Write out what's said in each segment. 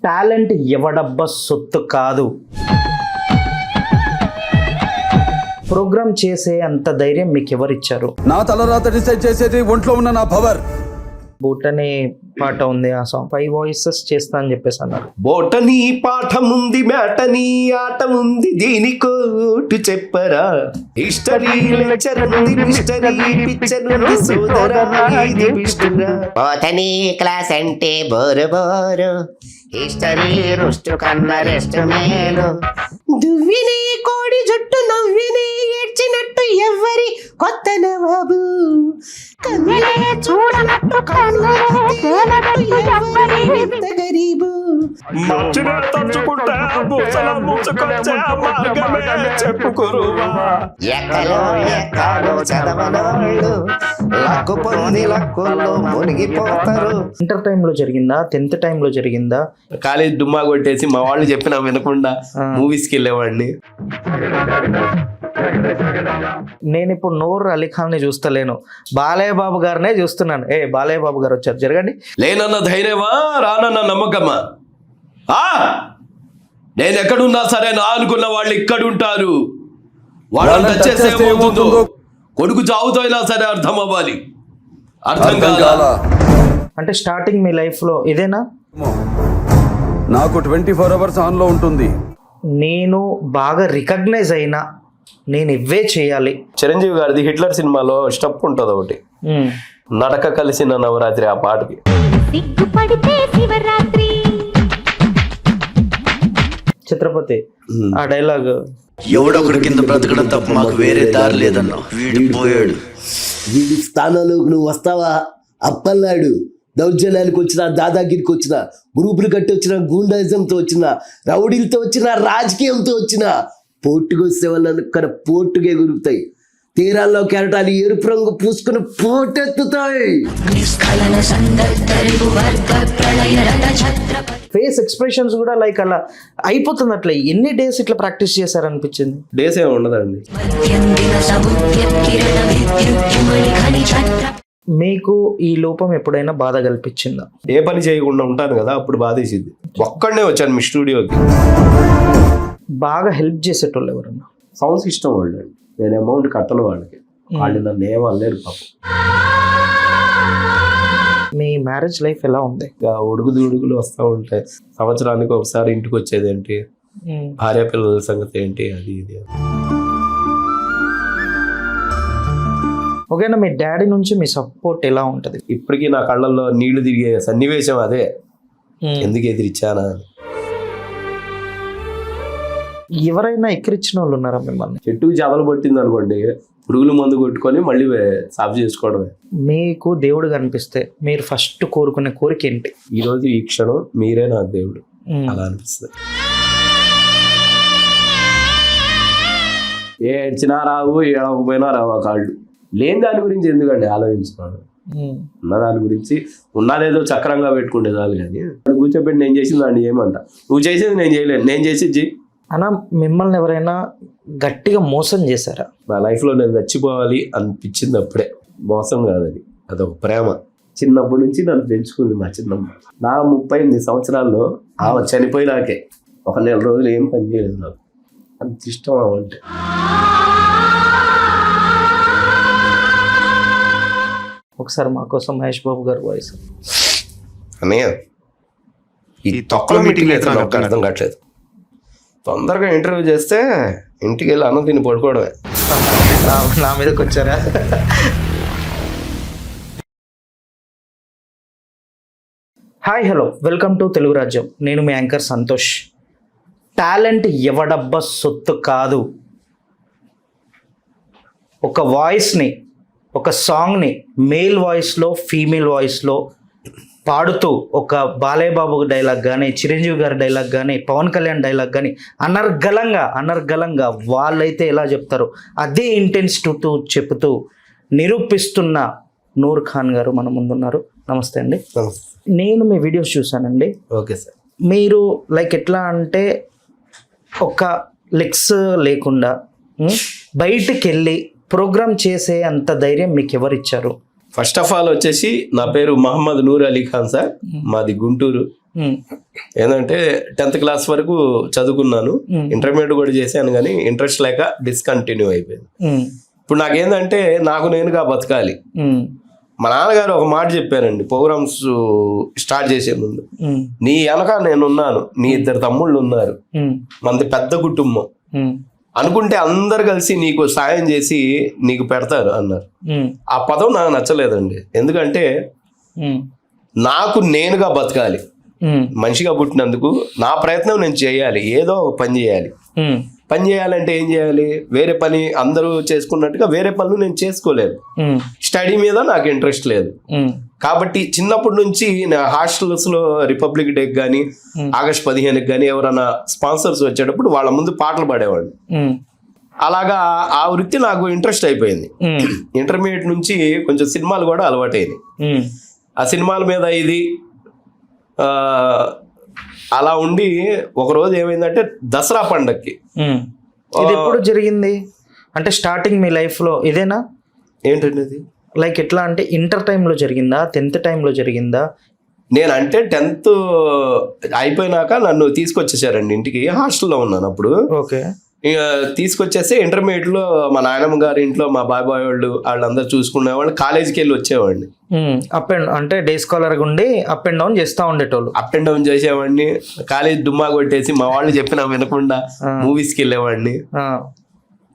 Talent ఎవడబ్బ సొత్తు కాదు. Programme చేసే అంత ధైర్యం మీకు ఎవరిచ్చారు? నా తలరాత డిసైడ్ చేసేది ఒంట్లో ఉన్న నా పవర్. బూటని పాట ఉంది, ఆ సాంగ్ 5 వాయిసెస్ చేస్తా అని చెప్పేసి అన్నారు. బోటనీ పాఠముంది, మ్యాటనీ ఆటముంది, దీనికోటు చెప్పరా. హిస్టరీ లెక్చర్ ఉంది, మిస్టరీ పిక్చర్ ఉంది, సోదరా ఇది మిస్టరా. బోటనీ క్లాస్ అంటే బోరు బోరు, హిస్టరీ రుస్టు కన్న రెస్ట్ మేలు. దువ్విని కోడి జుట్టు నవ్విని ఏడ్చినట్టు ఎవ్వరి కొత్త నవాబు, కన్నులే చూడనట్టు గరీబు. మచ్చునే తచ్చుకుంటా బూసల ముచ్చుకొచ్చా మార్గమే చెప్పుకురువా. ఎక్కలో ఎక్కలో చదవనోళ్ళు లక్కు పొంది లక్కుల్లో మునిగిపోతారు. ఇంటర్ టైంలో జరిగిందా, 10th టైంలో జరిగిందా? కాలేజ్ డుమ్మా కొట్టేసి మా వాళ్ళు చెప్పినా వినకుండా మూవీస్కి వెళ్ళేవాడిని. నేను ఇప్పుడు నూర్ అలీ ఖాన్ ని చూస్తలేను, బాలయ్య బాబు గారినే చూస్తున్నాను. బాలయ్య బాబు గారు వచ్చారు, జరగండి. లేనన్న ధైర్యమా, రానన్న నమ్మకమా? నేను ఎక్కడున్నా సరే నా అనుకున్న వాళ్ళు ఇక్కడ ఉంటారు. వాళ్ళని టచ్ చేస్తే ఏమవుతుందో కొడుకు చావుతో అయినా సరే అర్థం అవ్వాలి. అర్థం కాదా? అంటే స్టార్టింగ్ మీ లైఫ్ లో ఇదేనా? నాకు 24 hours ఆన్ లో ఉంటుంది. నేను బాగా రికగ్నైజ్ అయినా నేను ఇవే చేయాలి. చిరంజీవి గారిది హిట్లర్ సినిమాలో స్టెప్ ఉంటుంది ఒకటి, నడక కలిసిన నవరాత్రి. ఆ పాటకి ఛత్రపతి ఆ డైలాగ్, ఎవడొకటి కింద బ్రతకడం తప్ప మాకు వేరే దారి లేదన్నా, వీడిపోయాడు. వీడి స్థానంలోకి నువ్వు వస్తావా? అప్పన్నాడు దౌర్జన్యానికి వచ్చిన, దాదాగిరికి వచ్చిన, గ్రూపులు కట్టి వచ్చిన, గూండాయిజంతో వచ్చిన, రౌడీలతో వచ్చిన, రాజకీయంతో వచ్చిన, పోర్టుకొస్తే వాళ్ళని పోర్టుగా ఎగురుతాయి. తీరాల్లో కెరటాలు ఎరుపు రంగు పూసుకుని పోటెత్తుతాయి. ఫేస్ ఎక్స్ప్రెషన్స్ కూడా లైక్ అలా అయిపోతుంది. అట్లా ఎన్ని డేస్ ఇట్లా ప్రాక్టీస్ చేశారనిపించింది? డేస్ ఏమి ఉండదండి. మీకు ఈ లోపం ఎప్పుడైనా బాధ కల్పించిందా? ఏ పని చేయకుండా ఉంటాను కదా, అప్పుడు బాధేసింది. ఒక్కడనే వచ్చాను మీ స్టూడియోకి. బాగా హెల్ప్ చేసేటోళ్ళు ఎవరన్నా? సౌండ్ సిస్టమ్ వాళ్ళు. నేను అమౌంట్ కట్టను వాళ్ళకి, వాళ్ళు నన్ను ఏం అనలేరు పాపం. మీ మ్యారేజ్ లైఫ్ ఎలా ఉంది? ఉడుగులు వస్తూ ఉంటాయి. సంవత్సరానికి ఒకసారి ఇంటికి వచ్చేది ఏంటి, భార్య పిల్లల సంగతి ఏంటి, అది ఇది. ఓకేనా, మీ డాడీ నుంచి మీ సపోర్ట్ ఎలా ఉంటుంది? ఇప్పటికీ నా కళ్ళల్లో నీళ్లు తిరిగే సన్నివేశం అదే, ఎందుకు ఎదిరిచ్చానా అని. ఎవరైనా ఎక్కిరించిన వాళ్ళు ఉన్నారా మిమ్మల్ని? చెట్టుకు చెదలు పట్టింది అనుకోండి, పురుగుల మందు కొట్టుకొని మళ్ళీ సాఫ్ చేసుకోవడమే. మీకు దేవుడు కనిపిస్తే మీరు ఫస్ట్ కోరుకునే కోరిక ఏంటి? ఈరోజు ఈ క్షణం మీరే నా దేవుడు, అలా అనిపిస్తుంది. ఏడ్చినా రావు, ఏడవకపోయినా రావు కాళ్ళు. లేని దాని గురించి ఎందుకండి ఆలోచించున్నాను, ఉన్న దాని గురించి ఉన్నదేదో చక్రంగా పెట్టుకుంటే చాలు. కానీ కూర్చోబెట్టి నేను చేసింది దాన్ని ఏమంట, నువ్వు చేసేది నేను చేయలేను, నేను చేసేది. అన్న, మిమ్మల్ని ఎవరైనా గట్టిగా మోసం చేశారా? నా లైఫ్లో నేను చచ్చిపోవాలి అనిపించింది అప్పుడే. మోసం కాదని, అదొక ప్రేమ. చిన్నప్పటి నుంచి నన్ను పెంచుకుంది మా చిన్నమ్మ. నా 38 సంవత్సరాల్లో ఆమె చనిపోయినాకే 1 నెల రోజులు ఏం పని చేయలేదు. నాకు అంత ఇష్టం అవంటే. ఒకసారి మా కోసం మహేష్ బాబు గారు వాయిస్. అన్నయ్య, ఈ తొక్కల మీటింగ్ అయితే నాకు అర్థం కావట్లేదు. తొందరగా ఇంటర్వ్యూ చేస్తే ఇంటికి వెళ్ళి అన్నం తిని పడుకోవడమే. నా మీదకి వచ్చారా? Hi, hello, welcome to Telugu రాజ్యం. నేను మీ యాంకర్ సంతోష్. టాలెంట్ ఎవడబ్బ సొత్తు కాదు. ఒక వాయిస్ని, ఒక సాంగ్ని మేల్ వాయిస్లో, ఫీమేల్ వాయిస్లో పాడుతూ ఒక బాలయ్య బాబు డైలాగ్ కానీ, చిరంజీవి గారి డైలాగ్ కానీ, పవన్ కళ్యాణ్ డైలాగ్ కానీ అనర్గళంగా వాళ్ళైతే ఎలా చెప్తారో అదే ఇంటెన్సిటీతో చెప్తూ నిరూపిస్తున్న నూర్ ఖాన్ గారు మన ముందున్నారు. నమస్తే అండి. నేను మీ వీడియోస్ చూసానండి. Okay sir. మీరు లైక్ ఎట్లా అంటే ఒక లెగ్స్ లేకుండా బయటికి వెళ్ళి ప్రోగ్రామ్ చేసే అంత ధైర్యం మీకు ఎవరిచ్చారు? ఫస్ట్ ఆఫ్ ఆల్ వచ్చేసి నా పేరు మహమ్మద్ నూర్ అలీ ఖాన్ సార్, మాది గుంటూరు. ఏంటంటే 10th క్లాస్ వరకు చదువుకున్నాను, ఇంటర్మీడియట్ కూడా చేశాను, కానీ ఇంట్రెస్ట్ లేక డిస్కంటిన్యూ అయిపోయింది. ఇప్పుడు నాకేందంటే నాకు నేనుగా బతకాలి. మా నాన్నగారు ఒక మాట చెప్పారండి ప్రోగ్రామ్స్ స్టార్ట్ చేసే ముందు, నీ వెనక నేనున్నాను, నీ 2 తమ్ముళ్ళు ఉన్నారు, మనది పెద్ద కుటుంబం, అనుకుంటే అందరు కలిసి నీకు సాయం చేసి నీకు పెడతారు అన్నారు. ఆ పదం నాకు నచ్చలేదండి. ఎందుకంటే నాకు నేనుగా బతకాలి, మనిషిగా పుట్టినందుకు నా ప్రయత్నం నేను చేయాలి, ఏదో ఒక పని చేయాలి. పని చేయాలంటే ఏం చేయాలి? వేరే పని అందరూ చేసుకున్నట్టుగా వేరే పనులు నేను చేసుకోలేదు. స్టడీ మీద నాకు ఇంట్రెస్ట్ లేదు. కాబట్టి చిన్నప్పటి నుంచి నా హాస్టల్స్ లో రిపబ్లిక్ డే కానీ ఆగస్ట్ 15కి కానీ ఎవరైనా స్పాన్సర్స్ వచ్చేటప్పుడు వాళ్ళ ముందు పాటలు పాడేవాళ్ళు. అలాగా ఆ వృత్తి నాకు ఇంట్రెస్ట్ అయిపోయింది. ఇంటర్మీడియట్ నుంచి కొంచెం సినిమాలు కూడా అలవాటైనాయి. ఆ సినిమాల మీద ఇది అలా ఉండి ఒకరోజు ఏమైందంటే దసరా పండక్కి. ఇది ఎప్పుడు జరిగింది అంటే స్టార్టింగ్ మీ లైఫ్ లో ఇదేనా? ఏంటండి అది? లైక్ ఎట్లా అంటే ఇంటర్ టైంలో జరిగిందా, 10th టైంలో జరిగిందా? నేనంటే 10th అయిపోయినాక నన్ను తీసుకొచ్చేసారండి ఇంటికి. హాస్టల్లో ఉన్నాను అప్పుడు. ఓకే. ఇక తీసుకొచ్చేసి ఇంటర్మీడియట్ లో మా నాయనమ్మ గారి ఇంట్లో మా బాబాయ్ వాళ్ళు వాళ్ళందరూ చూసుకునేవాళ్ళు. కాలేజీకి వెళ్ళి వచ్చేవాడిని. అప్ అండ్ అంటే డే స్కాలర్ ఉండి అప్ అండ్ డౌన్ చేస్తూ ఉండేటోళ్ళు. అప్ అండ్ డౌన్ చేసేవాడిని. కాలేజ్ డుమ్మా కొట్టేసి మా వాళ్ళు చెప్పినా వినకుండా మూవీస్కి వెళ్ళేవాడిని.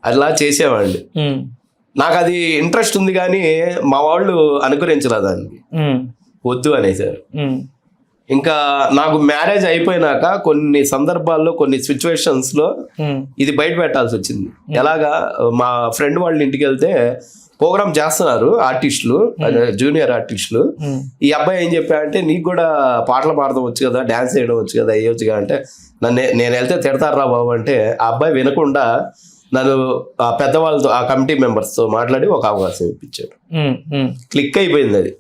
అలా చేసేవాడిని. నాకు అది ఇంట్రెస్ట్ ఉంది కానీ మా వాళ్ళు అనుకరించరా దానికి, వద్దు అనేసారు. ఇంకా నాకు మ్యారేజ్ అయిపోయినాక కొన్ని సందర్భాల్లో కొన్ని సిచ్యువేషన్స్ లో ఇది బయట పెట్టాల్సి వచ్చింది. ఎలాగా, మా ఫ్రెండ్ వాళ్ళ ఇంటికి వెళ్తే ప్రోగ్రామ్ చేస్తున్నారు ఆర్టిస్టులు, జూనియర్ ఆర్టిస్టులు. ఈ అబ్బాయి ఏం చెప్పా అంటే, నీకు కూడా పాటలు పాడడం వచ్చు కదా, డాన్స్ చేయడం వచ్చు కదా, వేయొచ్చు కదా అంటే, నేను వెళ్తే తిడతారా బాబు అంటే, ఆ అబ్బాయి వినకుండా నన్ను ఆ పెద్దవాళ్ళతో ఆ కమిటీ మెంబర్స్తో మాట్లాడి ఒక అవకాశం ఇప్పించాడు. క్లిక్ అయిపోయింది అది.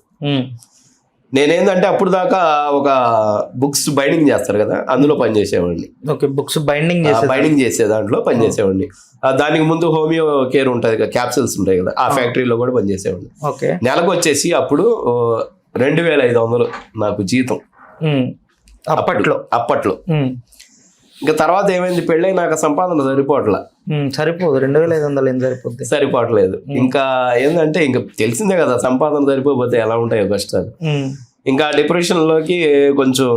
నేనేందంటే అప్పుడు దాకా ఒక బుక్స్ బైండింగ్ చేస్తారు కదా, అందులో పనిచేసేవాడిని. ఓకే, బుక్స్ బైండింగ్ చేసే దాంట్లో పనిచేసేవాడిని. దానికి ముందు హోమియో కేర్ ఉంటుంది కదా, క్యాప్సిల్స్ ఉంటాయి కదా, ఆ ఫ్యాక్టరీలో కూడా పనిచేసేవాడిని. ఓకే. నెలకు వచ్చేసి అప్పుడు 2500 నాకు జీతం అప్పట్లో. ఇంకా తర్వాత ఏమైంది, పెళ్ళై నాకు సంపాదన సరిపోవట్లా. సరిపోదు, 2500 ఏం సరిపోద్ది, సరిపోవట్లేదు. ఇంకా ఏంటంటే ఇంకా తెలిసిందే కదా, సంపాదన సరిపోతే ఎలా ఉంటాయో కష్టాలు. ఇంకా డిప్రెషన్ లోకి కొంచెం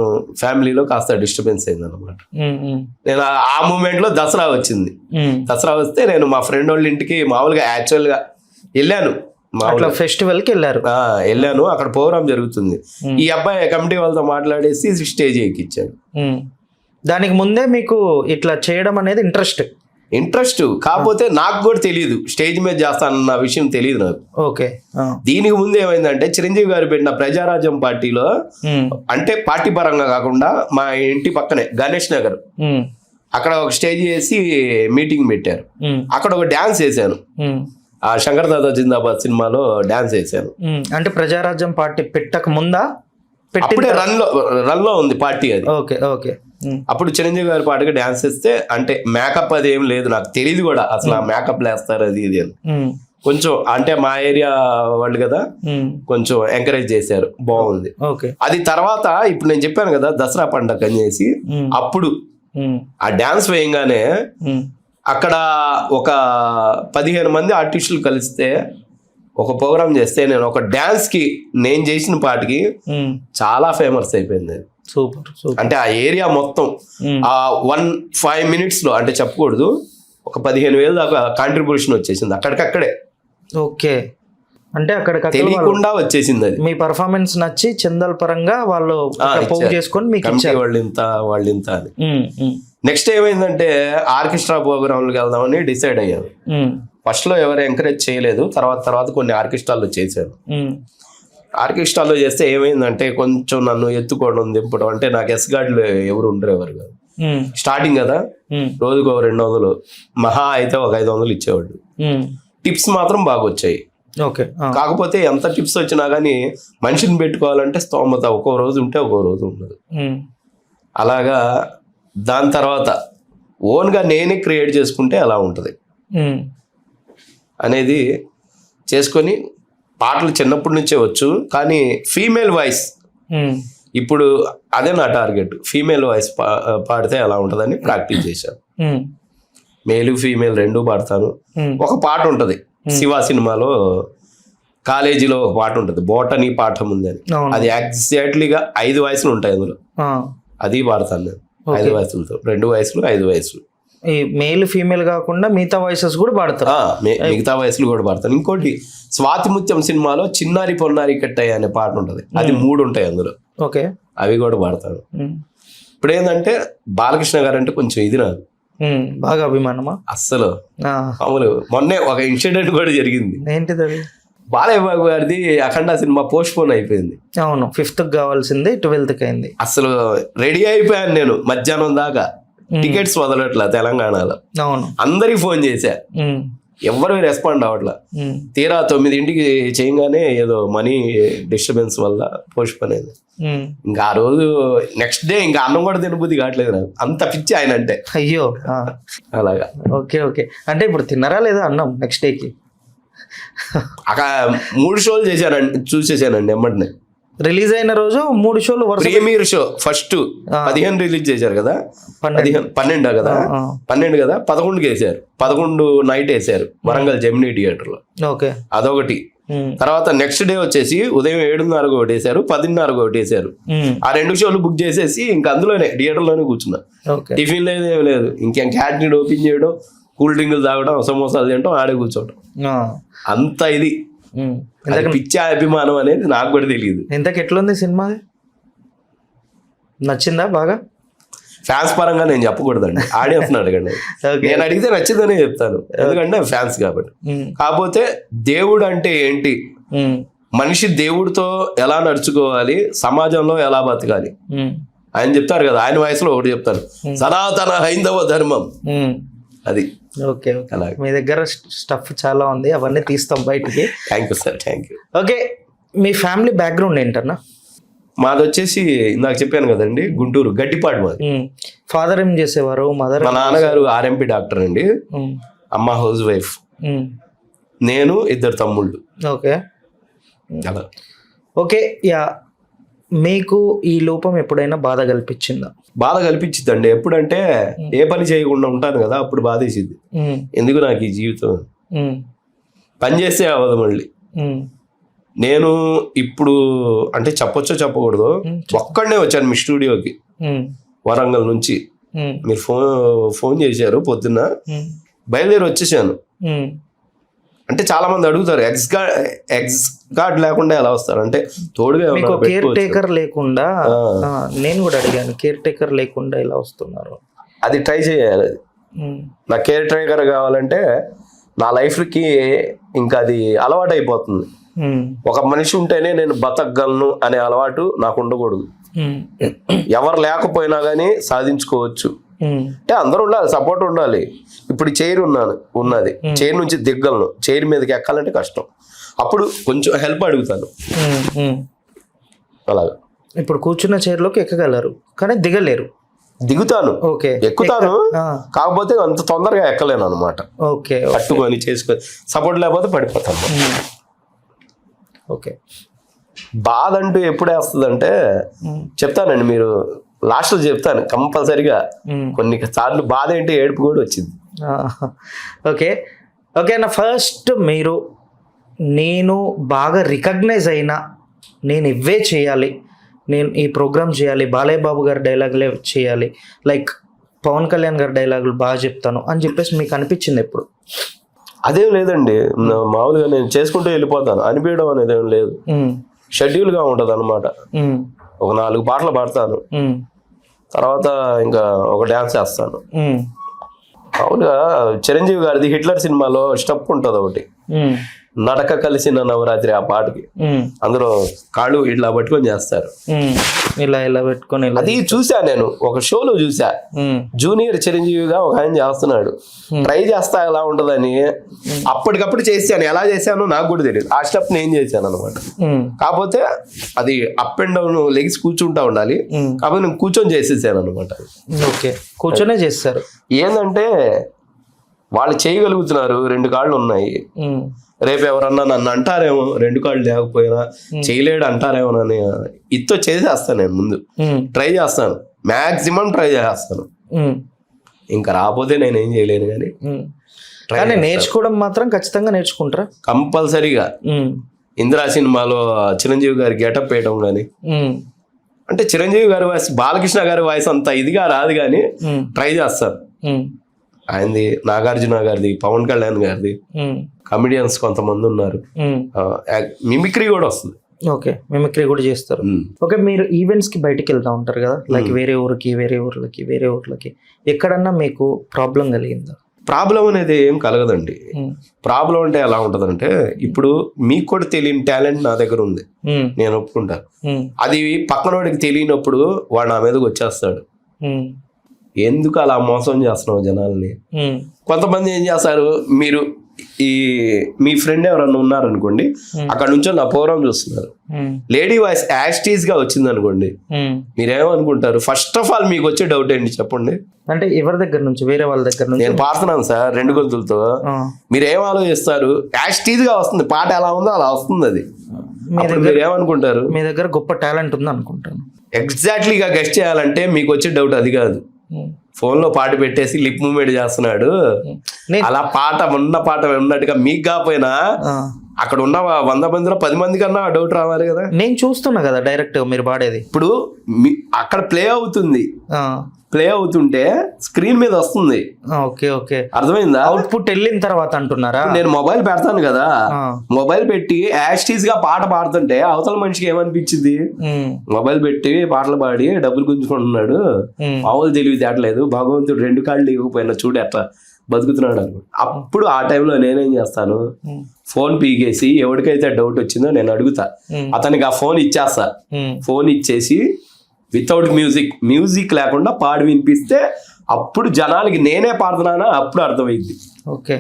ఫ్యామిలీలో కాస్త డిస్టర్బెన్స్ అయింది అనమాట. నేను ఆ మూమెంట్ లో దసరా వచ్చింది. దసరా వస్తే నేను మా ఫ్రెండ్ వాళ్ళ ఇంటికి మామూలుగా యాక్చువల్ గా వెళ్ళాను. ఫెస్టివల్ కి వెళ్ళాను. అక్కడ ప్రోగ్రామ్ జరుగుతుంది. ఈ అబ్బాయి కమిటీ వాళ్ళతో మాట్లాడేసి స్టేజ్ ఎక్కిచ్చాడు. దానికి ముందే మీకు ఇట్లా చేయడం అనేది ఇంట్రెస్ట్ కాకపోతే నాకు కూడా తెలియదు స్టేజ్ మీద చేస్తానన్న విషయం తెలియదు నాకు. ఓకే. దీనికి ముందు ఏమైందంటే, చిరంజీవి గారు పెట్టిన ప్రజారాజ్యం పార్టీలో, అంటే పార్టీ పరంగా కాకుండా మా ఇంటి పక్కనే గణేష్ నగర్, అక్కడ ఒక స్టేజ్ చేసి మీటింగ్ పెట్టారు. అక్కడ ఒక డాన్స్ వేసాను. ఆ శంకర్ దాదా జిందాబాద్ సినిమాలో డాన్స్ వేసాను. అంటే ప్రజారాజ్యం పార్టీ పెట్టక ముందా? అప్పుడే రన్ లో ఉంది పార్టీ అది. Okay okay. అప్పుడు చిరంజీవి గారి పాటగా డాన్స్ వేస్తే, అంటే మేకప్ అది ఏం లేదు, నాకు తెలియదు కూడా అసలు ఆ మేకప్ వేస్తారు అది ఇది అని. కొంచెం అంటే మా ఏరియా వాళ్ళు కదా, కొంచెం ఎంకరేజ్ చేశారు, బాగుంది. అది తర్వాత ఇప్పుడు నేను చెప్పాను కదా దసరా పండగ అని చేసి, అప్పుడు ఆ డాన్స్ వేయంగానే అక్కడ ఒక 15 మంది ఆర్టిస్టులు కలిస్తే ఒక ప్రోగ్రామ్ చేస్తే, నేను ఒక డాన్స్ కి నేను చేసిన పాటకి చాలా ఫేమస్ అయిపోయింది. సూపర్. అంటే ఆ ఏరియా మొత్తం ఆ 5 minutes లో, అంటే చెప్పకూడదు, ఒక 15,000 దాకా కాంట్రిబ్యూషన్ వచ్చేసింది అక్కడికక్కడే. ఓకే. అంటే అక్కడ తెలియకుండా వచ్చేసింది అది. మీ పర్ఫార్మెన్స్ నచ్చి చందాల పరంగా వాళ్ళు పోగు చేసుకొని మీకు వాళ్ళు ఇంత అని. నెక్స్ట్ ఏమైందంటే, ఆర్కెస్ట్రా ప్రోగ్రాంలకు వెళ్దామని డిసైడ్ అయ్యాను. ఫస్ట్ లో ఎవరు ఎంకరేజ్ చేయలేదు, తర్వాత కొన్ని ఆర్కెస్ట్రాల్లో చేశాను. ఆర్కెస్ట్రాలో చేస్తే ఏమైందంటే, కొంచెం నన్ను ఎత్తుకోవడం దింపడం, అంటే నాకు ఎస్గార్డ్లు ఎవరు ఉండరు కాదు. స్టార్టింగ్ కదా, రోజుకు 200, మహా అయితే ఒక 500 ఇచ్చేవాళ్ళు. టిప్స్ మాత్రం బాగా వచ్చాయి. ఓకే. కాకపోతే ఎంత టిప్స్ వచ్చినా కానీ మనిషిని పెట్టుకోవాలంటే స్తోమత, ఒక్కో రోజు ఉంటే ఒక్కో రోజు ఉండదు. అలాగా దాని తర్వాత ఓన్గా నేనే క్రియేట్ చేసుకుంటే ఎలా ఉంటుంది అనేది చేసుకొని పాటలు చిన్నప్పటి నుంచే వచ్చు, కానీ ఫీమేల్ వాయిస్ ఇప్పుడు అదే నా టార్గెట్. ఫీమేల్ వాయిస్ పాడితే ఎలా ఉంటుందని ప్రాక్టీస్ చేశాను. మేలు ఫీమేల్ రెండు పాడతాను. ఒక పాట ఉంటుంది శివ సినిమాలో, కాలేజీలో ఒక పాట ఉంటుంది, బోటనీ పాఠం ఉంది అని. అది ఎగ్జాక్ట్లీగా 5 వాయిస్లు ఉంటాయి అందులో. అది పాడతాను నేను 5 వాయిస్లతో, 2 వాయిస్లు 5 వాయిస్లు. ఈ మేల్ ఫీమేల్ కాకుండా మిగతా వాయిసెస్ కూడా పాడతారు. మిగతా వాయిస్లు కూడా పాడతాను. ఇంకోటి స్వాతి ముత్యం సినిమాలో చిన్నారి పొన్నారి కట్టయ్య అనే పాట ఉంటుంది, అది 3 ఉంటాయి అందులో. ఓకే, అవి కూడా పాడతాను. ఇప్పుడు ఏంటంటే బాలకృష్ణ గారు అంటే కొంచెం ఇది నాకు బాగా అభిమానమా? అస్సలు మామూలు. మొన్నే ఒక ఇన్సిడెంట్ కూడా జరిగింది. ఏంటిది అది? బాలయ్య బాబు గారిది అఖండ సినిమా పోస్ట్ పోన్ అయిపోయింది. అవును, 5th కావాల్సింది 12th అయింది. అసలు రెడీ అయిపోయాను నేను మధ్యాహ్నం దాకా, టికెట్స్ వదలట్లా తెలంగాణలో. అవును, అందరికి ఫోన్ చేశా, ఎవ్వరు రెస్పాండ్ అవ్వట్లా. తీరా 9ంటికి చేయగానే ఏదో మనీ డిస్టర్బెన్స్ వల్ల పోస్ట్ పోన్ అయింది. ఇంకా ఆ రోజు నెక్స్ట్ డే ఇంకా అన్నం కూడా తినబుద్ధి కావట్లేదు నాకు, అంత పిచ్చి ఆయన అంటే. అయ్యో, అలాగా. ఓకే ఓకే, అంటే ఇప్పుడు తిన్నారా లేదా అన్నం నెక్స్ట్ డేకి? అక్కడ 3 షోలు చేశానండి, చూసేసానండి ఎమ్మటినే. రిలీజ్ అయిన రోజు 3 షోలు ప్రీమియర్ షో ఫస్ట్ 15 రిలీజ్ చేశారు కదా, 12 కదా, 12 కదా, 11కి వేసారు. 11 నైట్ వేసారు వరంగల్ జెమినీ థియేటర్ లో. ఓకే, అదొకటి. తర్వాత నెక్స్ట్ డే వచ్చేసి ఉదయం 7:30 ఒకటి వేసారు, 10:30 ఒకటి వేసారు. ఆ 2 షోలు బుక్ చేసేసి ఇంకా అందులోనే థియేటర్ లోనే కూర్చున్నా. టిఫిన్ లేదు, ఏం లేదు, ఇంకేం క్యాంటీన్ ఓపెన్ చేయడం, కూల్ డ్రింకులు తాగడం, సమోసాలు తినడం, ఆడే కూర్చోవడం, అంత ఇది. పిచ్చ అభిమానం అనేది నాకు కూడా తెలియదు. ఇంతకు ఎట్లుంది సినిమా? నచ్చిందా బాగా? ఫ్యాన్స్ పరంగా నేను చెప్పకూడదండి, ఆడియన్స్ అడగండి. నేను అడిగితే నచ్చిందనే చెప్తాను, ఎందుకంటే ఫ్యాన్స్ కాబట్టి. కాకపోతే దేవుడు అంటే ఏంటి, మనిషి దేవుడితో ఎలా నడుచుకోవాలి, సమాజంలో ఎలా బతకాలి ఆయన చెప్తారు కదా. ఆయన వయసులో ఒకటి చెప్తారు, సనాతన హైందవ ధర్మం, అది. ఓకే, మీ దగ్గర స్టఫ్ చాలా ఉంది, అవన్నీ తీస్తాం బయటికి. Thank you sir, thank you. Okay, me family background ఏంటన్నా? మాది వచ్చేసి ఇందాక చెప్పాను కదండి, గుంటూరు గట్టిపాడు మాది. ఫాదర్ ఏం చేసేవారు? మదర్? మా నాన్నగారు ఆర్ఎంపీ డాక్టర్ అండి, అమ్మ హౌస్ వైఫ్, నేను 2 తమ్ముళ్ళు. ఓకే అలా. ఓకే, యా, మీకు ఈ లోపం ఎప్పుడైనా బాధ కల్పించిందా? బాధ కల్పించిద్దండి. ఎప్పుడంటే ఏ పని చేయకుండా ఉంటాను కదా, అప్పుడు బాధ వేసిద్ది. ఎందుకు నాకు ఈ జీవితం, పని చేస్తే అవ్వదు మళ్ళీ. నేను ఇప్పుడు అంటే చెప్పొచ్చో చెప్పకూడదు, ఒక్కడనే వచ్చాను మీ స్టూడియోకి వరంగల్ నుంచి. మీరు ఫోన్ చేశారు పొద్దున్న, బయలుదేరి వచ్చేసాను. అంటే చాలా మంది అడుగుతారు, ఎక్స్ గార్డ్ లేకుండా ఎలా వస్తారు అంటే, తోడుగా మీకు కేర్ టేకర్ లేకుండా. నేను కూడా అడిగాను, కేర్ టేకర్ లేకుండా ఎలా వస్తున్నారు? అది ట్రై చేయాలి. నా కేర్ టేకర్ కావాలంటే నా లైఫ్కి ఇంకా అది అలవాటు అయిపోతుంది. ఒక మనిషి ఉంటేనే నేను బతకగలను అనే అలవాటు నాకు ఉండకూడదు. ఎవరు లేకపోయినా కానీ సాధించుకోవచ్చు. అంటే అందరూ ఉండాలి, సపోర్ట్ ఉండాలి. ఇప్పుడు చైర్ ఉన్నది, చైర్ నుంచి దిగ్గలను, చైర్ మీదకి ఎక్కాలంటే కష్టం. అప్పుడు కొంచెం హెల్ప్ అడుగుతాను. అలాగా. ఇప్పుడు కూర్చున్న చైర్లోకి ఎక్కగలరు కానీ దిగలేరు. దిగుతాను, ఓకే, ఎక్కుతాను, కాకపోతే అంత తొందరగా ఎక్కలేను అనమాట. ఓకే, పట్టుకొని చేసుకొని సపోర్ట్ లేకపోతే పడిపోతాను. ఓకే. బాధ అంటూ ఎప్పుడు వేస్తుందంటే చెప్తానండి, మీరు లాస్ట్లో చెప్తాను కంపల్సరిగా. కొన్ని సార్లు బాధ ఏంటి, ఏడుపు కూడా వచ్చింది. ఓకే ఓకే అన్న, ఫస్ట్ మీరు నేను బాగా రికగ్నైజ్ అయినా నేను ఇవే చేయాలి, నేను ఈ ప్రోగ్రామ్ చేయాలి, బాలయ్య బాబు గారి డైలాగులే చేయాలి, లైక్ పవన్ కళ్యాణ్ గారి డైలాగులు బాగా చెప్తాను అని చెప్పేసి మీకు అనిపించింది ఎప్పుడు? అదేం లేదండి, మామూలుగా నేను చేసుకుంటూ వెళ్ళిపోతాను, అనిపించడం అనేది ఏం లేదు. షెడ్యూల్గా ఉంటుంది అనమాట. ఒక 4 పాటలు పాడతాను, తర్వాత ఇంకా ఒక డ్యాన్స్ చేస్తాను. మామూలుగా చిరంజీవి గారిది హిట్లర్ సినిమాలో స్టెప్ ఉంటుంది ఒకటి, నడక కలిసిన నవరాత్రి, ఆ పాటకి అందులో కాళ్ళు ఇట్లా పట్టుకొని చేస్తారు, ఇలా పెట్టుకొని. అది చూసా నేను ఒక షోలో చూసా. జూనియర్ చిరంజీవిగా ఒక ఆయన చేస్తున్నాడు, ట్రై చేస్తా ఎలా ఉంటదని అప్పటికప్పుడు చేశాను. ఎలా చేశానో నాకు కూడా తెలియదు. ఆ స్టెప్ నేను చేశాను అనమాట. కాకపోతే అది అప్ అండ్ డౌన్ లెగ్స్ కూర్చుంటా ఉండాలి, కాకపోతే నేను కూర్చొని చేసేసాను అనమాట. ఓకే, కూర్చొనే చేస్తారు. ఏంటంటే వాళ్ళు చేయగలుగుతున్నారు, 2 కాళ్ళు ఉన్నాయి. రేపు ఎవరన్నా నన్ను అంటారేమో 2 కాళ్ళు లేకపోయినా చేయలేడు అంటారేమోనని ఇత్తో చేసేస్తాను. నేను ముందు ట్రై చేస్తాను, మాక్సిమం ట్రై చేస్తాను. ఇంకా రాకపోతే నేను ఏం చేయలేను కానీ నేర్చుకోవడం మాత్రం ఖచ్చితంగా నేర్చుకుంటారా? కంపల్సరీగా. ఇందిరా సినిమాలో చిరంజీవి గారి గెటప్ వేయడం కానీ, అంటే చిరంజీవి గారి వాయిస్, బాలకృష్ణ గారి వాయిస్ అంత ఇదిగా రాదు కానీ ట్రై చేస్తాను. ఆయనది, నాగార్జున గారిది, పవన్ కళ్యాణ్ గారిది, కమిడియన్స్ కొంతమంది ఉన్నారు, మిమిక్రీ కూడా వస్తుంది. ఓకే, మిమిక్రీ కూడా చేస్తారు. ఓకే, మీరు ఈవెంట్స్ కి బయటికి వెళ్తా ఉంటారు కదా, లైక్ వేరే ఊర్లకి ఎక్కడన్నా మీకు ప్రాబ్లం కలిగిందా? ప్రాబ్లం అనేది ఏం కలగదండి. ప్రాబ్లం అంటే ఎలా ఉంటదంటే, ఇప్పుడు మీకు కూడా తెలియని టాలెంట్ నా దగ్గర ఉంది, నేను ఒప్పుకుంటాను. అది పక్కనోడికి తెలియనప్పుడు వాడు నా మీదకి వచ్చేస్తాడు. ఎందుకు అలా మోసం చేస్తున్నావు జనాల్ని? కొంతమంది ఏం చేస్తారు, మీరు మీ ఫ్రెండ్ ఎవరన్నా ఉన్నారనుకోండి, అక్కడ నుంచి నా ప్రోగ్రామ్ చూస్తున్నారు, లేడీ వాయిస్ యాస్టీస్ గా వచ్చింది అనుకోండి, మీరేమనుకుంటారు? ఫస్ట్ ఆఫ్ ఆల్ మీకు వచ్చే డౌట్ ఏంటి చెప్పండి? అంటే ఎవరి దగ్గర నుంచి? వేరే వాళ్ళ దగ్గర నుంచి. నేను పాడుతున్నాను సార్ 2 గొంతులతో, మీరేం ఆలోచిస్తారు? యాస్టీస్ గా వస్తుంది, పాట ఎలా ఉందో అలా వస్తుంది. అది మీరు ఏమనుకుంటారు? మీ దగ్గర గొప్ప టాలెంట్ ఉంది అనుకుంటాను. ఎగ్జాక్ట్లీగా గెస్ట్ చేయాలంటే మీకు వచ్చే డౌట్ అది కాదు. ఫోన్ లో పాట పెట్టేసి లిప్ మూవ్మెంట్ చేస్తున్నాడు, అలా పాట ఉన్నట్టుగా మీకు కాకపోయినా అక్కడ ఉన్న 100 మందిలో 10 మంది కన్నా డౌట్ రావాలి కదా. నేను చూస్తున్నా కదా డైరెక్ట్ మీరు పాడేది. ఇప్పుడు అక్కడ ప్లే అవుతుంటే స్క్రీన్ మీద వస్తుంది. ఓకే ఓకే, అర్థమైందా? అవుట్పుట్ వెళ్ళిన తర్వాత అంటున్నారా? నేను మొబైల్ పెడతాను కదా, మొబైల్ పెట్టి యాస్టీస్ గా పాట పాడుతుంటే అవతల మనిషికి ఏమనిపించింది? మొబైల్ పెట్టి పాటలు పాడి డబ్బులు గుంజుకుంటున్నాడు, మామూలు తెలివితేటలేదు, భగవంతుడు 2 కాళ్ళు ఇవ్వకపోయినా చూడు ఎట్లా బతుకుతున్నాడు అనుకో. అప్పుడు ఆ టైంలో నేనేం చేస్తాను, ఫోన్ పీకేసి ఎవరికైతే డౌట్ వచ్చిందో నేను అడుగుతా, అతనికి ఆ ఫోన్ ఇచ్చేస్తా. ఫోన్ ఇచ్చేసి వితౌట్ మ్యూజిక్ లేకుండా పాడి వినిపిస్తే అప్పుడు జనాలకి నేనే పాడుతున్నానా అప్పుడు అర్థమైంది. ఓకే,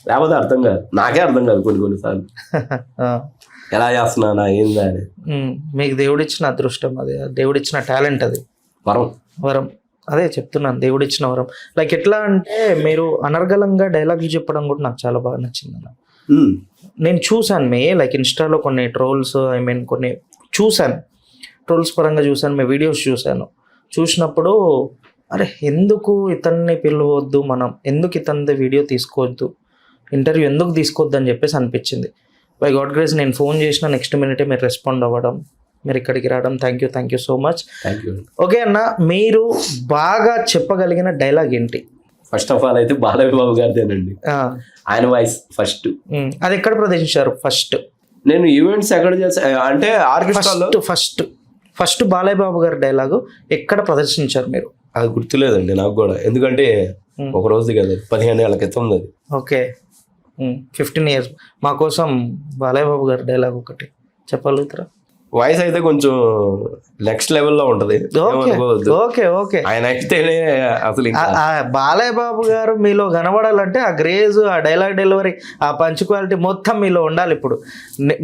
లేకపోతే అర్థం కాదు, నాకే అర్థం కాదు కొన్నిసార్లు ఎలా చేస్తున్నానా ఏందా అని. మీకు దేవుడిచ్చిన అదృష్టం అది, దేవుడిచ్చిన టాలెంట్ అది, వరం. అదే చెప్తున్నాను, దేవుడిచ్చిన వరం. లైక్ ఎట్లా అంటే మీరు అనర్గళంగా డైలాగులు చెప్పడం కూడా నాకు చాలా బాగా నచ్చింది అన్న. నేను చూసాను లైక్ ఇన్స్టాలో కొన్ని ట్రోల్స్, కొన్ని చూసాను, ట్రోల్స్ పరంగా చూసాను, మీ వీడియోస్ చూసినప్పుడు అరే ఎందుకు ఇతన్ని పిలవద్దు, మనం ఎందుకు ఇతనిది వీడియో తీసుకోవద్దు, ఇంటర్వ్యూ ఎందుకు తీసుకోవద్దు అని చెప్పేసి అనిపించింది. బై గాడ్ గ్రేస్ నేను ఫోన్ చేసిన నెక్స్ట్ మినిటే మీరు రెస్పాండ్ అవ్వడం, మీరు ఇక్కడికి రావడం, thank you so much. Okay అన్న, మీరు బాగా చెప్పగలిగిన డైలాగ్ ఏంటి? ఫస్ట్ ఆఫ్ ఆల్ అయితే బాలయ్య బాబు గారిదేనండి, ఆయన వాయిస్ ఫస్ట్. అది ఎక్కడ ప్రదర్శించారు ఫస్ట్? నేను ఈవెంట్స్ ఎక్కడ చేసా అంటే ఆర్కెస్ట్రాలో ఫస్ట్ బాలయ్య బాబు గారి డైలాగు ఎక్కడ ప్రదర్శించారు మీరు? అది గుర్తులేదండి నాకు కూడా, ఎందుకంటే ఒక రోజు కదా 15 ఏళ్ల క్రితం అది. Okay, 15 years. మా కోసం బాలయ్య బాబు గారి డైలాగ్ ఒకటి చెప్పగలుగుతారా? వాయిస్ అయితే కొంచెం నెక్స్ట్ లెవెల్లో ఉంటది. ఓకే ఓకే, ఆయన అయితేనే అసలు బాలయ్య బాబు గారు మీలో కనబడాలంటే ఆ గ్రేజ్, ఆ డైలాగ్ డెలివరీ, ఆ పంచుక్వాలిటీ మొత్తం మీలో ఉండాలి. ఇప్పుడు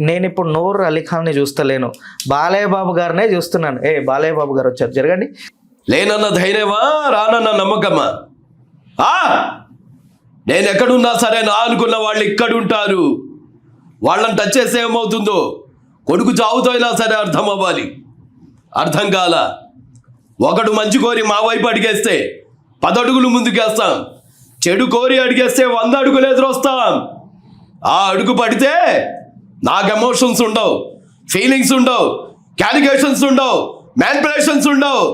నేను ఇప్పుడు నూర్ అలీ ఖాన్ని చూస్తలేను, బాలయ్య బాబు గారినే చూస్తున్నాను. బాలయ్య బాబు గారు వచ్చారు, జరగండి. లేనన్న ధైర్యమా, రానన్న నమ్మకమా, నేను ఎక్కడున్నా సరే నా అనుకున్న వాళ్ళు ఇక్కడుంటారు, వాళ్ళని టచ్ చేస్తే ఏమవుతుందో కొడుకు చావుతో అయినా సరే అర్థం అవ్వాలి. అర్థం కాల, ఒకడు మంచి కోరి మా వైపు అడిగేస్తే 10 అడుగులు ముందుకేస్తాం, చెడు కోరి అడిగేస్తే 100 అడుగులు ఎదురొస్తాం. ఆ అడుగు పడితే నాకు ఎమోషన్స్ ఉండవు, ఫీలింగ్స్ ఉండవు, క్యాలిక్యులేషన్స్ ఉండవు, మ్యానిపులేషన్స్ ఉండవు.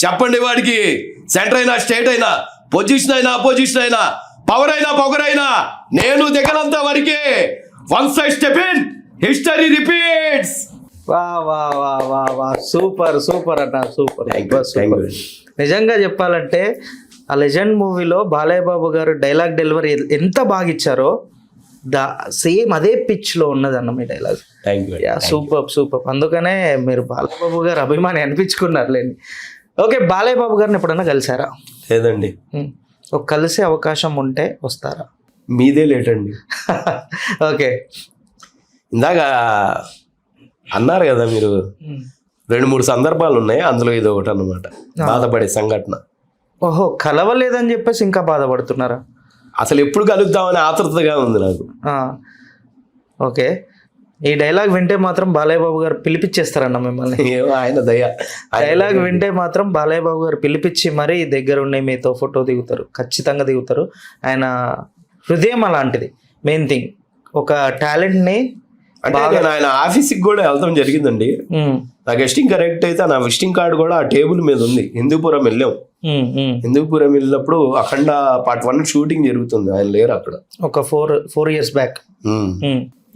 చెప్పండి వాడికి, సెంటర్ అయినా స్టేట్ అయినా, పొజిషన్ అయినా అపోజిషన్ అయినా, పవర్ అయినా పొగరైనా, నేను దిగనంత వరకే. Once I step in, history repeats. Super అన్న, సూపర్. నిజంగా చెప్పాలంటే ఆ లెజెండ్ మూవీలో బాలయ్య బాబు గారు డైలాగ్ డెలివరీ ఎంత బాగా ఇచ్చారో సేమ్ అదే పిచ్ లో ఉన్నదన్న మీ డైలాగ్. సూపర్. అందుకనే మీరు బాలయ్య బాబు గారు అభిమాని అనిపించుకున్నారులేండి. ఓకే, బాలయ్య బాబు గారిని ఎప్పుడన్నా కలిసారా? లేదండి. కలిసే అవకాశం ఉంటే వస్తారా? మీదే లేట్ అండి. ఓకే, ఇందాక అన్నారు కదా మీరు, 2-3 సందర్భాలు ఉన్నాయి, అందులో ఇది ఒకటి అన్నమాట, బాధపడే సంఘటన. ఓహో, కలవలేదని చెప్పేసి ఇంకా బాధపడుతున్నారా? అసలు ఎప్పుడు కలుద్దామని ఆతృతగా ఉంది నాకు. ఓకే, ఈ డైలాగ్ వింటే మాత్రం బాలయ్య బాబు గారు పిలిపించేస్తారన్న మిమ్మల్ని. ఏమో ఆయన దయ. డైలాగ్ వింటే మాత్రం బాలయ్య బాబు గారు పిలిపించి మరీ దగ్గర ఉండి మీతో ఫోటో దిగుతారు, ఖచ్చితంగా దిగుతారు. ఆయన హృదయం అలాంటిది. మెయిన్ థింగ్, ఒక టాలెంట్ని అంటే నేను ఆయన ఆఫీస్కి కూడా వెళ్తాం జరిగిందండి. నా గెస్టింగ్ కరెక్ట్ అయితే నా విజిటింగ్ కార్డు కూడా ఆ టేబుల్ మీద ఉంది. హిందూపురం వెళ్ళాం. హిందూపురం వెళ్ళినప్పుడు అఖండ పార్ట్ 1 షూటింగ్ జరుగుతుంది, ఆయన లేరు అక్కడ. ఒక 4 years బ్యాక్.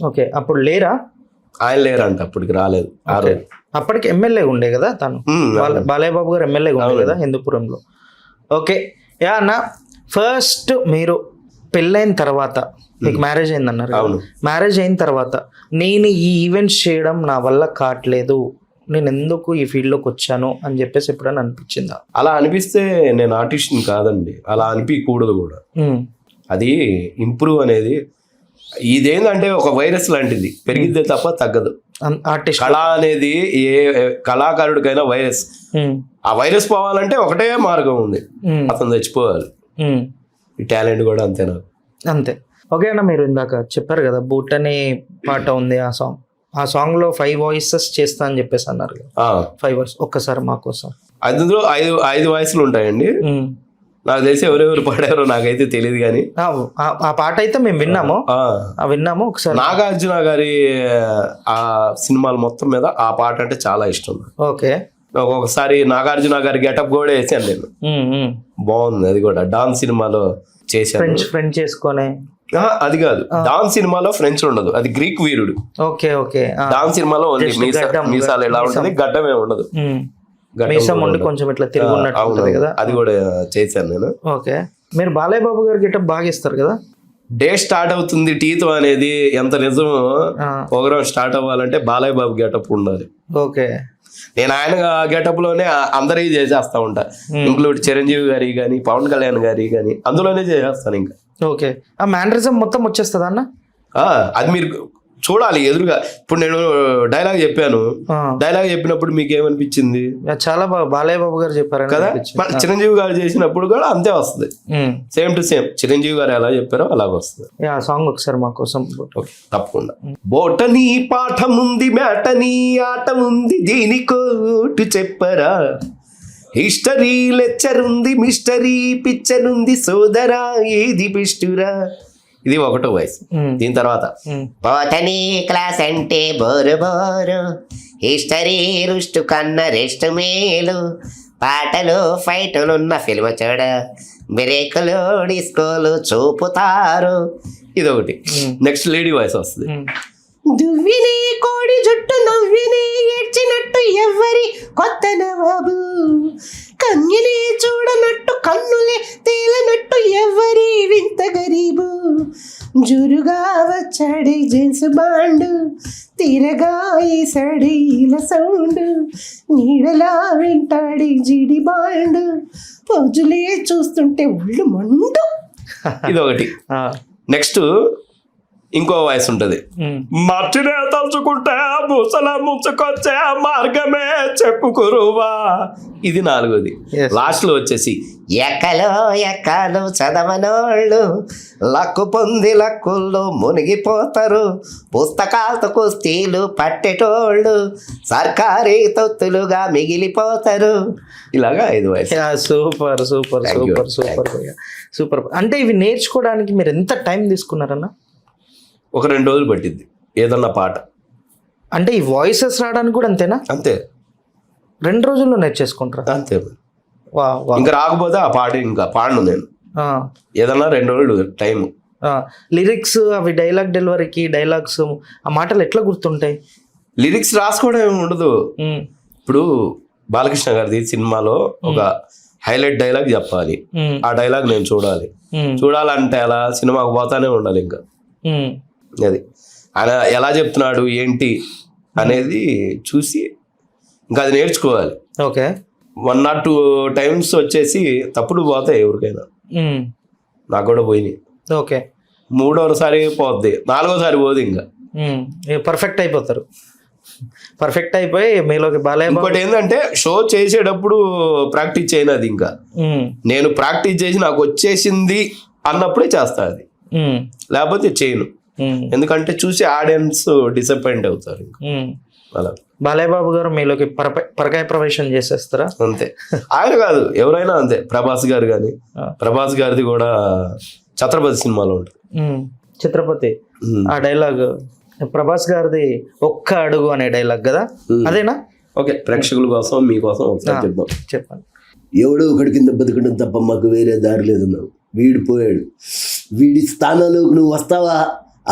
ఓకే, అప్పుడు లేరా? ఆయన లేరంట, అప్పటికి రాలేదు ఆ రోజు. అప్పటికి ఎమ్మెల్యే ఉండే కదా తను, బాలయ్య బాబు గారు ఎమ్మెల్యే ఉండే కదా హిందూపురంలో. ఓకే యా అన్న, ఫస్ట్ మీరు పెళ్ళైన తర్వాత, మీకు మ్యారేజ్ అయిందన్నారు, మ్యారేజ్ అయిన తర్వాత నేను ఈ ఈవెంట్స్ చేయడం నా వల్ల కావట్లేదు, నేను ఎందుకు ఈ ఫీల్డ్లోకి వచ్చాను అని చెప్పేసి ఎప్పుడైనా అనిపించిందా? అలా అనిపిస్తే నేను ఆర్టిస్ట్ని కాదండి, అలా అనిపించకూడదు కూడా. అది ఇంప్రూవ్ అనేది ఇదేంటంటే ఒక వైరస్ లాంటిది, పెరిగిద్దే తప్ప తగ్గదు. ఆర్టిస్ట్ కళ అనేది ఏ కళాకారుడికైనా వైరస్. ఆ వైరస్ పోవాలంటే ఒకటే మార్గం ఉంది, అతను చచ్చిపోవాలి. ఈ టాలెంట్ కూడా అంతే నాకు. అంతే. ఓకే అన్న, మీరు ఇందాక చెప్పారు కదా బూట్ అనే పాట ఉంది, ఆ సాంగ్ లో 5 voices చేస్తా అని చెప్పేసి అన్నారు కదా. 5 voices ఒక్కసారి మా కోసం. అందులో 5 వాయిస్లు ఉంటాయండి. నాకు తెలిసి ఎవరెవరు పాడారో నాకైతే తెలియదు, కానీ ఆ పాట అయితే మేము విన్నాము ఒకసారి. నాగార్జున గారి ఆ సినిమాలు మొత్తం మీద ఆ పాట అంటే చాలా ఇష్టం. ఓకే, ఒక్కొక్కసారి నాగార్జున గారి గెటప్ కూడా వేసాను నేను, బాగుంది. అది కూడా డాన్ సినిమాలో చేశాను. ఫ్రెండ్ చేసుకొని అది కాదు, డాన్ సినిమాలో ఫ్రెంచ్ ఉండదు, అది గ్రీక్ వీరుడు. ఓకే ఓకే, డాన్ సినిమాలో ఓన్లీ మీసాలు ఎలా ఉంటుంది, గడ్డమే ఉండదు. మీసం ఉండి కొంచెం ఇట్లా తిరుగున్నట్టు కదా, అది కూడా చేశాను నేను. ఓకే, మీరు బాలయ్య బాబు గారి గెటప్ బాగా ఇస్తారు కదా. డే స్టార్ట్ అవుతుంది టీతో అనేది ఎంత నిజం. ప్రోగ్రామ్ స్టార్ట్ అవ్వాలంటే బాలయ్య బాబు గెటప్ ఉండాలి. ఓకే, నేను ఆయన గెటప్ లోనే అందరికీ చేసేస్తా ఉంటా, ఇంక్లూడ్ చిరంజీవి గారి కానీ పవన్ కళ్యాణ్ గారి కానీ అందులోనే చేసేస్తాను ఇంకా. ఓకే, ఆ మ్యానరిజం మొత్తం వచ్చేస్తుంది అన్న. అది మీరు చూడాలి ఎదురుగా. ఇప్పుడు నేను డైలాగ్ చెప్పాను, డైలాగ్ చెప్పినప్పుడు మీకు ఏమనిపించింది? చాలా బాగా బాలయ్య బాబు గారు చెప్పారు కదా. చిరంజీవి గారు చేసినప్పుడు కూడా అంతే వస్తుంది, సేమ్ టు సేమ్. చిరంజీవి గారు ఎలా చెప్పారో అలాగ వస్తుంది. ఆ సాంగ్ ఒకసారి మా కోసం. తప్పకుండా. బోటనీ పాఠముంది, మేటనీ ఆటముంది, దీనికోటు చెప్పరా, హిస్టరీ లెక్చర్ ఉంది, మిస్టరీ పిక్చర్ ఉంది, సోదరా ఏది బెస్టురా. ఇది 1వ వయసు. దీని తర్వాత బోటనీ క్లాస్ అంటే బోరు బోరు, హిస్టరీ రుష్టు కన్న రెస్ట్ మేలు, పాటలు ఫైటులున్న ఫిల్మ్ చూడ, బ్రేకులు డిస్కోలు చూపుతారు. ఇదొకటి. నెక్స్ట్ లేడీ వాయిస్ వస్తుంది. దువ్విని కోడి జుట్టు నవ్విని ఏడ్చినట్టు ఎవ్వరి కొత్త నవాబు, కన్యని చూడనట్టు కన్నులే తేలనట్టు ఎవ్వరి వింత గరీబు, జురుగా వచ్చాడే జెన్స్ బాండు, తీరగా ఈసాడే ఇలా సౌండ్, నీడలా వింటాడే జీడి బాండు, రోజులే చూస్తుంటే ఒళ్ళు మండు. ఇదొకటి. నెక్స్ట్ ఇంకో వాయిస్ ఉంటది. మర్చినే తలుచుకుంటే ముసల ముంచుకొచ్చే మార్గమే చెప్పుకురువా. ఇది 4వది. లాస్ట్ లో వచ్చేసి ఎక్కలు చదవనోళ్ళు లక్కు పొంది లక్కుల్లో మునిగిపోతారు, పుస్తకాలతో కుస్తీలు పట్టేటోళ్ళు సర్కారీ తొత్తులుగా మిగిలిపోతారు. ఇలాగా 5 voice. Super super super super super. అంటే ఇవి నేర్చుకోవడానికి మీరు ఎంత టైం తీసుకున్నారన్న? ఒక 2 రోజులు పట్టింది ఏదన్నా పాట. అంటే ఈ వాయిసెస్ రావడానికి కూడా అంతేనా? అంతే, 2 రోజుల్లో నేర్చేసుకుంటారా? అంతే. ఇంకా రాకపోతే ఆ పాట ఇంకా పాడను నేను. ఏదన్నా 2 రోజులు టైం. లిరిక్స్ అవి డైలాగ్ డెలివరీకి డైలాగ్స్ ఆ మాటలు ఎట్లా గుర్తుంటాయి? లిరిక్స్ రాసుకోవడం ఏమి ఉండదు. ఇప్పుడు బాలకృష్ణ గారిది సినిమాలో ఒక హైలైట్ డైలాగ్ చెప్పాలి, ఆ డైలాగ్ నేను చూడాలంటే అలా సినిమాకు పోతానే ఉండాలి. ఇంకా అది ఆయన ఎలా చెప్తున్నాడు ఏంటి అనేది చూసి ఇంకా అది నేర్చుకోవాలి. ఓకే, 1 or 2 times వచ్చేసి తప్పులు పోతాయి ఎవరికైనా, నాకు కూడా పోయినాయి. ఓకే, 3వసారి పోద్ది, 4వసారి పోదు. ఇంకా పర్ఫెక్ట్ అయిపోతారు. పర్ఫెక్ట్ అయిపోయి మీలోకి బాలయ్య. ఇంకోటి ఏంటంటే షో చేసేటప్పుడు ప్రాక్టీస్ చేయనది. ఇంకా నేను ప్రాక్టీస్ చేసి నాకు వచ్చేసింది అన్నప్పుడే చేస్తా అది, ఉమ్, లేకపోతే చేయను. ఉమ్, ఎందుకంటే చూసి ఆడియన్స్ డిసప్పాయింట్ అవుతారు ఇంకా. ఉమ్. అలా బాలయ్య బాబు గారు మీలోకి పరకాయ ప్రవేశం చేసేస్తారా? అంతే. ఆయన కాదు, ఎవరైనా అంతే. ప్రభాస్ గారు కానీ, ప్రభాస్ గారిది కూడా ఛత్రపతి సినిమాలో ఉంటుంది. ఉమ్, ఛత్రపతి ఉమ్. ఆ డైలాగ్ ప్రభాస్ గారిది ఒక్క అడుగు అనే డైలాగ్ కదా, అదేనా? ఓకే, ప్రేక్షకుల కోసం మీకోసం ఒకసారి చెప్దాం. చెప్పండి. ఎవడో ఒకటి కింద బతకడం తప్ప మాకు వేరే దారి లేదన్నావు. వీడు పోయాడు, వీడి స్థానంలోకి నువ్వు వస్తావా?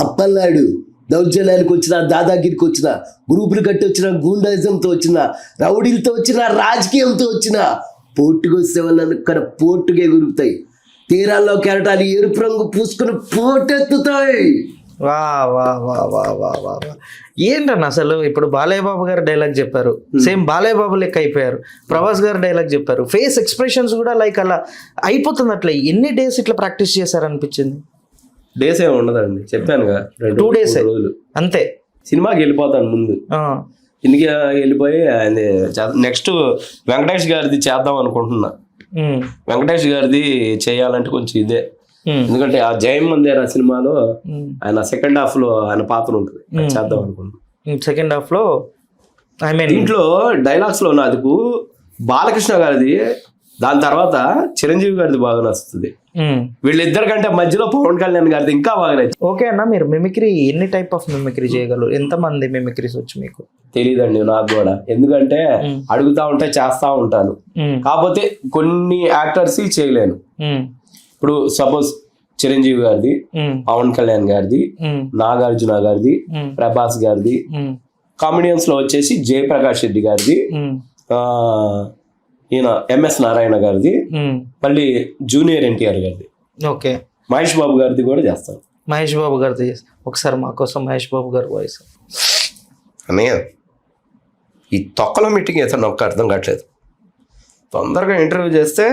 అప్పన్నాడు దౌర్జన్యానికి వచ్చిన, దాదాగిరికి వచ్చిన, గ్రూపులు కట్టి వచ్చిన, గూండాయిజంతో వచ్చిన, రౌడీలతో వచ్చిన, రాజకీయంతో వచ్చిన, పోర్టుకొస్తే వాళ్ళని పోర్టుగా ఎగురుతాయి. తీరాల్లో కెరటాలు ఎరుపు రంగు పూసుకుని పోటెత్తుతాయి. వా వా వా వా వా వా వా. ఏంటన్న అసలు ఇప్పుడు బాలయ్య బాబు గారు డైలాగ్ చెప్పారు, సేమ్ బాలయ్య బాబు లెక్క అయిపోయారు. ప్రభాస్ గారు డైలాగ్ చెప్పారు, ఫేస్ ఎక్స్ప్రెషన్స్ కూడా లైక్ అలా అయిపోతుంది. అట్లా ఎన్ని డేస్ ఇట్లా ప్రాక్టీస్ చేశారనిపించింది? డేస్ ఏమి ఉండదండి, చెప్పానుగా 2 days రోజులు అంతే. సినిమాకి వెళ్ళిపోతాను ముందు, ఆ, ఇంటికి వెళ్ళిపోయి ఆయన నెక్స్ట్ వెంకటేష్ గారిది చేద్దాం అనుకుంటున్నా. ఉమ్, వెంకటేష్ గారిది చేయాలంటే కొంచెం ఇదే, ఉమ్, ఎందుకంటే ఆ జయం మందిర సినిమాలో ఉమ్. ఆయన సెకండ్ హాఫ్ లో ఆయన పాత్ర ఉంటుంది, అది చేద్దాం అనుకుంటున్నా. సెకండ్ హాఫ్ లో ఐ మీన్ దీంట్లో డైలాగ్స్ లో నాకు బాలకృష్ణ గారిది, దాని తర్వాత చిరంజీవి గారిది బాగా నచ్చుతుంది. వీళ్ళిద్దరి కంటే మధ్యలో పవన్ కళ్యాణ్ గారిది ఇంకా బాగా నచ్చింది. ఓకే అన్న, మీరు మిమిక్రీ ఎన్ని టైప్ ఆఫ్ మిమిక్రీ చేయగలరు? ఎంతమంది మిమిక్రీస్ వచ్చు మీకు? తెలియదండి నాకు కూడా, ఎందుకంటే అడుగుతా ఉంటే చేస్తా ఉంటాను. కాకపోతే కొన్ని యాక్టర్స్ చేయలేను. ఇప్పుడు సపోజ్ చిరంజీవి గారిది, పవన్ కళ్యాణ్ గారిది, నాగార్జున గారిది, ప్రభాస్ గారిది, కామెడియన్స్ లో వచ్చేసి జయప్రకాష్ రెడ్డి గారిది, ఈయన ఎంఎస్ నారాయణ గారిది, మళ్ళీ జూనియర్ ఎన్టీఆర్ గారిది, ఓకే, మహేష్ బాబు గారిది కూడా చేస్తాను. మహేష్ బాబు గారిది ఒకసారి మా కోసం మహేష్ బాబు గారి వాయిస్. అన్నయ్య, ఈ తొక్కలో మీటింగ్ అయితే నాకు అర్థం కావట్లేదు. తొందరగా ఇంటర్వ్యూ చేస్తే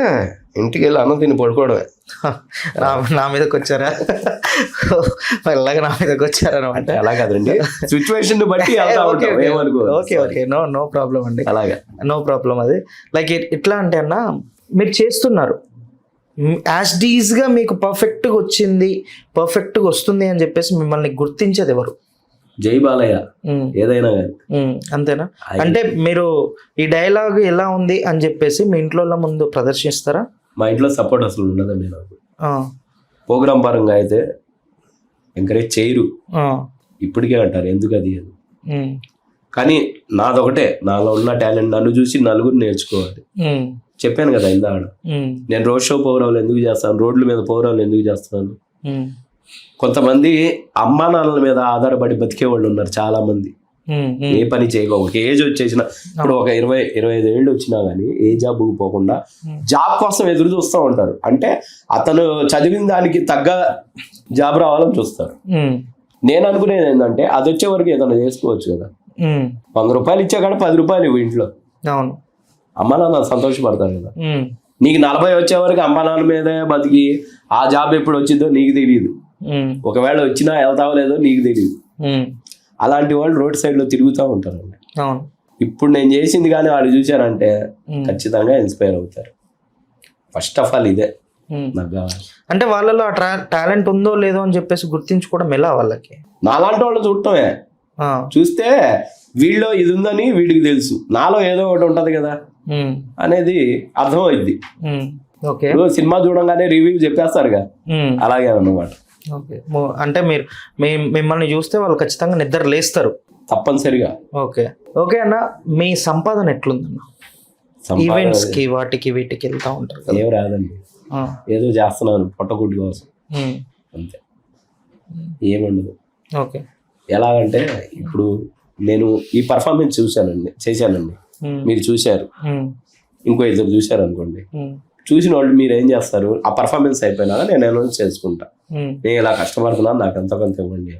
ఇంటికి వెళ్ళి అన్నం తిని పడుకోవడమే. నా మీదకి వచ్చారా? మెల్లగా నా మీదకి వచ్చారనమాట. అలా కాదండి, సిచ్యువేషన్ బట్టి వెళ్తా ఉంటాం, ఏమనుకో. ఓకే ఓకే, నో ప్రాబ్లం అండి, అలాగే నో ప్రాబ్లం. అది లైక్ ఎట్లా అంటే అన్న, మీరు చేస్తున్నారు యాజ్ డీజ్గా మీకు పర్ఫెక్ట్గా వచ్చింది, పర్ఫెక్ట్గా వస్తుంది అని చెప్పేసి మిమ్మల్ని గుర్తించేది ఎవరు? జై బాలయ్య, ఏదైనా కానీ. అంతేనా? అంటే మీరు ఈ డైలాగ్ ఎలా ఉంది అని చెప్పేసి మీ ఇంట్లో ముందు ప్రదర్శిస్తారా? మా ఇంట్లో సపోర్ట్ అసలు ఉండదండి నాకు. ప్రోగ్రామ్ పరంగా అయితే ఎంకరేజ్ చేయరు, ఇప్పటికే అంటారు ఎందుకు అది అని. కానీ నాదొకటే, నాలో ఉన్న టాలెంట్ నన్ను చూసి నలుగురు నేర్చుకోవాలి. చెప్పాను కదా ఇందాక, నేను రోడ్ షో ప్రోగ్రాంలు ఎందుకు చేస్తాను, రోడ్ల మీద ప్రోగ్రాంలు ఎందుకు చేస్తున్నాను. కొంతమంది అమ్మా నాన్నల మీద ఆధారపడి బతికే వాళ్ళు ఉన్నారు చాలా మంది. ఏ పని చేయక ఒక ఏజ్ వచ్చేసిన, ఇప్పుడు ఒక 20-25 ఏళ్ళు వచ్చినా గానీ ఏ జాబ్ పోకుండా జాబ్ కోసం ఎదురు చూస్తూ ఉంటారు. అంటే అతను చదివిన దానికి తగ్గ జాబ్ రావాలని చూస్తారు. నేను అనుకునేది ఏంటంటే, అది వచ్చే వరకు ఏదైనా చేసుకోవచ్చు కదా. 100 రూపాయలు ఇచ్చా కాడ 10 రూపాయలు ఇవ్వు ఇంట్లో, అమ్మా నాన్న సంతోషపడతారు కదా. నీకు 40 వచ్చే వరకు అమ్మా నాన్న మీదే బతికి ఆ జాబ్ ఎప్పుడు వచ్చిందో నీకు తెలియదు, ఒకవేళ వచ్చినా వెళ్తావో లేదో నీకు తెలియదు. అలాంటి వాళ్ళు రోడ్ సైడ్ లో తిరుగుతూ ఉంటారు. ఇప్పుడు నేను చేసింది కానీ వాళ్ళు చూశారంటే ఖచ్చితంగా ఇన్స్పైర్ అవుతారు. ఫస్ట్ ఆఫ్ ఆల్ ఇదే నాకు కావాలి. అంటే వాళ్ళలో టాలెంట్ ఉందో లేదో అని చెప్పేసి గుర్తించుకోవడం ఎలా వాళ్ళకి? నాలాంటి వాళ్ళు చూడటమే, చూస్తే వీళ్ళలో ఇది ఉందని వీడికి తెలుసు, నాలో ఏదో ఒకటి ఉంటది కదా అనేది అర్థమైద్ది. సినిమా చూడంగానే రివ్యూ చెప్పేస్తారుగా, అలాగే అన్నమాట. ఓకే, అంటే మీరు మిమ్మల్ని చూస్తే వాళ్ళు ఖచ్చితంగా నిద్ర లేస్తారు తప్పనిసరిగా. ఓకే ఓకే అన్న, మీ సంపాదన ఎట్లుందన్న? ఈవెంట్స్ కి వాటికి వీటికి వెళ్తా ఉంటారు? ఏం రాదండి, ఏదో చేస్తున్నాను పొట్టగుడ్డు కోసం అంతే, ఏమండదు. ఓకే, ఎలాగంటే ఇప్పుడు నేను ఈ పర్ఫార్మెన్స్ చేశానండి, మీరు చూశారు, ఇంకో ఇద్దరు చూశారు అనుకోండి. చూసిన వాళ్ళు మీరు ఏం చేస్తారు, ఆ పర్ఫార్మెన్స్ అయిపోయినాక నేను అనౌన్స్ చేసుకుంటా, నేను ఇలా కష్టపడుతున్నాను, నాకు ఎంత కొంత ఇవ్వండి.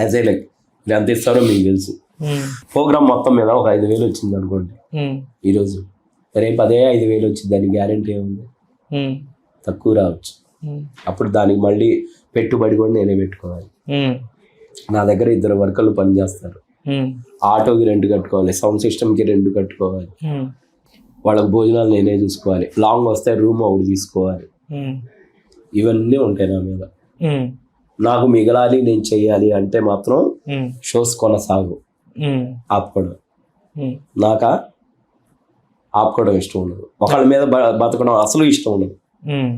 యాజ్ ఏ లైక్ మీరు ఎంత ఇస్తారో మీకు తెలుసు. ప్రోగ్రామ్ మొత్తం మీద ఒక 5,000 వచ్చింది అనుకోండి ఈరోజు, రేపు అదే 5,000 వచ్చింది, దానికి గ్యారంటీ ఏముంది? తక్కువ రావచ్చు. అప్పుడు దానికి మళ్ళీ పెట్టుబడి కూడా నేనే పెట్టుకోవాలి. నా దగ్గర 2 వర్కర్లు పని చేస్తారు, ఆటోకి రెంట్ కట్టుకోవాలి, సౌండ్ సిస్టమ్కి రెంట్ కట్టుకోవాలి, వాళ్ళకి భోజనాలు నేనే చూసుకోవాలి, లాంగ్ వస్తే రూమ్ ఒకటి తీసుకోవాలి. ఇవన్నీ ఉంటాయి నా మీద. ఉమ్, నాకు మిగలాలి, నేను చెయ్యాలి అంటే మాత్రం ఉమ్, షోస్ కొనసాగు, ఉమ్, ఆపుకోవడం. ఉమ్, నాకా ఆపుకోవడం ఇష్టం ఉండదు, ఒకళ్ళ మీద బతకడం అసలు ఇష్టం ఉండదు. ఉమ్,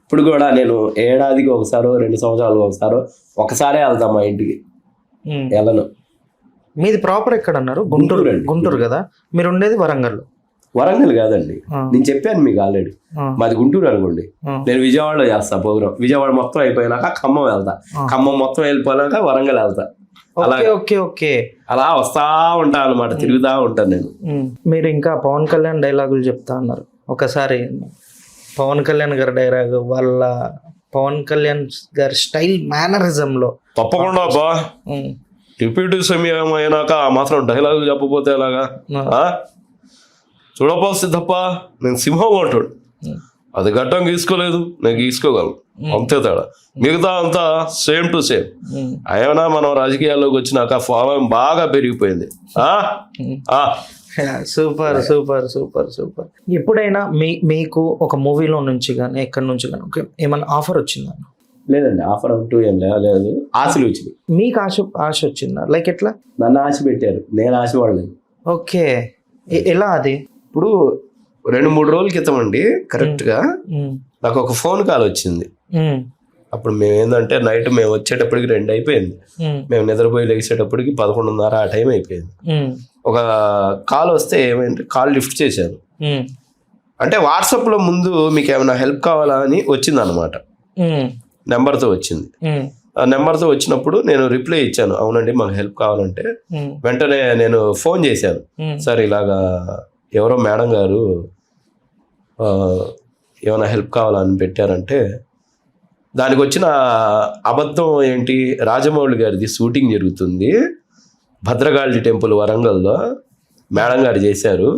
ఇప్పుడు కూడా నేను ఏడాదికి ఒకసారో 2 సంవత్సరాలకు ఒకసారో ఒకసారే వెళ్తాను మా ఇంటికి, ఉమ్. వెళ్ళను. మీది ప్రాపర్ ఎక్కడ అన్నారు? గుంటూరు గుంటూరు. అండి. గుంటూరు కదా, మీరు ఉండేది వరంగల్. వరంగల్ కాదండి, ఆ. నేను చెప్పాను మీకు ఆల్రెడీ, ఆ. మాది గుంటూరు అనుకోండి. ఆ. నేను విజయవాడలో చేస్తా ప్రోగ్రామ్, విజయవాడ మొత్తం అయిపోయినాక ఖమ్మం వెళ్తా, ఆ. ఖమ్మం మొత్తం వెళ్ళిపోయినాక వరంగల్ వెళ్తా. అలా ఓకే ఓకే ఓకే. అలా వస్తా ఉంటా అనమాట, తిరుగుతా ఉంటాను నేను. మీరు ఇంకా పవన్ కళ్యాణ్ డైలాగులు చెప్తా అన్నారు. ఒకసారి పవన్ కళ్యాణ్ గారి డైలాగ్, వాళ్ళ పవన్ కళ్యాణ్ గారి స్టైల్ మేనరిజంలో. తప్పకుండా బా, డిప్యూటీ సమయం అయినాక ఆ మాత్రం డైలాగ్ చెప్పపోతే ఎలాగా? చూడపోతే తప్ప నేను సింహం అంటాడు, అది గట్టం గీసుకోలేదు, నేను గీసుకోగలను, అంతే తేడా. మిగతా అంతా సేమ్ టు సేమ్. అయినా మనం రాజకీయాల్లోకి వచ్చినాక ఫాలోయింగ్ బాగా పెరిగిపోయింది. Super super super super. ఎప్పుడైనా మీకు ఒక మూవీలో నుంచి కానీ ఎక్కడి నుంచి కానీ ఏమైనా ఆఫర్ వచ్చిందా? లేదండి, ఆఫర్ అంటూ ఏం లేదు, ఆశలు వచ్చినాయి. మీకు ఆశ వచ్చిందా? లైక్ ఎట్లా? నన్ను ఆశ పెట్టారు, నేను ఆశ పడలేదు. ఓకే, ఎలా అది? ఇప్పుడు 2-3 రోజుల క్రితం అండి కరెక్ట్గా నాకు ఒక ఫోన్ కాల్ వచ్చింది. అప్పుడు మేము ఏంటంటే నైట్ మేము వచ్చేటప్పటికి 2 అయిపోయింది, మేము నిద్రపోయి లేచేటప్పటికి 11:30 ఆ టైం అయిపోయింది. ఒక కాల్ వస్తే ఏమైంది, కాల్ లిఫ్ట్ చేశాను. అంటే వాట్సాప్లో ముందు మీకు ఏమైనా హెల్ప్ కావాలా అని వచ్చింది అనమాట, నెంబర్తో వచ్చింది. ఆ నెంబర్తో వచ్చినప్పుడు నేను రిప్లై ఇచ్చాను, అవునండి మాకు హెల్ప్ కావాలంటే. వెంటనే నేను ఫోన్ చేశాను, సార్ ఇలాగా ఎవరో మేడం గారు ఏమైనా హెల్ప్ కావాలని పెట్టారంటే, దానికి వచ్చిన అబద్ధం ఏంటి, రాజమౌళి గారిది షూటింగ్ జరుగుతుంది భద్రకాళి టెంపుల్ వరంగల్లో, మేడం గారు చేశారు,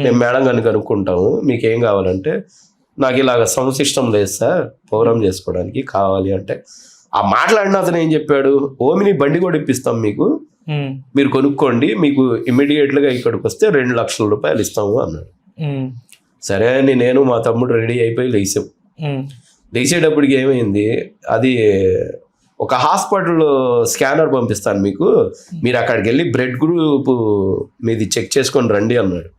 మేము మేడం గారిని కనుక్కుంటాము, మీకు ఏం కావాలంటే, నాకు ఇలాగ సౌండ్ సిస్టమ్ లేదు సార్ ప్రోగ్రామ్ చేసుకోవడానికి కావాలి అంటే, ఆ మాట్లాడిన అతను ఏం చెప్పాడు, ఓమిని బండి కూడా ఇప్పిస్తాం మీకు, మీరు కొనుక్కోండి, మీకు ఇమ్మీడియట్గా ఇక్కడికి వస్తే 2 లక్షల రూపాయలు ఇస్తాము అన్నాడు. సరే అని నేను మా తమ్ముడు రెడీ అయిపోయి లేచాం. లేచేటప్పటికి ఏమైంది, అది ఒక హాస్పిటల్ స్కానర్ పంపిస్తాను మీకు, మీరు అక్కడికి వెళ్ళి బ్లడ్ గ్రూప్ మీది చెక్ చేసుకొని రండి అన్నాడు.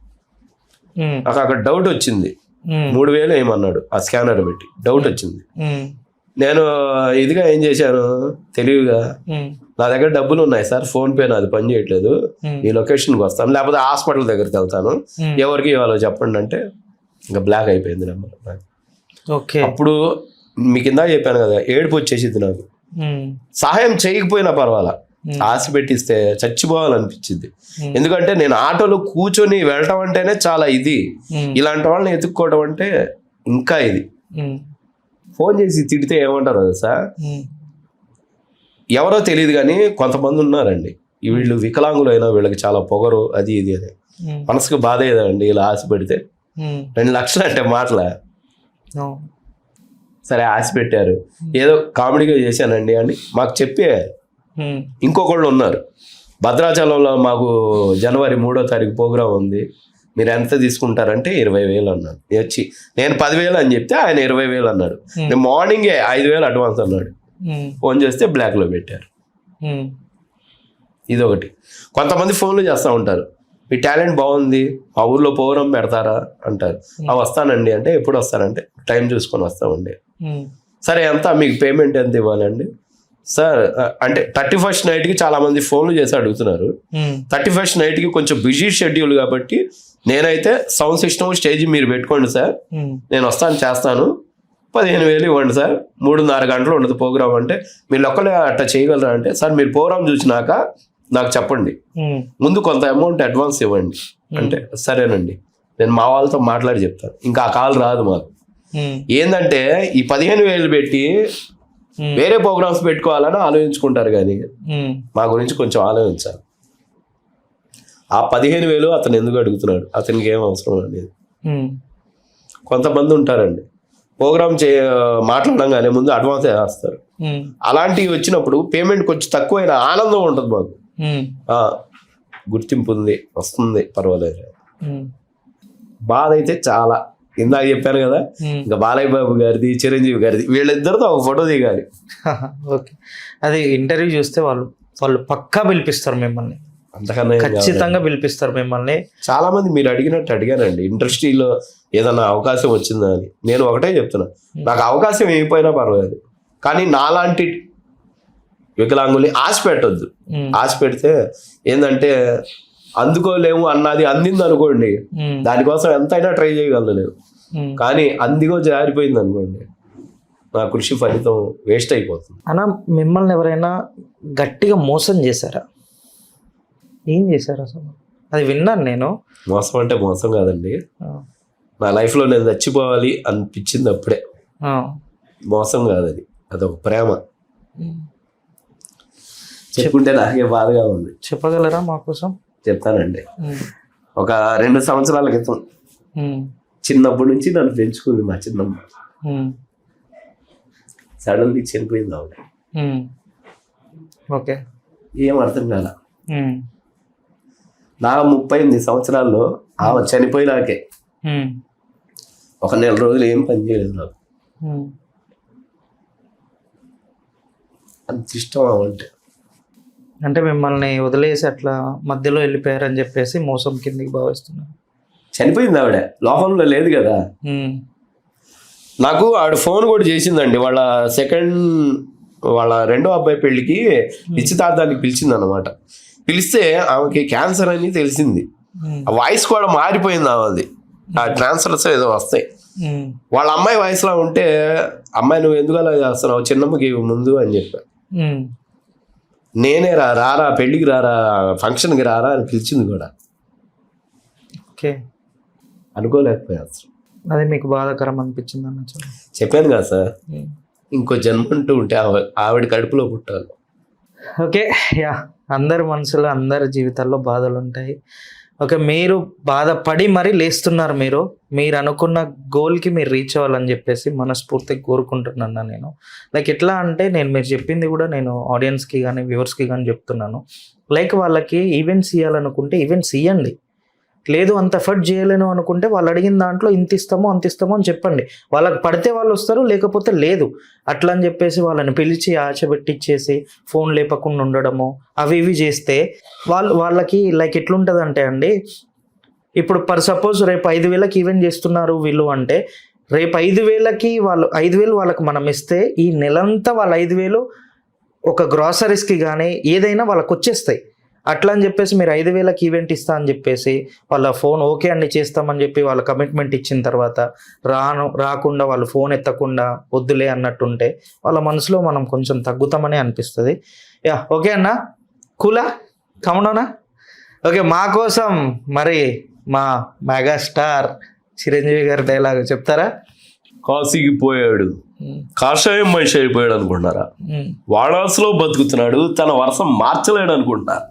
నాకు అక్కడ డౌట్ వచ్చింది, 3,000 ఏమన్నాడు ఆ స్కానర్ పెట్టి, డౌట్ వచ్చింది. నేను ఇదిగా ఏం చేశాను తెలివిగా, నా దగ్గర డబ్బులు ఉన్నాయి సార్, ఫోన్ పే నాది పని చేయట్లేదు, ఈ లొకేషన్కి వస్తాను, లేకపోతే హాస్పిటల్ దగ్గరికి వెళ్తాను, ఎవరికి ఇవ్వాలో చెప్పండి అంటే ఇంకా బ్లాక్ అయిపోయింది నెంబర్. ఓకే, అప్పుడు మీకు ఇందాక చెప్పాను కదా, ఏడుపు వచ్చేసింది నాకు. సహాయం చేయకపోయినా పర్వాలా, ఆశ పెట్టిస్తే చచ్చిపోవాలనిపించింది. ఎందుకంటే నేను ఆటోలో కూర్చొని వెళ్ళటం అంటేనే చాలా ఇది, ఇలాంటి వాళ్ళని ఎత్తుక్కోవడం అంటే ఇంకా ఇది. ఫోన్ చేసి తిడితే ఏమంటారు కదా సార్, ఎవరో తెలియదు కానీ కొంతమంది ఉన్నారండి, వీళ్ళు వికలాంగులు అయినా వీళ్ళకి చాలా పొగరు అది ఇది అని, మనసుకు బాధ ఏదండి ఇలా ఆశ పెడితే. 2 లక్షలు అంటే మాటలా? సరే ఆశ పెట్టారు, ఏదో కామెడీగా చేశానండి అని మాకు చెప్పే ఇంకొకళ్ళు ఉన్నారు, భద్రాచలంలో మాకు జనవరి 3వ తారీఖు ప్రోగ్రాం ఉంది, మీరు ఎంత తీసుకుంటారంటే 20,000 అన్నాడు. వచ్చి నేను 10,000 అని చెప్తే ఆయన 20,000 అన్నాడు. నేను మార్నింగే 5,000 అడ్వాన్స్ అన్నాడు. ఫోన్ చేస్తే బ్లాక్లో పెట్టారు. ఇదొకటి. కొంతమంది ఫోన్లు చేస్తూ ఉంటారు, మీ టాలెంట్ బాగుంది మా ఊర్లో ప్రోగ్రాం పెడతారా అంటారు. వస్తానండి అంటే, ఎప్పుడు వస్తారంటే టైం చూసుకొని వస్తామండి. సరే ఎంత మీకు పేమెంట్ ఎంత ఇవ్వాలండి సార్ అంటే 31st నైట్కి చాలా మంది ఫోన్లు చేసి అడుగుతున్నారు. 31st నైట్కి కొంచెం బిజీ షెడ్యూల్ కాబట్టి నేనైతే సౌండ్ సిస్టమ్ స్టేజ్ మీరు పెట్టుకోండి సార్, నేను వస్తాను చేస్తాను, 15,000 ఇవ్వండి సార్, 3.5 గంటలు ఉండదు ప్రోగ్రామ్ అంటే, మీరు ఒక్కలే అట్లా చేయగలరా అంటే, సార్ మీరు ప్రోగ్రామ్ చూసినాక నాకు చెప్పండి, ముందు కొంత అమౌంట్ అడ్వాన్స్ ఇవ్వండి అంటే, సరేనండి నేను మా వాళ్ళతో మాట్లాడి చెప్తాను. ఇంకా ఆ కాల్ రాదు మాకు. ఏంటంటే ఈ 15,000 పెట్టి వేరే ప్రోగ్రామ్స్ పెట్టుకోవాలని ఆలోచించుకుంటారు కానీ మా గురించి కొంచెం ఆలోచించాలి. ఆ 15,000 అతను ఎందుకు అడుగుతున్నాడు, అతనికి ఏం అవసరం అనేది. కొంతమంది ఉంటారండి ప్రోగ్రామ్ మాట్లాడంగానే ముందు అడ్వాన్స్ వేస్తారు. అలాంటివి వచ్చినప్పుడు పేమెంట్ కొంచెం తక్కువైన ఆనందం ఉంటుంది మాకు, గుర్తింపు ఉంది వస్తుంది పర్వాలేదు. బాధ అయితే చాలా ఇందాక చెప్పాను కదా, ఇంకా బాలయ్య బాబు గారిది, చిరంజీవి గారిది, వీళ్ళిద్దరితో ఒక ఫోటో దిగాలి. ఓకే, అది ఇంటర్వ్యూ చూస్తే వాళ్ళు పక్కా పిలిపిస్తారు మిమ్మల్ని, అంతకన్నా ఖచ్చితంగా పిలిపిస్తారు మిమ్మల్ని. చాలా మంది మీరు అడిగినట్టు అడిగానండి, ఇండస్ట్రీలో ఏదన్నా అవకాశం వచ్చిందా అని. నేను ఒకటే చెప్తున్నా, నాకు అవకాశం ఏమైపోయినా పర్వాలేదు, కానీ నాలాంటి వికలాంగుల్ని ఆశ పెట్టొద్దు. ఆశ పెడితే ఏంటంటే అందుకోలేము అన్నది అందింది అనుకోండి, దానికోసం ఎంతైనా ట్రై చేయగలను నేను. కానీ అందిగో జారిపోయింది అనుకోండి, నా కృషి ఫలితం వేస్ట్ అయిపోతుంది. అన్న, మిమ్మల్ని ఎవరైనా గట్టిగా మోసం చేశారా? ఏం చేశారు అసలు? అది విన్నాను నేను. మోసం అంటే మోసం కాదండి, నా లైఫ్లో నేను చచ్చిపోవాలి అనిపించింది అప్పుడే. మోసం కాదు అది, అదొక ప్రేమ. చెప్పుకుంటే నాకే బాధగా ఉంది. చెప్పగలరా మా కోసం? చెప్తానండి. ఒక 2 సంవత్సరాల క్రితం చిన్నప్పటి నుంచి నన్ను పెంచుకుంది మా చిన్నమ్మ. సడన్లీ చనిపోయింది ఆవిడ. ఓకే, ఏం అర్థం కాల. నా 38 సంవత్సరాల్లో ఆమె చనిపోయినాకే ఒక నెల రోజులు ఏం పని చేయలేదు నాకు. అంత ఇష్టం ఆవంటే. అంటే మిమ్మల్ని వదిలేసి అట్లా మధ్యలో వెళ్ళిపోయారని చెప్పేసి మోసం కిందికి భావిస్తున్నారు. చనిపోయింది ఆవిడ, లోకంలో లేదు కదా. నాకు ఆవిడ ఫోన్ కూడా చేసిందండి, వాళ్ళ రెండో అబ్బాయి పెళ్లికి నిశ్చితార్థానికి పిలిచింది అనమాట. పిలిస్తే ఆమెకి క్యాన్సర్ అని తెలిసింది. ఆ వాయిస్ కూడా మారిపోయింది ఆమెది, ఆ ట్రాన్స్ఫర్స్ ఏదో వస్తాయి. వాళ్ళ అమ్మాయి వయసులో ఉంటే, అమ్మాయి నువ్వు ఎందుకు అలా చేస్తున్నావు, చిన్నమ్మకి ముందు అని చెప్పా. నేనే రారా పెళ్ళికి రారా, ఫంక్షన్కి రారా అని పిలిచింది కూడా. ఓకే, అనుకోలేకపోయా అసలు. అది మీకు బాధాకరం అనిపించింది అన్న? చెప్పాను కదా సార్, ఇంకో జన్మ అంటూ ఉంటే ఆవిడ కడుపులో పుట్టాలి. ఓకే, యా, అందరి మనసులో అందరి జీవితాల్లో బాధలు ఉంటాయి. ఓకే, మీరు బాధపడి మరీ లేస్తున్నారు. మీరు అనుకున్న గోల్కి మీరు రీచ్ అవ్వాలని చెప్పేసి మనస్ఫూర్తిగా కోరుకుంటున్నాను నేను. లైక్ ఎట్లా అంటే, మీరు చెప్పింది కూడా నేను ఆడియన్స్కి కానీ వ్యూవర్స్కి కానీ చెప్తున్నాను. లైక్ వాళ్ళకి ఈవెంట్స్ ఇవ్వాలనుకుంటే ఈవెంట్స్ ఇవ్వండి, లేదు అంత ఎఫర్ట్ చేయలేను అనుకుంటే వాళ్ళు అడిగిన దాంట్లో ఇంత ఇస్తామో అంత ఇస్తామో అని చెప్పండి. వాళ్ళకి పడితే వాళ్ళు వస్తారు, లేకపోతే లేదు. అట్లా అని చెప్పేసి వాళ్ళని పిలిచి ఆశ పెట్టిచ్చేసి ఫోన్ లేపకుండా ఉండడము అవి ఇవి చేస్తే వాళ్ళకి లైక్ ఎట్లుంటుందంటే అండి, ఇప్పుడు సపోజ్ రేపు 5,000కి ఈవెంట్ చేస్తున్నారు వీళ్ళు అంటే, రేపు 5,000కి వాళ్ళు 5,000 వాళ్ళకి మనం ఇస్తే ఈ నెలంతా వాళ్ళ 5,000 ఒక గ్రాసరీస్కి కానీ ఏదైనా వాళ్ళకి వచ్చేస్తాయి. అట్లా అని చెప్పేసి మీరు 5,000కి ఈవెంట్ ఇస్తా అని చెప్పేసి వాళ్ళ ఫోన్ ఓకే అన్ని చేస్తామని చెప్పి వాళ్ళ కమిట్మెంట్ ఇచ్చిన తర్వాత రాకుండా వాళ్ళు ఫోన్ ఎత్తకుండా వద్దులే అన్నట్టుంటే వాళ్ళ మనసులో మనం కొంచెం తగ్గుతామని అనిపిస్తుంది. యా, ఓకే అన్న, కూలా కమనోనా? ఓకే, మా కోసం మరి మా మెగాస్టార్ చిరంజీవి గారి డైలాగ్ చెప్తారా? కాశీకి పోయాడు, కాషాయం మనిషి అయిపోయాడు అనుకుంటున్నారా? వాడాసులో బతుకుతున్నాడు, తన వరస మార్చలేడు అనుకుంటున్నారు.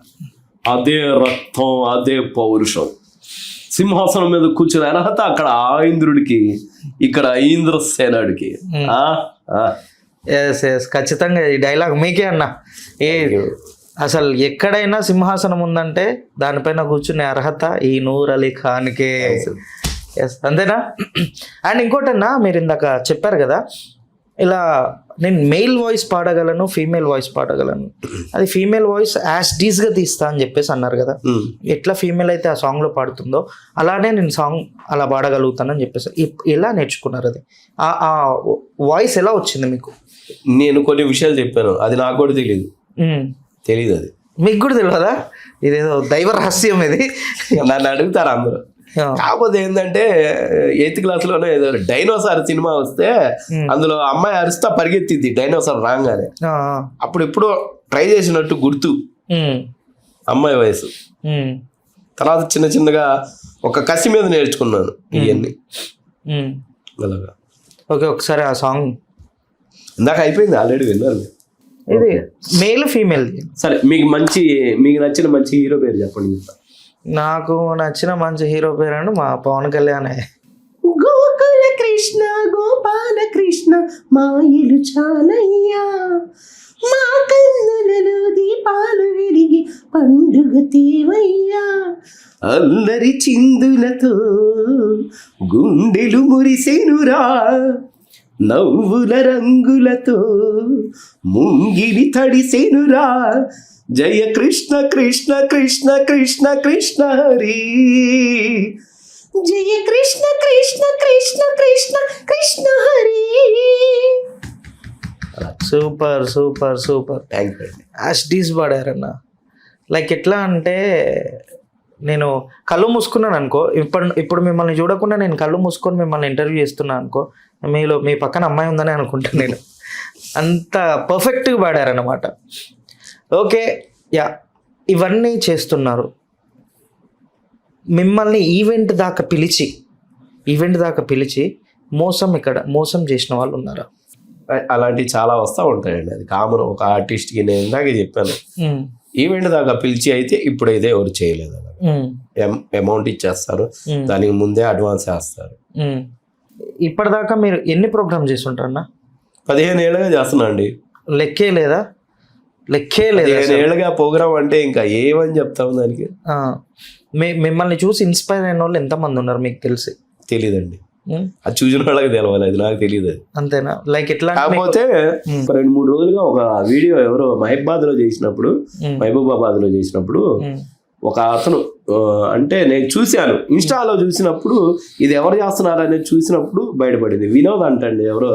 అదే రక్తం, అదే పౌరుషం. సింహాసనం మీద కూర్చుని అర్హత అక్కడ ఆ ఇంద్రుడికి, ఇక్కడ ఇంద్రసేనుడికి. ఎస్, ఖచ్చితంగా ఈ డైలాగ్ మీకే అన్న. అసలు ఎక్కడైనా సింహాసనం ఉందంటే దానిపైన కూర్చునే అర్హత ఈ నూర్ అలీ ఖాన్కే. ఎస్, అంతేనా? అండ్ ఇంకోటన్నా, మీరు ఇందాక చెప్పారు కదా ఇలా నేను మెయిల్ వాయిస్ పాడగలను, ఫీమేల్ వాయిస్ పాడగలను. అది ఫీమేల్ వాయిస్ యాజ్ డీస్గా తీస్తా అని చెప్పేసి అన్నారు కదా. ఎట్లా ఫీమేల్ అయితే ఆ సాంగ్లో పాడుతుందో అలానే నేను సాంగ్ అలా పాడగలుగుతానని చెప్పేసి ఎలా నేర్చుకున్నారు? అది ఆ వాయిస్ ఎలా వచ్చింది మీకు? నేను కొన్ని విషయాలు చెప్పాను, అది నాకు కూడా తెలియదు. అది మీకు కూడా తెలియదా? ఇదేదో దైవ రహస్యం ఇది. నన్ను అడుగుతారు అందరూ. కాకపోతే ఏంటంటే 8th క్లాస్లోనే ఏదో డైనోసార్ సినిమా వస్తే అందులో అమ్మాయి అరుస్తా పరిగెత్తిద్ది డైనోసార్ రాగానే. అప్పుడు ఎప్పుడో ట్రై చేసినట్టు గుర్తు అమ్మాయి వయసు. తర్వాత చిన్న చిన్నగా ఒక కసి మీద నేర్చుకున్నాను ఇవన్నీ అలాగా. ఓకే, ఒకసారి ఆ సాంగ్ ఇందాక అయిపోయింది, ఆల్రెడీ విన్నారు. ఇది మేల్ ఫీమేల్? సరే, మీకు నచ్చిన మంచి హీరో పేరు చెప్పండి. నాకు నచ్చిన మంచి హీరో పేరు అంటే మా పవన్ కళ్యాణ్. గోకుల కృష్ణ గోపాల కృష్ణ మాయలు చాలయ్యా, మా కన్నులలో దీపాలు వెలిగి పండుగ తీవయ్యా, అల్లరి చిందులతో గుండెలు మురిసెనురా, నవ్వుల రంగులతో ముంగిలి తడిసెనురా, జయ కృష్ణ కృష్ణ కృష్ణ కృష్ణ కృష్ణ హరి, జయ Krishna Krishna Krishna Krishna Krishna Hari. Super super super. Thank you అండి. యాస్టీస్ పాడారన్న. లైక్ ఎట్లా అంటే నేను కళ్ళు మూసుకున్నాను అనుకో, ఇప్పుడు మిమ్మల్ని చూడకుండా నేను కళ్ళు మూసుకొని మిమ్మల్ని ఇంటర్వ్యూ చేస్తున్నాను అనుకో, మీలో మీ పక్కన అమ్మాయి ఉందని అనుకుంటాను నేను. అంత పర్ఫెక్ట్గా పాడారన్నమాట. ఓకే, యా, ఇవన్నీ చేస్తున్నారు. మిమ్మల్ని ఈవెంట్ దాకా పిలిచి మోసం చేసిన వాళ్ళు ఉన్నారా? అలాంటివి చాలా వస్తూ ఉంటాయండి. అది కామన్. ఒక ఆర్టిస్ట్కి నేను ఇందాకే చెప్పాను, ఈవెంట్ దాకా పిలిచి అయితే ఇప్పుడైతే ఎవరు చేయలేదు. అమౌంట్ ఇచ్చేస్తారు, దానికి ముందే అడ్వాన్స్ వేస్తారు. ఇప్పటిదాకా మీరు ఎన్ని ప్రోగ్రామ్ చేసి ఉంటారన్నా? 15 ఏళ్ళుగా చేస్తున్నా అండి. లెక్కే లేదా? 15 ఏళ్ళుగా ప్రోగ్రామ్ అంటే ఇంకా ఏమని చెప్తాము దానికి. మిమ్మల్ని చూసి ఇన్స్పైర్ అయిన వాళ్ళు ఎంతమంది ఉన్నారు మీకు తెలిసి? తెలీదండి. అది చూసిన వాళ్ళకి తెలవాలి, అది నాకు తెలియదు. అది అంతేనా? లైక్ ఎట్లా? కాకపోతే 2-3 రోజులుగా ఒక వీడియో ఎవరో మహబూబాబాద్ లో చేసినప్పుడు ఒక అతను అంటే నేను చూశాను, ఇన్స్టాలో చూసినప్పుడు ఇది ఎవరు చేస్తున్నారు అనేది చూసినప్పుడు బయటపడింది. వినోద్ అంటండి ఎవరో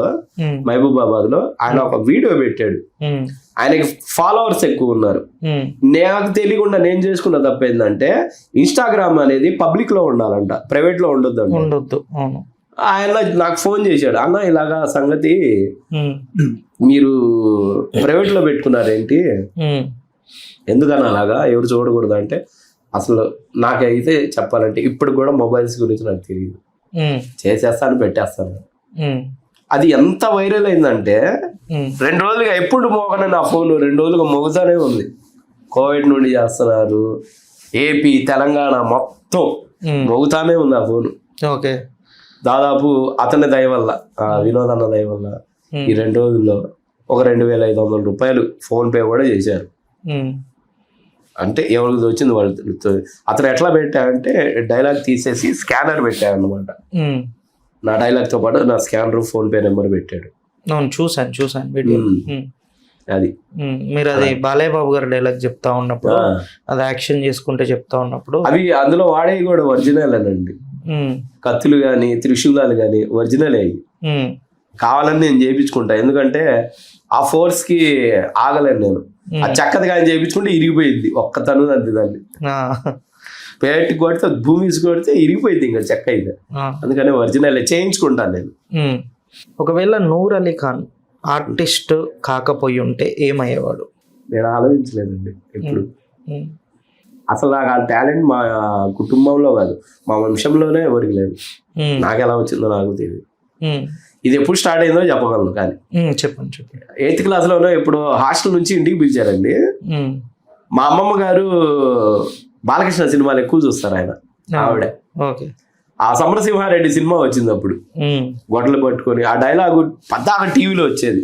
మహబూబాబాద్ లో, ఆయన ఒక వీడియో పెట్టాడు. ఆయనకి ఫాలోవర్స్ ఎక్కువ ఉన్నారు. నాకు తెలియకుండా నేను చేసుకున్న తప్ప ఏంటంటే, ఇన్స్టాగ్రామ్ అనేది పబ్లిక్ లో ఉండాలంట, ప్రైవేట్ లో ఉండొద్దు. ఆయన నాకు ఫోన్ చేశాడు, అన్న ఇలాగా సంగతి మీరు ప్రైవేట్ లో పెట్టుకున్నారేంటి, ఎందుకన్నా అలాగా, ఎవరు చూడకూడదు అంటే, అసలు నాకైతే చెప్పాలంటే ఇప్పుడు కూడా మొబైల్స్ గురించి నాకు తెలియదు, చేసేస్తాను పెట్టేస్తాను. అది ఎంత వైరల్ అయిందంటే 2 రోజులుగా ఎప్పుడు మోగన నా ఫోన్ 2 రోజులుగా మోగుతానే ఉంది. కోవిడ్ నుండి చేస్తున్నారు, ఏపీ తెలంగాణ మొత్తం మోగుతానే ఉంది ఆ ఫోన్. ఓకే, దాదాపు అతని దయ వల్ల, వినోద్ అన్న దయ వల్ల ఈ 2 రోజుల్లో ఒక 2,500 రూపాయలు ఫోన్ పే కూడా చేశారు. అంటే ఎవరికి వచ్చింది వాళ్ళు. అతను ఎట్లా పెట్టాడంటే డైలాగ్ తీసేసి స్కానర్ పెట్టాడనమాట. నా డైలాగ్ తో పాటు నా స్కానర్ ఫోన్ పే నెంబర్ పెట్టాడు. చూసాను వీడియో. అది మీరు అది బాలయ్య బాబు గారు డైలాగ్ చెప్తా ఉన్నప్పుడు, అది యాక్షన్ చేసుకుంటే చెప్తా ఉన్నప్పుడు, అవి అందులో వాడేవి కూడా ఒరిజినల్ అనండి. కత్తులు గాని త్రిశూలాలు గాని ఒరిజినల్ అయ్యి కావాలని నేను చేయించుకుంటా. ఎందుకంటే ఆ ఫోర్స్ కి ఆగలేను నేను. ఆ చక్కది కానీ చేయించుకుంటే ఇరిగిపోయింది ఒక్క తను అంతే. దాన్ని పేట కొడితే భూమి కొడితే ఇరిగిపోయింది ఇంకా చెక్క అయితే. అందుకని ఒరిజినల్ చేయించుకుంటాను నేను. ఒకవేళ నూర్ అలీ ఖాన్ ఆర్టిస్ట్ కాకపోయి ఉంటే ఏమయ్యేవాడు? నేను ఆలోచించలేదండి ఎప్పుడు. అసలు నాకు ఆ టాలెంట్ మా కుటుంబంలో కాదు, మా వంశంలోనే ఎవరికి లేదు. నాకు ఎలా వచ్చిందో నాకు తెలియదు. ఇది ఎప్పుడు స్టార్ట్ అయిందో చెప్పగలను. కానీ చెప్పండి. 8th క్లాస్లోనే ఎప్పుడు హాస్టల్ నుంచి ఇంటికి పిలిచారండి. మా అమ్మమ్మ గారు బాలకృష్ణ సినిమాలు ఎక్కువ చూస్తారు ఆయన, ఆవిడ. ఆ సమరసింహారెడ్డి సినిమా వచ్చింది అప్పుడు, గొడ్డలు పట్టుకొని ఆ డైలాగు పద్దాక టీవీలో వచ్చేది.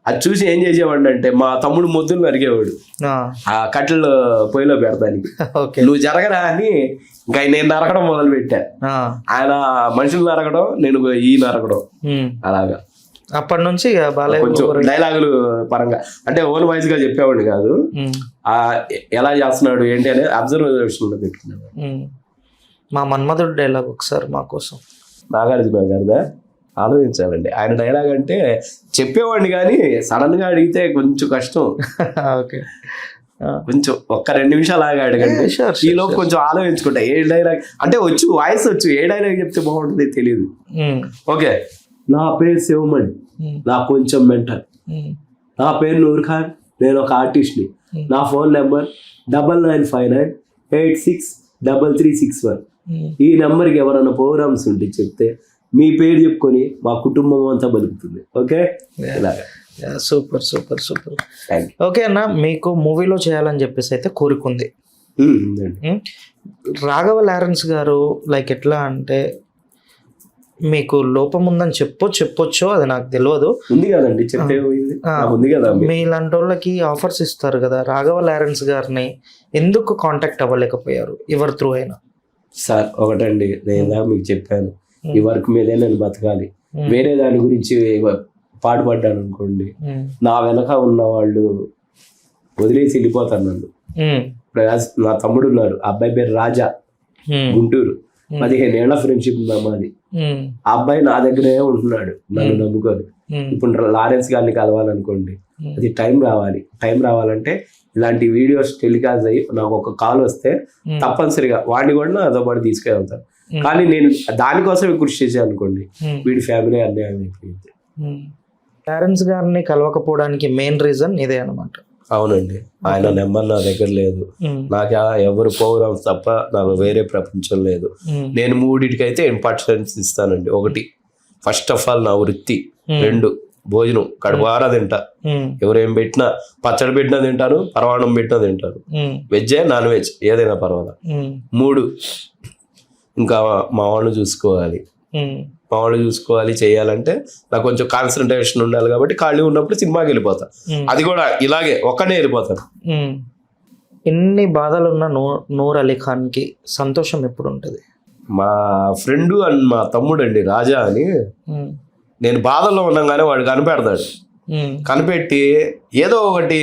అది చూసి ఏం చేసేవాడు అంటే, మా తమ్ముడు మొద్దులు నరికేవాడు ఆ కట్టెలు పొయ్యిలో పెడతానికి. నువ్వు జరగరా అని ఇంకా నేను నరకడం మొదలు పెట్టా. ఆయన మనుషులు నరకడం, నేను ఈ నరకడం, అలాగా. అప్పటి నుంచి కొంచెం డైలాగులు పరంగా అంటే ఓన్ వాయిస్ గా చెప్పేవాడిని కాదు, ఆ ఎలా చేస్తున్నాడు ఏంటి అనేది అబ్జర్వేషన్ లో పెట్టుకునేవాడు. మా మన్మధుడు డైలాగ్ ఒకసారి మా కోసం. నాగార్జున గారిదా? ఆలోచించాలండి. ఆయన డైలాగ్ అంటే చెప్పేవాడిని కానీ సడన్ గా అడిగితే కొంచెం కష్టం. కొంచెం ఒక్క 2 నిమిషాలు ఆగా అడగండి, ఈలోపు కొంచెం ఆలోచించుకుంటా. ఏ డైలాగ్ అంటే వచ్చు, వాయిస్ వచ్చు, ఏ డైలాగ్ చెప్తే బాగుంటుంది తెలియదు. ఓకే, నా పేరు శివమణి, నాకు కొంచెం మెంటల్. నా పేరు నూర్ ఖాన్, నేను ఒక ఆర్టిస్ట్ని. నా ఫోన్ నెంబర్ 9959863361. ఈ నెంబర్కి ఎవరైనా ప్రోగ్రామ్స్ ఉంటే చెప్తే మీ పేరు చెప్పుకొని మా కుటుంబం అంతా బతుకుతుంది. Okay, super. ఓకే అన్న, మీకు మూవీలో చేయాలని చెప్పేసి అయితే కోరుకుంది. రాఘవ లారెన్స్ గారు లైక్ ఎట్లా అంటే మీకు లోపం ఉందని చెప్పొచ్చో అది నాకు తెలియదు. ఉంది కదండి, చెప్తే పోయింది. నాకు ఉంది కదా. మీలాంటి వాళ్ళకి ఆఫర్స్ ఇస్తారు కదా, రాఘవ లారెన్స్ గారిని ఎందుకు కాంటాక్ట్ అవ్వలేకపోయారు ఎవరి త్రూ అయినా? సార్ ఒకటండి, నేను మీకు చెప్పాను, ఈ వర్క్ మీదే నేను బతకాలి. వేరే దాని గురించి పాటుపడ్డాను అనుకోండి, నా వెనక ఉన్న వాళ్ళు వదిలేసి వెళ్ళిపోతారు నన్ను. ఇప్పుడు నా తమ్ముడు ఉన్నారు, ఆ అబ్బాయి పేరు రాజా, గుంటూరు. 15 ఏళ్ల ఫ్రెండ్షిప్ మాది. ఆ అబ్బాయి నా దగ్గరే ఉంటున్నాడు నన్ను నమ్ముకొని. ఇప్పుడు లారెన్స్ గారిని కలవాలనుకోండి, అది టైం రావాలంటే ఇలాంటి వీడియోస్ టెలికాస్ట్ అయ్యి నాకు ఒక కాల్ వస్తే తప్పనిసరిగా వాడిని కూడా నాతో పాటు తీసుకెళ్తాను. కానీ నేను దానికోసమే కృషి చేశాను అనుకోండి, వీడి ఫ్యామిలీ అన్యాయం అయిపోయింది. లారెన్స్ గారిని కలవకపోవడానికి మెయిన్ రీజన్ ఇదే అనమాట. అవునండి, ఆయన నెంబర్ నా దగ్గర లేదు. నాకు ఎవరు ప్రోగ్రామ్స్ తప్ప నాకు వేరే ప్రపంచం లేదు. నేను 3 ఇంపార్టెన్స్ ఇస్తానండి. 1, ఫస్ట్ ఆఫ్ ఆల్ నా వృత్తి. 2, భోజనం కడుపారా తింటా. ఎవరేం పెట్టినా, పచ్చడి పెట్టినా తింటాను, పరవాణం పెట్టినా తింటాను. వెజ్ నాన్ వెజ్ ఏదైనా పర్వాలేదు. 3, ఇంకా మా వాళ్ళు చూసుకోవాలి. చేయాలంటే నాకు కొంచెం కాన్సన్ట్రేషన్ ఉండాలి. కాబట్టి ఖాళీ ఉన్నప్పుడు సినిమాకి వెళ్ళిపోతా. అది కూడా ఇలాగే ఒక్కనే వెళ్ళిపోతాను. ఎన్ని బాధలున్న నూర్ అలీ ఖాన్ కి సంతోషం ఎప్పుడు ఉంటుంది? మా ఫ్రెండ్ అండ్ మా తమ్ముడు అండి రాజా అని, నేను బాధల్లో ఉన్నాగానే వాడు కనిపెడతాడు. కనిపెట్టి ఏదో ఒకటి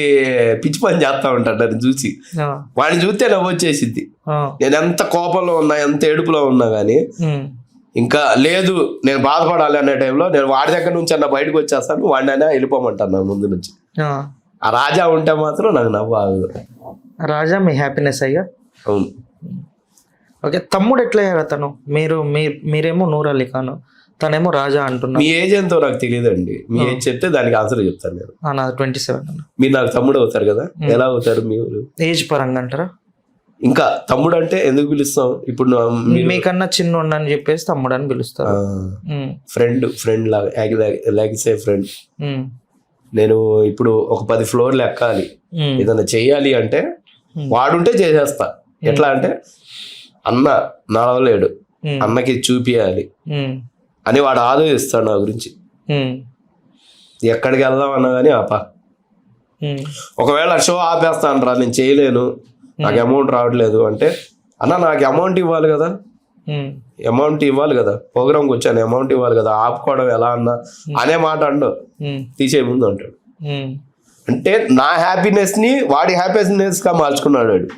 పిచ్చి పని చేస్తా ఉంటాడు. నన్ను చూసి వాడిని చూస్తే నవ్వు వచ్చేసిద్ది. నేను ఎంత కోపంలో ఉన్నా, ఎంత ఏడుపులో ఉన్నా కానీ ఇంకా లేదు నేను బాధపడాలి అనే టైంలో నేను వాడి దగ్గర నుంచి అన్న బయటకు వచ్చేస్తాను, వాడినైనా వెళ్ళిపోమంటాను నా ముందు నుంచి. ఆ రాజా ఉంటే మాత్రం నాకు నవ్వు ఆగదు. రాజా మీ హ్యాపీనెస్ అయ్యా? అవును. ఓకే, తమ్ముడు ఎట్లా అయ్యారు తను? మీరేమో నూర్ అలీ ఖాన్, తనేమో రాజా అంటున్నారు. మీ ఏజ్ ఎంతో నాకు తెలియదండి. మీ ఏజ్ చెప్తే దానికి ఆన్సర్ చెప్తాను నేను. నాది 27. మీరు నాకు తమ్ముడు అవుతారు కదా, ఎలా అవుతారు మీరు? ఏజ్ పరంగా అంటారా? ఇంకా తమ్ముడు అంటే ఎందుకు పిలుస్తాం? ఇప్పుడు మీకన్నా చిన్న అని చెప్పేసి తమ్ముడు అని పిలుస్తారు. ఫ్రెండ్ లాగా ఫ్రెండ్. నేను ఇప్పుడు ఒక 10 ఫ్లోర్లు ఎక్కాలి, ఏదైనా చెయ్యాలి అంటే వాడుంటే చేసేస్తా. ఎట్లా అంటే అన్న నడవలేడు, అన్నకి చూపియాలి అని వాడు ఆలోచిస్తాడు నా గురించి. ఎక్కడికి వెళ్దాం అన్నా కానీ ఆపా. ఒకవేళ షో ఆపేస్తాను రా, నేను చేయలేను, నాకు అమౌంట్ రావట్లేదు అంటే, అన్న నాకు అమౌంట్ ఇవ్వాలి కదా, ప్రోగ్రామ్కి వచ్చాను అమౌంట్ ఇవ్వాలి కదా, ఆపుకోవడం ఎలా అన్నా అనే మాట అండు, తీసే ముందు అంటాడు. అంటే నా హ్యాపీనెస్ ని వాడి హ్యాపీనెస్ గా మార్చుకున్నాడు వాడు.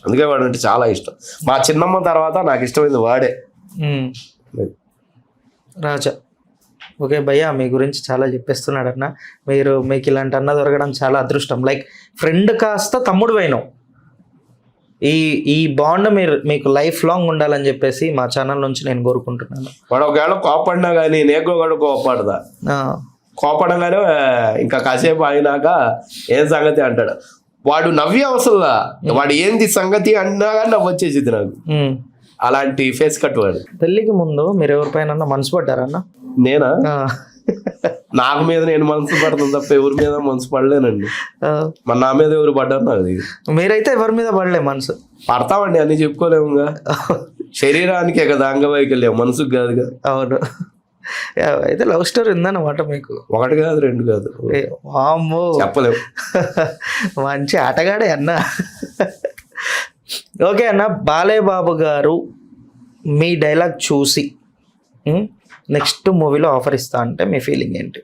అందుకే వాడు అంటే చాలా ఇష్టం. మా చిన్నమ్మ తర్వాత నాకు ఇష్టమైంది వాడే. రాజా. ఓకే భయ్యా, మీ గురించి చాలా చెప్పేస్తున్నాడు అన్న. మీకు ఇలాంటి అన్న దొరకడం చాలా అదృష్టం. లైక్ ఫ్రెండ్ కాస్త తమ్ముడు అయినావు. ఈ బాండ్ మీకు లైఫ్ లాంగ్ ఉండాలని చెప్పేసి మా ఛానల్ నుంచి నేను కోరుకుంటున్నాను. వాడు ఒకవేళ కోపడినా కానీ నేను కూడా కోపడదా, కోపడంగానే ఇంకా కాసేపు అయినాక ఏం సంగతి అంటాడు. వాడు నవ్వే అవసరంలా, వాడు ఏంది సంగతి అన్నా కానీ నవ్వు వచ్చేసింది నాకు. అలాంటి ఫేస్ కట్ వాడు. పెళ్ళికి ముందు మీరు ఎవరిపైన మనసు పడ్డారన్న? నేనా? నాకు మీద నేను మనసు పడుతుంది తప్ప ఎవరి మీద మనసు పడలేనండి. మరి నా మీద ఎవరు పడ్డారు నాకు? మీరైతే ఎవరి మీద పడలే మనసు? పడతామండి, అన్ని చెప్పుకోలేముగా. శరీరానికే కదా అంగవైకల్యం, మనసుకు కాదుగా. అవును. అయితే లవ్ స్టోరీ ఉందన్నమాట మీకు? 1 కాదు 2 కాదు, చెప్పలేము. మంచి ఆటగాడే అన్న. ఓకే అన్న, బాలయ్య బాబు గారు మీ డైలాగ్ చూసి నెక్స్ట్ మూవీలో ఆఫర్ ఇస్తా అంటే మీ ఫీలింగ్ ఏంటి?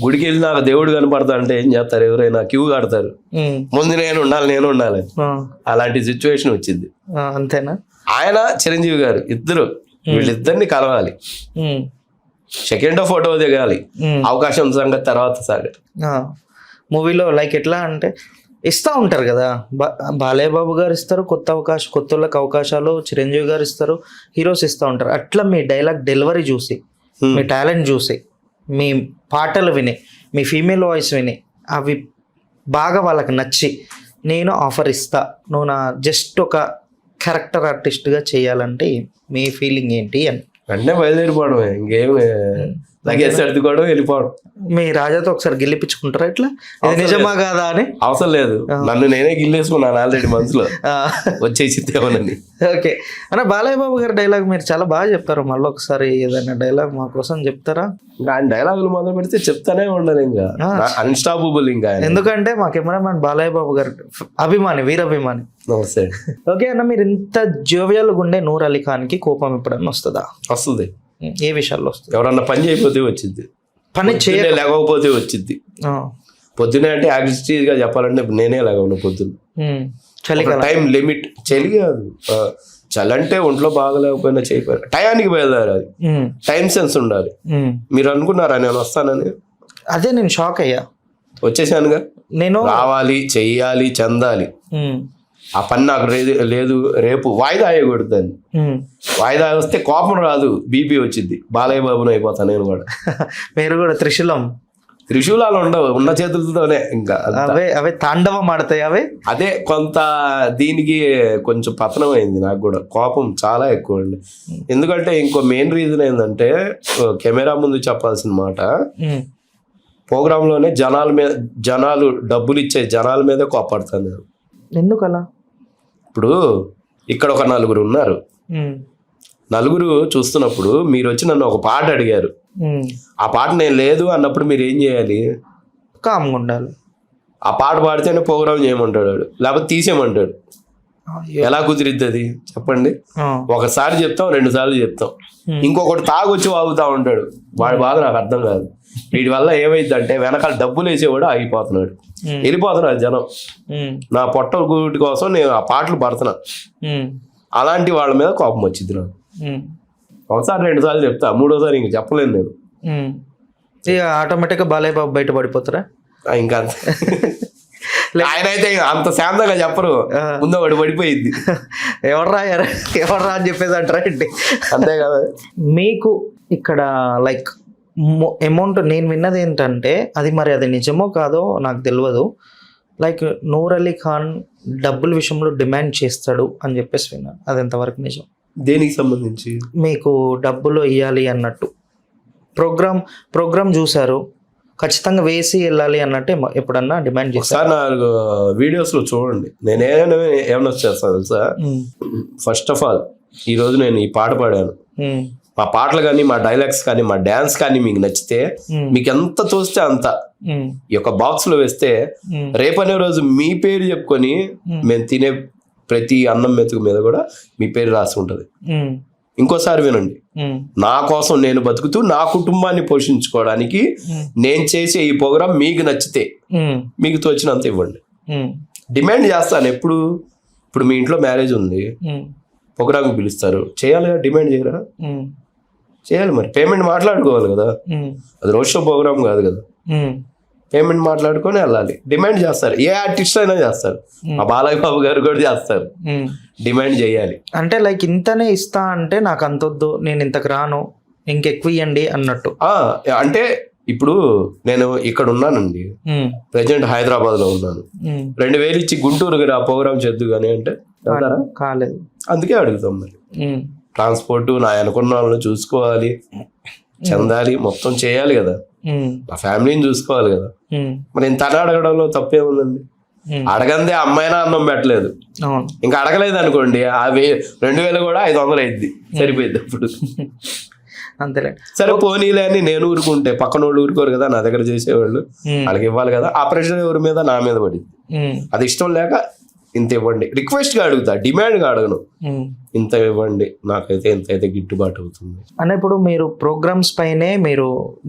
గుడికి వెళ్ళి నాకు దేవుడు కనపడతా అంటే ఏం చేస్తారు? ఎవరైనా క్యూ కడతారు, ముందు నేను ఉండాలి. అలాంటి సిచ్యువేషన్ వచ్చింది. అంతేనా? ఆయన చిరంజీవి గారు ఇద్దరు, వీళ్ళిద్దరిని కలవాలి, సెకండ్ ఫోటో దిగాలి, అవకాశం సంగతి తర్వాత సాగదు. మూవీలో లైక్ ఎట్లా అంటే ఇస్తూ ఉంటారు కదా, బాలయ్య బాబు గారు ఇస్తారు కొత్త వాళ్ళకి అవకాశాలు, చిరంజీవి గారు ఇస్తారు, హీరోస్ ఇస్తూ ఉంటారు. అట్లా మీ డైలాగ్ డెలివరీ చూసి, మీ టాలెంట్ చూసి, మీ పాటలు విని, మీ ఫీమేల్ వాయిస్ విని అవి బాగా వాళ్ళకి నచ్చి నేను ఆఫర్ ఇస్తా, నువ్వు నా జస్ట్ ఒక క్యారెక్టర్ ఆర్టిస్ట్గా చేయాలంటే మీ ఫీలింగ్ ఏంటి అని? వెంటనే బయలుదేరిపోవడమే, ఇంకేం లగేజ్ సర్దుకోవడం వెళ్ళిపోవడం. మీ రాజాతో ఒకసారి గిల్లిపించుకుంటారా ఇట్లా ఇది అవసరం నిజమా కాదా అని? అవసరం లేదు, నన్ను నేనే గిల్లేసుకున్నాను ఆల్రెడీ మనసులో వచ్చేసిద్దేమోనని. ఓకే అన్న, బాలయ్య బాబు గారి డైలాగ్ మీరు చాలా బాగా చెప్తారు. మళ్ళీ ఒకసారి ఏదైనా డైలాగ్ మా కోసం చెప్తారా? ఇంకా ఆయన డైలాగులు మొదలు పెడితే చెప్తానే ఉండాలి, ఇంకా అన్స్టాపబుల్. ఇంకా ఆయన ఎందుకంటే మా కెమెరామ్యాన్ బాలయ్య బాబు గారి అభిమాని, వీరాభిమాని. నమస్తే. ఓకే అన్న, మీరు ఇంత జోవియల్గా ఉండే నూర్ అలీ ఖాన్ కి కోపం ఎప్పుడన్నా వస్తుందా? వస్తుంది. ఏ విషయాల్లో వస్తుంది? ఎవరన్నా పని చేయకపోతే వచ్చింది, పని లేకపోతే వచ్చింది. పొద్దునే అంటే యాక్టివ్ గా చెప్పాలంటే నేనే లేకపోయినా పొద్దున్న చలికాలం టైం లిమిట్. చలి కాదు, చలి అంటే ఒంట్లో బాగలేకపోయినా చేయకపోయినా టయానికి బయలుదేరాలి. టైం సెన్స్ ఉండాలి. మీరు అనుకున్నారా నేను వస్తానని? అదే నేను షాక్ అయ్యా. వచ్చేసానుగా, నేను రావాలి, చెయ్యాలి, చెందాలి. ఆ పని నాకు లేదు, రేపు వాయిదా అయ్యకూడదని. వాయిదా వస్తే కోపం రాదు, బీపీ వచ్చింది. బాలయ్య బాబుని అయిపోతాను నేను కూడా. మీరు కూడా త్రిశూలాలు ఉండవు, ఉన్న చేతులతోనే. ఇంకా అవే తాండవం ఆడతాయి అవే. అదే కొంత దీనికి కొంచెం పతనం అయింది. నాకు కూడా కోపం చాలా ఎక్కువ అండి. ఎందుకంటే ఇంకో మెయిన్ రీజన్ ఏంటంటే, కెమెరా ముందు చెప్పాల్సిన మాట, ప్రోగ్రామ్ లోనే జనాలు డబ్బులు ఇచ్చే జనాల మీదే కోపడతాను నేను. ఎందుకు అలా? ఇప్పుడు ఇక్కడ ఒక నలుగురు ఉన్నారు, నలుగురు చూస్తున్నప్పుడు మీరు వచ్చి నన్ను ఒక పాట అడిగారు, ఆ పాట నేను లేదు అన్నప్పుడు మీరు ఏం చేయాలి? కామ్గా ఉండాలి. ఆ పాట పాడితేనే ప్రోగ్రామ్ చేయమంటాడు వాడు, లేకపోతే తీసేయమంటాడు. ఎలా కుదిరిద్ది అది చెప్పండి? ఒకసారి చెప్తాం, 2 సార్లు చెప్తాం, ఇంకొకటి తాగొచ్చి వాగుతా ఉంటాడు. వాడి బాధ నాకు అర్థం కాదు. వీటి వల్ల ఏమైందంటే వెనకాల డబ్బులు వేసేవాడు ఆగిపోతున్నాడు, వెళ్ళిపోతున్నాడు జనం. నా పొట్ట గుడి కోసం నేను ఆ పాటలు పడుతున్నా. అలాంటి వాళ్ళ మీద కోపం వచ్చింది నాకు. ఒకసారి 2 సార్లు చెప్తా, 3వసారి ఇంక చెప్పలేను నేను. ఇక ఆటోమేటిక్గా బాలయ్య బాబు బయట పడిపోతారా? ఇంకా ఆయన అయితే అంత శాంతంగా చెప్పరు, ముందు వాడు పడిపోయింది. ఎవర్రా అని చెప్పేసి అంటారా అండి? అంతే కదా. మీకు ఇక్కడ లైక్ అమౌంట్ నేను విన్నది ఏంటంటే, అది నిజమో కాదో నాకు తెలియదు, లైక్ నూర్ అలీ ఖాన్ డబ్బుల విషయంలో డిమాండ్ చేస్తాడు అని చెప్పేసి విన్నాను. అది ఎంతవరకు నిజం? దేనికి సంబంధించి? మీకు డబ్బులు ఇవ్వాలి అన్నట్టు ప్రోగ్రామ్ చూసారు, ఖచ్చితంగా వేసి వెళ్ళాలి అన్నట్టే ఎప్పుడన్నా డిమాండ్ చేస్తారు? నాకు వీడియోస్ లో చూడండి, నేను ఏమన్నా చేస్తాను తెలుసా? ఫస్ట్ ఆఫ్ ఆల్ ఈ రోజు నేను ఈ పాట పాడాను, మా పాటలు కానీ, మా డైలాగ్స్ కానీ, మా డాన్స్ కానీ మీకు నచ్చితే, మీకు ఎంత తోస్తే అంత ఈ యొక్క బాక్స్ లో వేస్తే, రేపనే రోజు మీ పేరు చెప్పుకొని మేము తినే ప్రతి అన్నం మెతుకు మీద కూడా మీ పేరు రాసి ఉంటది. ఇంకోసారి వినండి, నా కోసం నేను బతుకుతూ నా కుటుంబాన్ని పోషించుకోవడానికి నేను చేసే ఈ ప్రోగ్రాం మీకు నచ్చితే మీకు తోచినంత ఇవ్వండి. డిమాండ్ చేస్తాను ఎప్పుడు. ఇప్పుడు మీ ఇంట్లో మ్యారేజ్ ఉంది, ప్రోగ్రామ్ పిలుస్తారు, చేయాలిగా, డిమాండ్ చేయరా? చేయాలి మరి. పేమెంట్ మాట్లాడుకోవాలి కదా, అది రోడ్ షో ప్రోగ్రామ్ కాదు కదా. పేమెంట్ మాట్లాడుకొని వెళ్ళాలి. డిమాండ్ చేస్తారు, ఏ ఆర్టిస్ట్ అయినా చేస్తారు, మా బాలయ్య బాబు గారు కూడా చేస్తారు. డిమాండ్ చేయాలి. అంటే లైక్ ఇంతనే ఇస్తా అంటే నాకు అంతొద్దు, నేను ఇంతకు రాను, ఇంకెక్కువ ఇవ్వండి అన్నట్టు. అంటే ఇప్పుడు నేను ఇక్కడ ఉన్నానండి, ప్రెజెంట్ హైదరాబాద్ లో ఉన్నాను, 2000 ఇచ్చి గుంటూరుకి ఆ ప్రోగ్రామ్ చేద్దు కానీ అంటే కాలేదు. అందుకే అడుగుతాం. మరి ట్రాన్స్పోర్ట్, నా అనుకున్న వాళ్ళని చూసుకోవాలి, చెందాలి, మొత్తం చేయాలి కదా, నా ఫ్యామిలీని చూసుకోవాలి కదా. మరి ఇంత అడగడంలో తప్పేముందండి? అడగందే అమ్మాయినా అన్నం పెట్టలేదు, ఇంకా అడగలేదు అనుకోండి, 2000 కూడా 500 అయింది, సరిపోయింది అప్పుడు. అంతేలే. సరే పోనీలే అని నేను ఊరుకుంటే పక్కన వాళ్ళు ఊరుకోరు కదా, నా దగ్గర చేసేవాళ్ళు, వాళ్ళకి ఇవ్వాలి కదా. ఆ ప్రెషర్ ఎవరి మీద? నా మీద పడింది. అది ఇష్టం లేక ఇంత ఇవ్వండి, రిక్వెస్ట్ గా అడుగుతా, డిమాండ్ గా అడగను. ఇంత ఇవ్వండి, నాకైతే ఇంత అయితే గిట్టుబాటు అవుతుంది అని. ఇప్పుడు మీరు ప్రోగ్రామ్స్ పైనే మీరు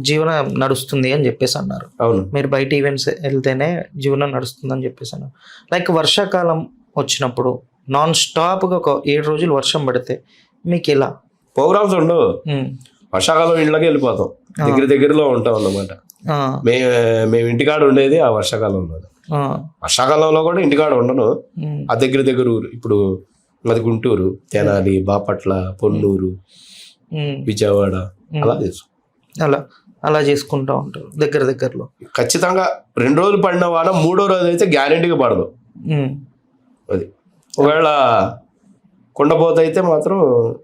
జీవనం నడుస్తుంది అని చెప్పేసి అన్నారు. అవును, మీరు బయట ఈవెంట్స్ వెళ్తేనే జీవనం నడుస్తుంది అని చెప్పేసి అన్నారు. లైక్ వర్షాకాలం వచ్చినప్పుడు నాన్ స్టాప్ గా ఒక 7 రోజులు వర్షం పడితే మీకు ఎలా? ప్రోగ్రామ్స్ ఉండవు, వర్షాకాలం ఇళ్ళకి వెళ్ళిపోతాం, దగ్గరలో ఉంటాం అన్నమాట. మేము ఇంటికాడ ఉండేది ఆ వర్షాకాలంలో. వర్షాకాలంలో కూడా ఇంటికాడ ఉండను, ఆ దగ్గర ఊరు. ఇప్పుడు అది గుంటూరు, తెనాలి, బాపట్ల, పొన్నూరు, విజయవాడ, అలా చేసుకుంటా ఉంటారు దగ్గరలో. ఖచ్చితంగా 2 రోజులు పడిన వాన 3వ రోజు అయితే గ్యారెంటీగా పడదు. అది ఒకవేళ కుండపోత అయితే మాత్రం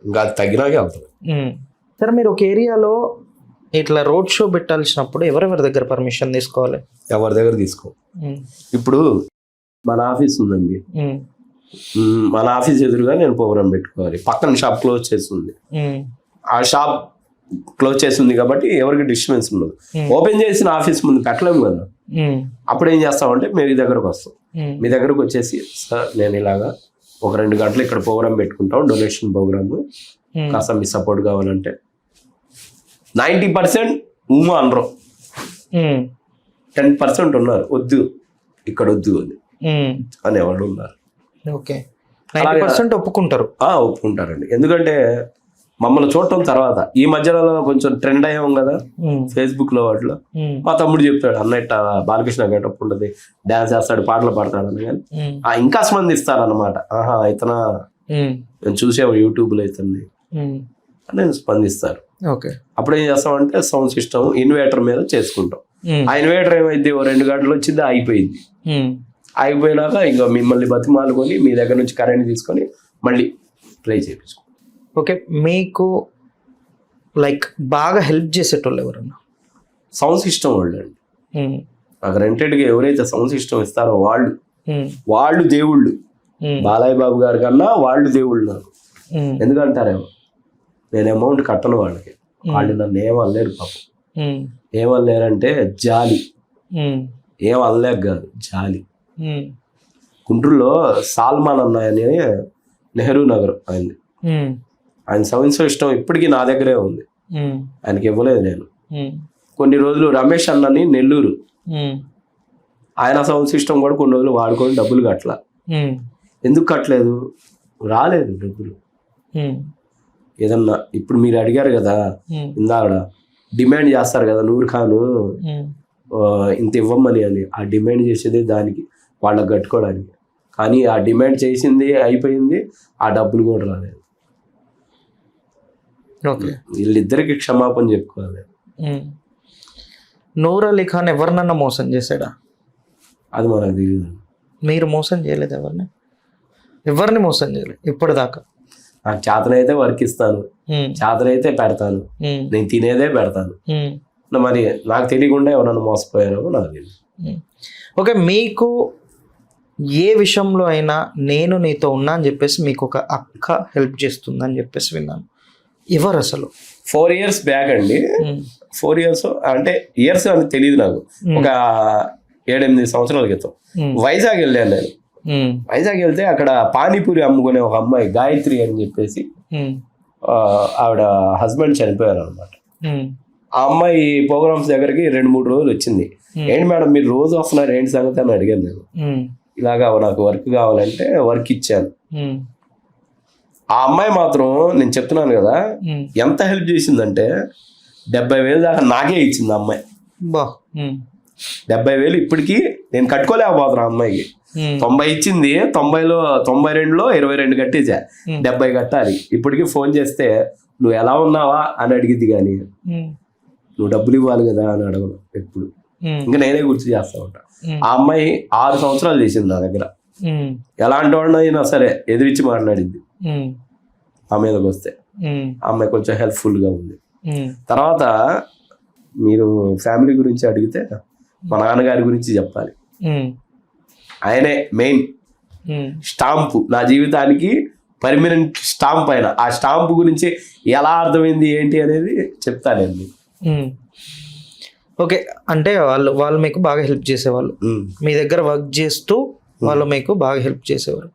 ఇంకా అది తగ్గినాకే వెళ్తాం. సరే, మీరు ఒక ఏరియాలో ఇట్లా రోడ్ షో పెట్టాల్సినప్పుడు ఎవరెవరి దగ్గర పర్మిషన్ తీసుకోవాలి? ఎవరి దగ్గర తీసుకో. ఇప్పుడు మన ఆఫీస్ ఉందండి, మన ఆఫీస్ ఎదురుగా నేను ప్రోగ్రామ్ పెట్టుకోవాలి. పక్కన షాప్ క్లోజ్ చేస్తుంది, ఆ షాప్ క్లోజ్ చేస్తుంది కాబట్టి ఎవరికి డిస్టర్బెన్స్ ఉండదు. ఓపెన్ చేసిన ఆఫీస్ ముందు పెట్టలేము కదా. అప్పుడు ఏం చేస్తామంటే మేము మీ దగ్గరకు వస్తాం. మీ దగ్గరకు వచ్చేసి సార్ నేను ఇలాగా ఒక 2 గంటలు ఇక్కడ ప్రోగ్రామ్ పెట్టుకుంటాం, డొనేషన్ ప్రోగ్రామ్, కాస్త మీ సపోర్ట్ కావాలంటే 90% ఊమో అనరు, 10% ఉన్నారు వద్దు ఇక్కడ వద్దు అని అనేవాళ్ళు ఉన్నారు. ఓకే, 90% ఒప్పుకుంటారు. ఒప్పుకుంటారండి. ఎందుకంటే మమ్మల్ని చూడటం తర్వాత ఈ మధ్యలో కొంచెం ట్రెండ్ అయ్యాం కదా ఫేస్బుక్ లో వాటిలో. మా తమ్ముడు చెప్తాడు, అన్నట్టు బాలకృష్ణ గెటప్ ఉండదు, డాన్స్ చేస్తాడు, పాటలు పాడతాడు అని. కానీ ఇంకా స్పందిస్తారు అనమాట. ఆహా ఇతనా, నేను చూసాము యూట్యూబ్ లో ఇతన్ని అని స్పందిస్తారు. అప్పుడు ఏం చేస్తామంటే సౌండ్ సిస్టమ్ ఇన్వర్టర్ మీద చేసుకుంటాం. ఆ ఇన్వర్టర్ ఏమైంది, 2 గంటలు వచ్చింది అయిపోయింది. అయిపోయినాక ఇంకా మిమ్మల్ని బతిమాలుకొని మీ దగ్గర నుంచి కరెంట్ తీసుకొని మళ్ళీ ప్లే చేయించుకో. ఓకే, మీకు లైక్ బాగా హెల్ప్ చేసేటోళ్ళు ఎవరన్నా? సౌండ్ సిస్టమ్ వాళ్ళు అండి. నాకు రెంటెడ్గా ఎవరైతే సౌండ్ సిస్టమ్ ఇస్తారో వాళ్ళు దేవుళ్ళు. బాలయ్య బాబు గారి కన్నా వాళ్ళు దేవుళ్ళు నాకు. ఎందుకంటారేమో నేను అమౌంట్ కట్టను వాళ్ళకి, వాళ్ళు నన్ను ఏమనలేరు పాపం. ఏమనలేరంటే జాలి, ఏం అనలేక కాదు, జాలి. గుంటూరులో సాల్మాన్ అన్నాయని నెహ్రూ నగర్ అయింది. ఆయన సౌండ్ సిస్టమ్ ఇప్పటికీ నా దగ్గరే ఉంది, ఆయనకి ఇవ్వలేదు నేను. కొన్ని రోజులు రమేష్ అన్నని నెల్లూరు, ఆయన సౌండ్ సిస్టమ్ కూడా కొన్ని రోజులు వాడుకొని డబ్బులు కట్టలా. ఎందుకు కట్టలేదు, రాలేదు డబ్బులు. ఏదన్నా ఇప్పుడు మీరు అడిగారు కదా ఇందాక, డిమాండ్ చేస్తారు కదా నూరు ఖాను ఇంత ఇవ్వమని అని. ఆ డిమాండ్ చేసేది దానికి, వాళ్ళకి కట్టుకోవడానికి. కానీ ఆ డిమాండ్ చేసింది అయిపోయింది, ఆ డబ్బులు కూడా రాలేదు. వీళ్ళిద్దరికి క్షమాపణ చెప్పుకోవాలి. నూర్ అలీ ఖాన్ ఎవరినన్నా మోసం చేశాడా? అది మనకు తెలియదు. మీరు మోసం చేయలేదు ఎవరిని? ఎవరిని మోసం చేయలేదు ఇప్పటిదాకా? నాకు చేతనైతే వర్క్ ఇస్తాను, చేతనైతే పెడతాను, నేను తినేదే పెడతాను. మరి నాకు తెలియకుండా ఎవరన్నా మోసపోయారో నాకు తెలియదు. ఓకే, మీకు ఏ విషయంలో అయినా నేను నీతో ఉన్నా అని చెప్పేసి మీకు ఒక అక్క హెల్ప్ చేస్తుందని చెప్పేసి విన్నాను, ఎవరు అసలు? 4 years బ్యాక్ అండి. 4 years అంటే ఇయర్స్ అని తెలియదు నాకు. ఒక 7-8 సంవత్సరాల క్రితం వైజాగ్ వెళ్ళాను నేను. వైజాగ్ వెళ్తే అక్కడ పానీపూరి అమ్ముకునే ఒక అమ్మాయి గాయత్రి అని చెప్పేసి, ఆవిడ హస్బెండ్ చనిపోయారు అనమాట. ఆ అమ్మాయి ప్రోగ్రామ్స్ దగ్గరికి 2-3 రోజులు వచ్చింది. ఏంటి మేడం మీరు రోజు వస్తున్నారు, ఏంటి సంగతి అని అడిగాను నేను. ఇలాగా నాకు వర్క్ కావాలంటే వర్క్ ఇచ్చాను. ఆ అమ్మాయి మాత్రం నేను చెప్తున్నాను కదా ఎంత హెల్ప్ చేసిందంటే 70,000 దాకా నాకే ఇచ్చింది ఆ అమ్మాయి. 70,000 ఇప్పటికీ నేను కట్టుకోలేకపోతున్నా. అమ్మాయికి 90 ఇచ్చింది, 92లో 22 కట్టేసా, 70 కట్టాలి. ఇప్పటికీ ఫోన్ చేస్తే నువ్వు ఎలా ఉన్నావా అని అడిగిద్ది, కానీ నువ్వు డబ్బులు ఇవ్వాలి కదా అని అడగను ఎప్పుడు. ఇంకా నేనే గుర్తు చేస్తా ఉంటా. ఆ అమ్మాయి 6 సంవత్సరాలు చేసింది నా దగ్గర. ఎలాంటి వాడినైనా సరే ఎదిరించి మాట్లాడింది. ఆ మీదకి వస్తే ఆ అమ్మాయి కొంచెం హెల్ప్ఫుల్ గా ఉంది. తర్వాత మీరు ఫ్యామిలీ గురించి అడిగితే మా నాన్నగారి గురించి చెప్పాలి. ఆయనే మెయిన్ స్టాంపు, నా జీవితానికి పర్మనెంట్ స్టాంప్. అయినా ఆ స్టాంపు గురించి ఎలా అర్థమైంది ఏంటి అనేది చెప్తానండి. ఓకే, అంటే వాళ్ళు మీకు బాగా హెల్ప్ చేసేవాళ్ళు, మీ దగ్గర వర్క్ చేస్తూ వాళ్ళు మీకు బాగా హెల్ప్ చేసేవారు.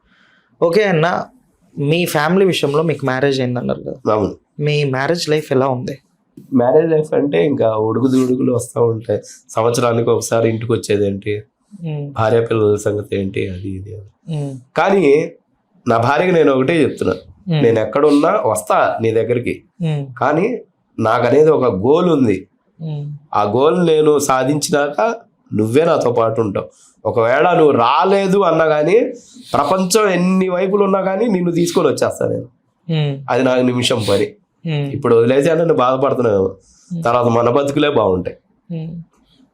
ఓకే అన్న, మీ ఫ్యామిలీ విషయంలో మీకు మ్యారేజ్ అయిందన్నారు కదా, మీ మ్యారేజ్ లైఫ్ ఎలా ఉంది? మ్యారేజ్ లైఫ్ అంటే ఇంకా ఉడుకులు వస్తూ ఉంటాయి. సంవత్సరానికి ఒకసారి ఇంటికి వచ్చేది ఏంటి, భార్య పిల్లల సంగతి ఏంటి, అది ఇది. కానీ నా భార్యకి నేను ఒకటే చెప్తున్నా, నేను ఎక్కడున్నా వస్తా నీ దగ్గరికి, కానీ నాకనేది ఒక గోల్ ఉంది. ఆ గోల్ నేను సాధించినాక నువ్వే నాతో పాటు ఉంటావు. ఒకవేళ నువ్వు రాలేదు అన్నా కానీ, ప్రపంచం ఎన్ని వైపులు ఉన్నా కానీ నిన్ను తీసుకొని వచ్చేస్తా నేను. అది నాకు నిమిషం పని. ఇప్పుడు వదిలేసాను, నేను బాధపడుతున్నాను. తర్వాత మన బతుకులే బాగుంటాయి.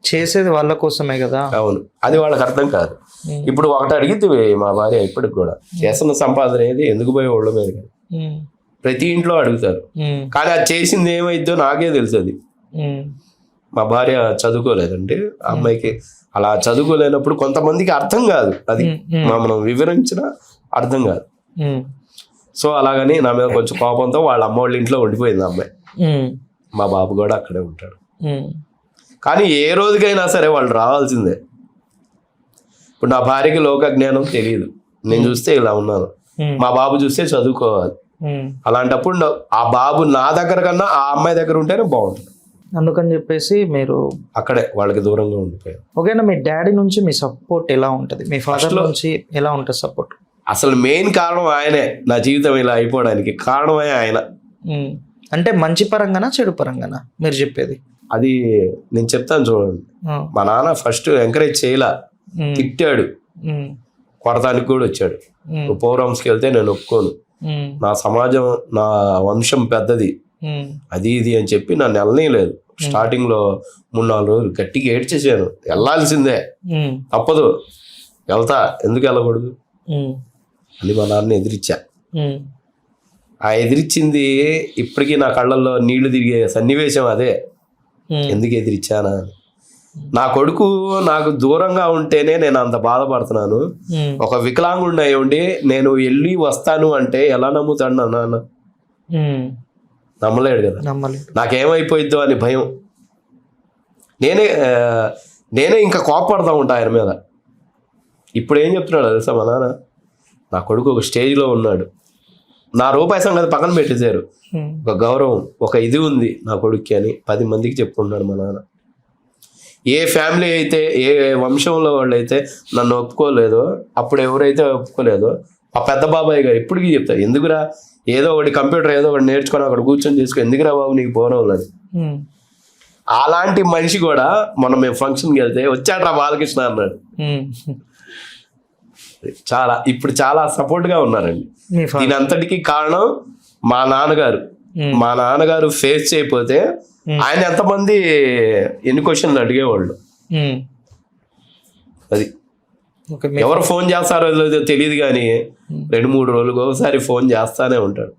చేసేది వాళ్ళ కోసమే కదా. అవును, అది వాళ్ళకి అర్థం కాదు. ఇప్పుడు ఒకటి అడిగితే మా భార్య ఇప్పటికి కూడా, చేస్తున్న సంపాదన ఏది, ఎందుకు పోయి ఒళ్ళ మీద ప్రతి ఇంట్లో అడుగుతారు. కానీ అది చేసింది ఏమైద్దో నాకే తెలుసు. అది మా భార్య చదువుకోలేదండి. ఆ అమ్మాయికి అలా చదువుకోలేనప్పుడు కొంతమందికి అర్థం కాదు, అది మనం వివరించిన అర్థం కాదు. సో అలాగని నా మీద కొంచెం కోపంతో వాళ్ళ అమ్మ వాళ్ళ ఇంట్లో ఉండిపోయింది ఆ అమ్మాయి. మా బాబు కూడా అక్కడే ఉంటాడు. కానీ ఏ రోజుకైనా సరే వాళ్ళు రావాల్సిందే. ఇప్పుడు నా భార్యకి లోక జ్ఞానం తెలియదు, నేను చూస్తే ఇలా ఉన్నాను, మా బాబు చూస్తే చదువుకోవాలి. అలాంటప్పుడు ఆ బాబు నా దగ్గర కన్నా ఆ అమ్మాయి దగ్గర ఉంటేనే బాగుంటుంది. అందుకని చెప్పేసి మీరు అక్కడే వాళ్ళకి దూరంగా ఉండిపోయారు. ఓకేనా, మీ డాడీ నుంచి మీ సపోర్ట్ ఎలా ఉంటుంది, మీ ఫాదర్ నుంచి ఎలా ఉంటుంది సపోర్ట్? అసలు మెయిన్ కారణం ఆయనే, నా జీవితం ఇలా అయిపోవడానికి కారణమే ఆయన. అంటే మంచి పరంగానా చెడు పరంగానా మీరు చెప్పేది? అది నేను చెప్తాను చూడండి. మా నాన్న ఫస్ట్ ఎంకరేజ్ చేయలా, తిట్టాడు, కొడతానికి కూడా వచ్చాడు. ప్రోగ్రామ్స్కి వెళ్తే నేను ఒప్పుకోను, నా సమాజం నా వంశం పెద్దది, అది ఇది అని చెప్పి నన్ను వెళ్ళనీయలేదు. స్టార్టింగ్ లో 3-4 రోజులు గట్టిగా ఏడ్చేసాను, వెళ్ళాల్సిందే తప్పదు, వెళ్తా, ఎందుకు వెళ్ళకూడదు అని మా నాన్న ఎదిరించా. ఆ ఎదిరించింది ఇప్పటికీ నా కళ్ళల్లో నీళ్లు తిరిగే సన్నివేశం అదే. ఎందుకు ఎదిరించానా, నా కొడుకు నాకు దూరంగా ఉంటేనే నేను అంత బాధపడుతున్నాను. ఒక వికలాంగుడిని అయి ఉండి నేను వెళ్ళి వస్తాను అంటే ఎలా నమ్ముతాడు నా నాన్న? నమ్మలేడు కదా. నాకేమైపోయిద్దో అని భయం. నేనే ఇంకా కోపపడతా ఉంటా ఆయన మీద. ఇప్పుడు ఏం చెప్తున్నాడు తెలుసా మా నాన్న, నా కొడుకు ఒక స్టేజ్లో ఉన్నాడు, నా రూపాయి సంగతి పక్కన పెట్టేశారు, ఒక గౌరవం, ఒక ఇది ఉంది నా కొడుక్కి అని 10 మందికి చెప్పుకుంటున్నాడు మా నాన్న. ఏ ఫ్యామిలీ అయితే, ఏ వంశంలో వాళ్ళు అయితే నన్ను ఒప్పుకోలేదో, అప్పుడు ఎవరైతే ఒప్పుకోలేదో ఆ పెద్ద బాబాయ్ గారు ఇప్పటికీ చెప్తారు, ఎందుకురా ఏదో ఒకటి కంప్యూటర్ ఏదో ఒకటి నేర్చుకొని అక్కడ కూర్చొని చేసుకో, ఎందుకురా బాబు నీకు పోవడం ఉన్నది. అలాంటి మనిషి కూడా మనం మేము ఫంక్షన్కి వెళ్తే వచ్చాడ్రా బాలకృష్ణ అన్నాడు. ఇప్పుడు చాలా సపోర్ట్గా ఉన్నారండి. దీని అంతటికి కారణం మా నాన్నగారు. మా నాన్నగారు ఫేస్ చేయకపోతే ఆయన ఎంతమంది ఎన్ని క్వశ్చన్లు అడిగేవాళ్ళు. అది ఎవరు ఫోన్ చేస్తారో లేదో తెలియదు కానీ 2-3 రోజులకు ఒకసారి ఫోన్ చేస్తానే ఉంటాడు.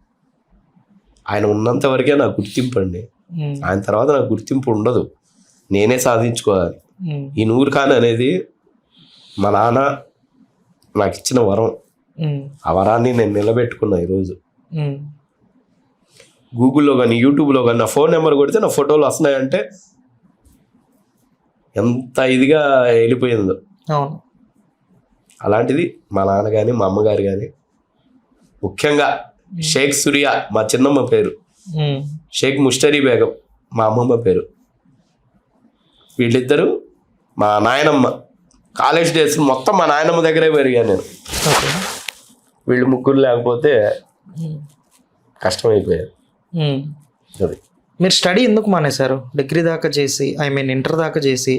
ఆయన ఉన్నంత వరకే నాకు గుర్తింపు అండి. ఆయన తర్వాత నాకు గుర్తింపు ఉండదు, నేనే సాధించుకోవాలి. ఈ నూరు ఖాన్ అనేది మా నాన్న నాకు ఇచ్చిన వరం. ఆ వరాన్ని నేను నిలబెట్టుకున్నా. ఈరోజు గూగుల్లో కానీ యూట్యూబ్లో కానీ నా ఫోన్ నెంబర్ కొడితే నా ఫోటోలు వస్తున్నాయంటే ఎంత ఇదిగా వెళ్ళిపోయిందో. అలాంటిది మా నాన్న కానీ మా అమ్మగారు కానీ, ముఖ్యంగా షేక్ సూర్య మా చిన్నమ్మ పేరు, షేక్ ముస్టరీ బేగం మా అమ్మమ్మ పేరు, వీళ్ళిద్దరూ మా నాయనమ్మ. కాలేజ్ డేస్ మొత్తం మా నాయనమ్మ దగ్గరే పెరిగాను నేను. వీళ్ళు ముగ్గురు లేకపోతే కష్టమైపోయారు. అది మీరు స్టడీ ఎందుకు మానేశారు? డిగ్రీ దాకా చేసి, ఇంటర్ దాకా చేసి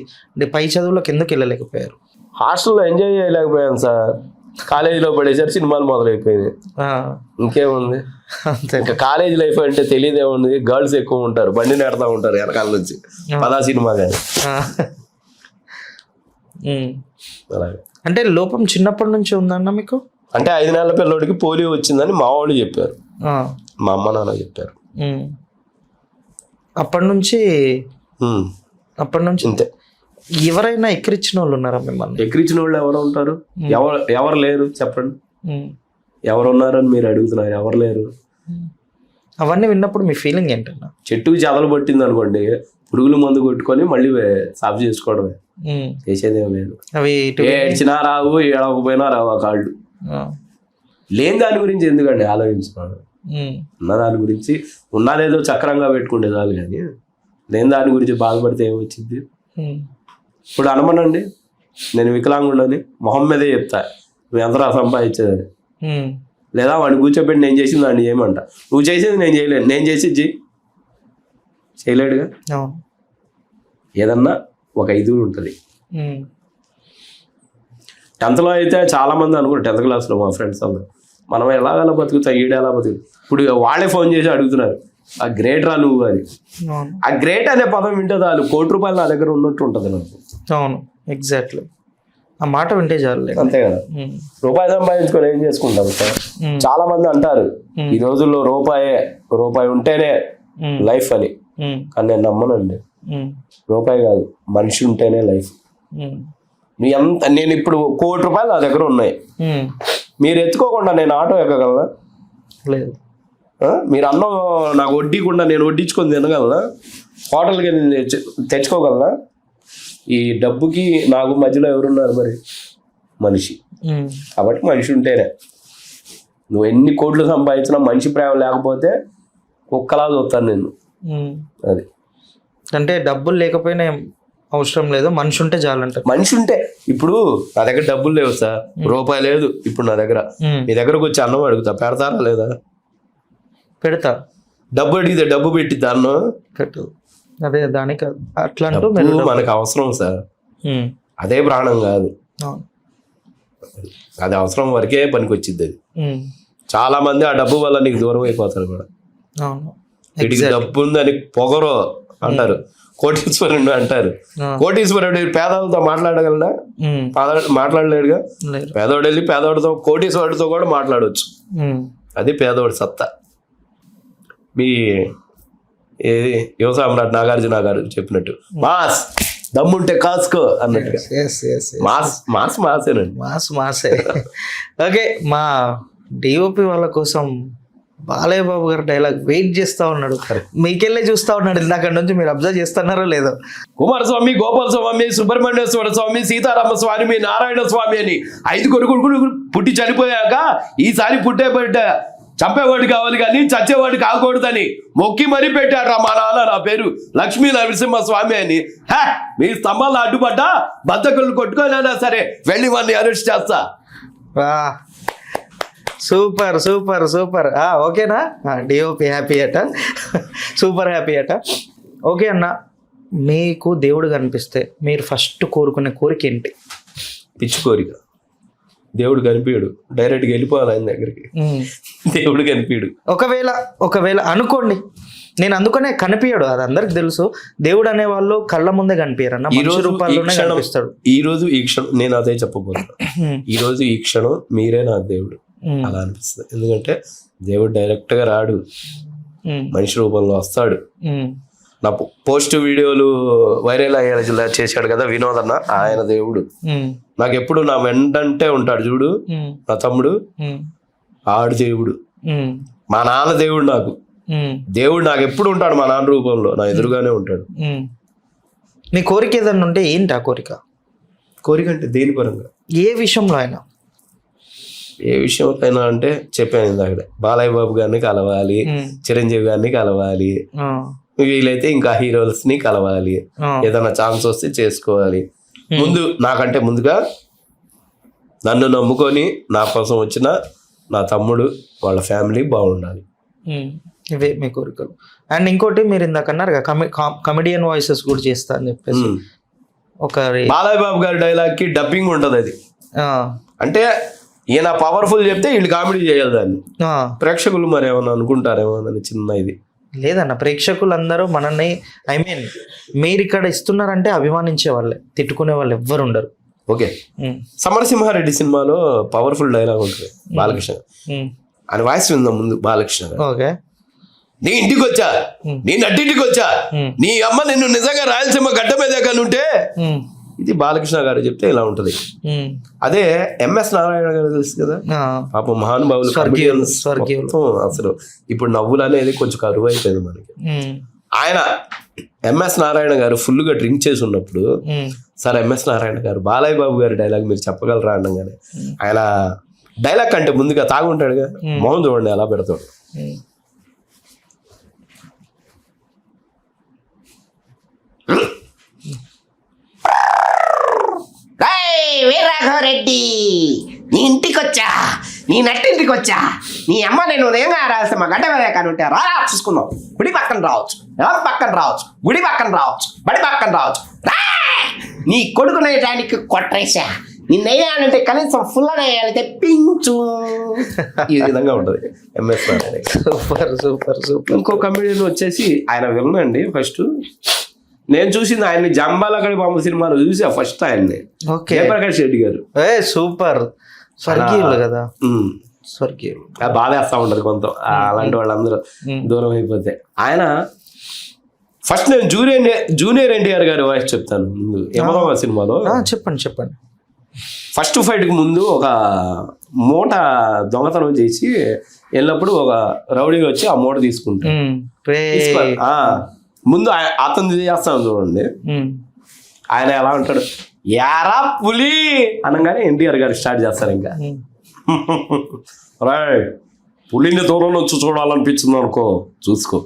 పై చదువులకు ఎందుకు వెళ్ళలేకపోయారు? హాస్టల్లో ఎంజాయ్ చేయలేకపోయాను సార్. కాలేజీలో పడేసరి సినిమాలు మొదలైపోయింది. ఇంకేముంది, ఇంకా కాలేజ్ లైఫ్ అంటే తెలియదేముంది, గర్ల్స్ ఎక్కువ ఉంటారు, బండి నెడతా ఉంటారు వెనకాల నుంచి, పదా సినిమా కానీ. అలాగే. అంటే లోపం చిన్నప్పటి నుంచి ఉందన్న మీకు? అంటే 5 నెలల పిల్లోడికి పోలియో వచ్చిందని మా వాళ్ళు చెప్పారు, మా అమ్మ నాన్న చెప్పారు. అప్పటి నుంచి అంతే. ఎవరైనా ఎక్కిరించిన వాళ్ళు ఉన్నారా మిమ్మల్ని? ఎక్కిరించిన వాళ్ళు ఎవరు ఉంటారు? ఎవరు లేరు చెప్పండి. ఎవరు ఉన్నారని మీరు అడుగుతున్నారు, ఎవరు లేరు. అవన్నీ విన్నప్పుడు మీ ఫీలింగ్ ఏంటన్నా? చెట్టుకి చెదలు పట్టింది అనుకోండి, పురుగుల మందు కొట్టుకొని మళ్ళీ సాఫ్ చేసుకోవడమే, చేసేదేం లేదు. అవి ఏడ్చినా రావు, ఏడవకపోయినా రావు ఆ కాళ్ళు. లేని దాని గురించి ఎందుకండి ఆలోచించుకోవడం? ఉన్న దాని గురించి ఉన్నదేదో చక్రంగా పెట్టుకుంటే చాలు, కానీ లేని దాని గురించి బాధపడితే ఏమొచ్చింది? ఇప్పుడు అనమనండి, నేను వికలాంగుండని మొహం మీదే చెప్తా, నువ్వు ఎంతరా సంపాదించేదని. లేదా వాడిని కూర్చోబెట్టి నేను చేసింది దాన్ని చేయమంట, నువ్వు చేసేది నేను చేయలేను, నేను చేసేది చేయలేడుగా. ఏదన్నా ఒక ఇది ఉంటుంది. 10th లో అయితే చాలా మంది అనుకుంటారు, 10th క్లాస్లో మా ఫ్రెండ్స్ అందరూ, మనం ఎలాగలా బతుకుతాం, ఈడు ఎలా బతుకు. ఇప్పుడు వాళ్ళే ఫోన్ చేసి అడుగుతున్నారు, ఆ గ్రేట్ రా నువ్వు అని. ఆ గ్రేట్ అనే పదం వింటే చాలు, ₹1 కోటి నా దగ్గర ఉన్నట్టు ఉంటుంది నాకు. అవును, ఎగ్జాక్ట్లీ. ఆ మాట వింటే చాలు. అంతే కదా. రూపాయి సంపాదించుకొని ఏం చేసుకుంటాం సార్? చాలా మంది అంటారు ఈ రోజుల్లో రూపాయి ఉంటేనే లైఫ్ అని. కానీ నేను నమ్మనండి. రూపాయి కాదు, మనిషి ఉంటేనే లైఫ్. నేను ఇప్పుడు ₹1,00,00,000 నా దగ్గర ఉన్నాయి, మీరు ఎత్తుకోకుండా నేను ఆటో ఎక్కగలనా? లేదు. మీరు అన్నం నాకు వడ్డీకుండా నేను వడ్డించుకొని తినగలనా? హోటల్కి నేను తెచ్చుకోగలనా? ఈ డబ్బుకి నాకు మధ్యలో ఎవరున్నారు మరి? మనిషి. కాబట్టి మనిషి ఉంటేనే. నువ్వు ఎన్ని కోట్లు సంపాదించినా మనిషి ప్రేమ లేకపోతే కుక్కలా చూస్తాను నేను. అది అంటే డబ్బులు లేకపోయినా అవసరం లేదు, మనిషి ఉంటే చాలంటారు. మనిషి ఉంటే. ఇప్పుడు నా దగ్గర డబ్బులు లేవు సార్, రూపాయి లేదు ఇప్పుడు నా దగ్గర. మీ దగ్గరకు వచ్చి అన్నం అడుగుతా, పెడతారా లేదా? పెడతా. డబ్బు అడిగితే డబ్బు పెట్టిద్దా అన్నం? పెట్టు. అదే దానికి అట్లా అంటూ మనకు అవసరం సార్, అదే ప్రాణం కాదు. అది అవసరం వరకే పనికి వచ్చింది. అది చాలా మంది ఆ డబ్బు వల్ల నీకు దూరం అయిపోతారు కూడా. వీడికి డబ్బు ఉందని పొగరు అంటారు, కోటీశ్వరుడు అంటారు. కోటీశ్వరుడు పేదవాళ్ళతో మాట్లాడగలడా? మాట్లాడలేడుగా. పేదవాడు వెళ్ళి పేదవాడితో, కోటీశ్వరుడితో కూడా మాట్లాడవచ్చు. అది పేదవాడి సత్తా. మీ ఏది యువ సామ్రాట్ నాగార్జున గారు చెప్పినట్టు, మాస్ దమ్ముంటే కాసుకో అన్నట్టుగా. మాసేనండి. మాసే. ఓకే, మా డిఓపి వాళ్ళ కోసం బాలయ్య బాబు గారు డైలాగ్ వెయిట్ చేస్తా ఉన్నాడు, మీకెళ్ళే చూస్తా ఉన్నాడు ఇందాక నుంచి. మీరు అబ్జర్వ్ చేస్తున్నారో లేదో? కుమారస్వామి, గోపాల స్వామి, సుబ్రహ్మణ్యేశ్వర స్వామి, సీతారామ స్వామి, నారాయణ స్వామి అని 5 కొడుకులు పుట్టి చనిపోయాక ఈసారి పుట్టే బిడ్డ చంపేవాడు కావాలి కానీ చచ్చేవాడు కాకూడదని మొక్కి మరీ పెట్టాడు మా నాన్న నా పేరు లక్ష్మీ నరసింహ స్వామి అని. మీ స్తంభాలు అడ్డుపడ్డా బద్దకులు కొట్టుకోలేనా సరే వెళ్ళి వాడిని అరెస్ట్ చేస్తా. Super super super. ఓకేనా? డిఓపి హ్యాపీ అట, సూపర్ హ్యాపీ అట. ఓకే అన్న, మీకు దేవుడు కనిపిస్తే మీరు ఫస్ట్ కోరుకునే కోరిక ఏంటి? పిచ్చి కోరిక. దేవుడు కనిపించడు, డైరెక్ట్గా వెళ్ళిపోవాలి ఆయన దగ్గరికి. దేవుడు కనిపించడు. ఒకవేళ అనుకోండి, నేను అందుకనే కనిపించడు, అది అందరికి తెలుసు. దేవుడు అనే వాళ్ళు కళ్ళ ముందే కనిపించారన్న, మనిషి రూపాల్లోనే కనిపిస్తాడు. ఈ రోజు ఈ క్షణం నేను అదే చెప్పబోతున్నా. ఈ రోజు ఈ క్షణం మీరే నా దేవుడు అలా అనిపిస్తుంది. ఎందుకంటే దేవుడు డైరెక్ట్ గా రాడు, మనిషి రూపంలో వస్తాడు. నా పోస్ట్ వీడియోలు వైరల్ అయ్యేలా చేశాడు కదా వినోద్ అన్న, ఆయన దేవుడు. నాకు ఎప్పుడు నా వెంటంటే ఉంటాడు చూడు నా తమ్ముడు, ఆడు దేవుడు. మా నాన్న దేవుడు నాకు. దేవుడు నాకు ఎప్పుడు ఉంటాడు మా నాన్న రూపంలో, నా ఎదురుగానే ఉంటాడు. నీ కోరిక ఏదన్నా ఉంటే ఏంటి ఆ కోరిక? కోరిక అంటే దేని పరంగా? ఏ విషయంలో అయినా? ఏ విషయంలో అంటే చెప్పాను ఇందాక, బాలయ్య బాబు గారిని కలవాలి, చిరంజీవి గారిని కలవాలి, వీలైతే ఇంకా హీరోస్ ని కలవాలి, ఏదైనా ఛాన్స్ వస్తే చేసుకోవాలి. ముందు నాకంటే ముందుగా నన్ను నమ్ముకొని నా కోసం వచ్చిన నా తమ్ముడు వాళ్ళ ఫ్యామిలీ బాగుండాలి. ఇవే మీ కోరికలు. అండ్ ఇంకోటి మీరు ఇందాక అన్నారు కమెడియన్ వాయిసెస్ కూడా చేస్తా అని చెప్పేసి, ఒక బాలయ్య బాబు గారి డైలాగ్ కి డబ్బింగ్ ఉంటది. అది అంటే ఈయన పవర్ఫుల్ చెప్తే వీళ్ళు కామెడీ చేయాలి దాన్ని. ప్రేక్షకులు మరి ఏమన్నా అనుకుంటారేమో అని చిన్న ఇది లేదన్న. ప్రేక్షకులందరూ మనల్ని, ఐ మీన్ మీరు ఇక్కడ ఇస్తున్నారంటే అభిమానించే వాళ్ళే, తిట్టుకునే వాళ్ళు ఎవ్వరు ఉండరు. ఓకే, సమరసింహారెడ్డి సినిమాలో పవర్ఫుల్ డైలాగ్ ఉంటుంది బాలకృష్ణ అని వాయిస్ విందాం ముందు. బాలకృష్ణ ఓకే, నీ ఇంటికి వచ్చా, నీ నట్టింటికి వచ్చా, నీ అమ్మ నిన్ను నిజంగా రాయలసీమ గడ్డ మీద కానుంటే, ఇది బాలకృష్ణ గారు చెప్తే ఇలా ఉంటది. అదే ఎంఎస్ నారాయణ గారు తెలుసు కదా, పాప మహానుభావులు, అసలు ఇప్పుడు నవ్వులు అనేది కొంచెం కరువు అయిపోయింది మనకి. ఆయన ఎంఎస్ నారాయణ గారు ఫుల్ గా డ్రింక్ చేసి ఉన్నప్పుడు, సార్ ఎంఎస్ నారాయణ గారు బాలయ్య బాబు గారి డైలాగ్ మీరు చెప్పగలరా అనగానే, ఆయన డైలాగ్ కంటే ముందుగా తాగుంటాడుగా, మౌన్ చూడండి ఎలా పెడతాడు. వీరరాఘవరెడ్డి, నీ ఇంటికి వచ్చా, నీ నట్టింటికి వచ్చా, నీ అమ్మ నేను ఉదయంగా రాస్తే మా గడ్డ మీద కానీ ఉంటే రా చూసుకుందాం. గుడి పక్కన రావచ్చు, ఎవరి పక్కన రావచ్చు, గుడి పక్కన రావచ్చు, బడి పక్కన రావచ్చు, నీ కొడుకునేయడానికి కొట్రేసా, నిన్నయ్యాలంటే కనీసం ఫుల్ అనేయాలంటే పించు. ఈ విధంగా ఉంటది MS Narayana. Super super super. ఇంకో కమెడియన్ వచ్చేసి ఆయన వినండి. ఫస్ట్ నేను చూసింది ఆయన్ని జంబాలగడి బాంబు సినిమాలో చూసా ఫస్ట్ ఆయన్ని, జయప్రకాష్ రెడ్డి గారు. సూపర్, స్వర్గీయులు కదా, స్వర్గీయులు. బాధేస్తా ఉంటది కొంత అలాంటి వాళ్ళందరూ దూరం అయిపోతే. ఆయన ఫస్ట్ నేను జూనియర్ ఎన్టీఆర్ గారి వాయిస్ చెప్తాను ముందు. యమదొంగ సినిమాలో చెప్పండి. ఫస్ట్ ఫైట్కి ముందు ఒక మూట దొంగతనం చేసి వెళ్ళినప్పుడు ఒక రౌడీ వచ్చి ఆ మూట తీసుకుంటాడు. ముందు అతను చేస్తాను చూడండి, ఆయన ఎలా ఉంటాడు, యారా పులి అనగానే ఎన్టీఆర్ గారు స్టార్ట్ చేస్తారు ఇంకా రాయ్ పులిని దూరం నుంచి చూడాలనిపించింది అనుకో చూసుకో,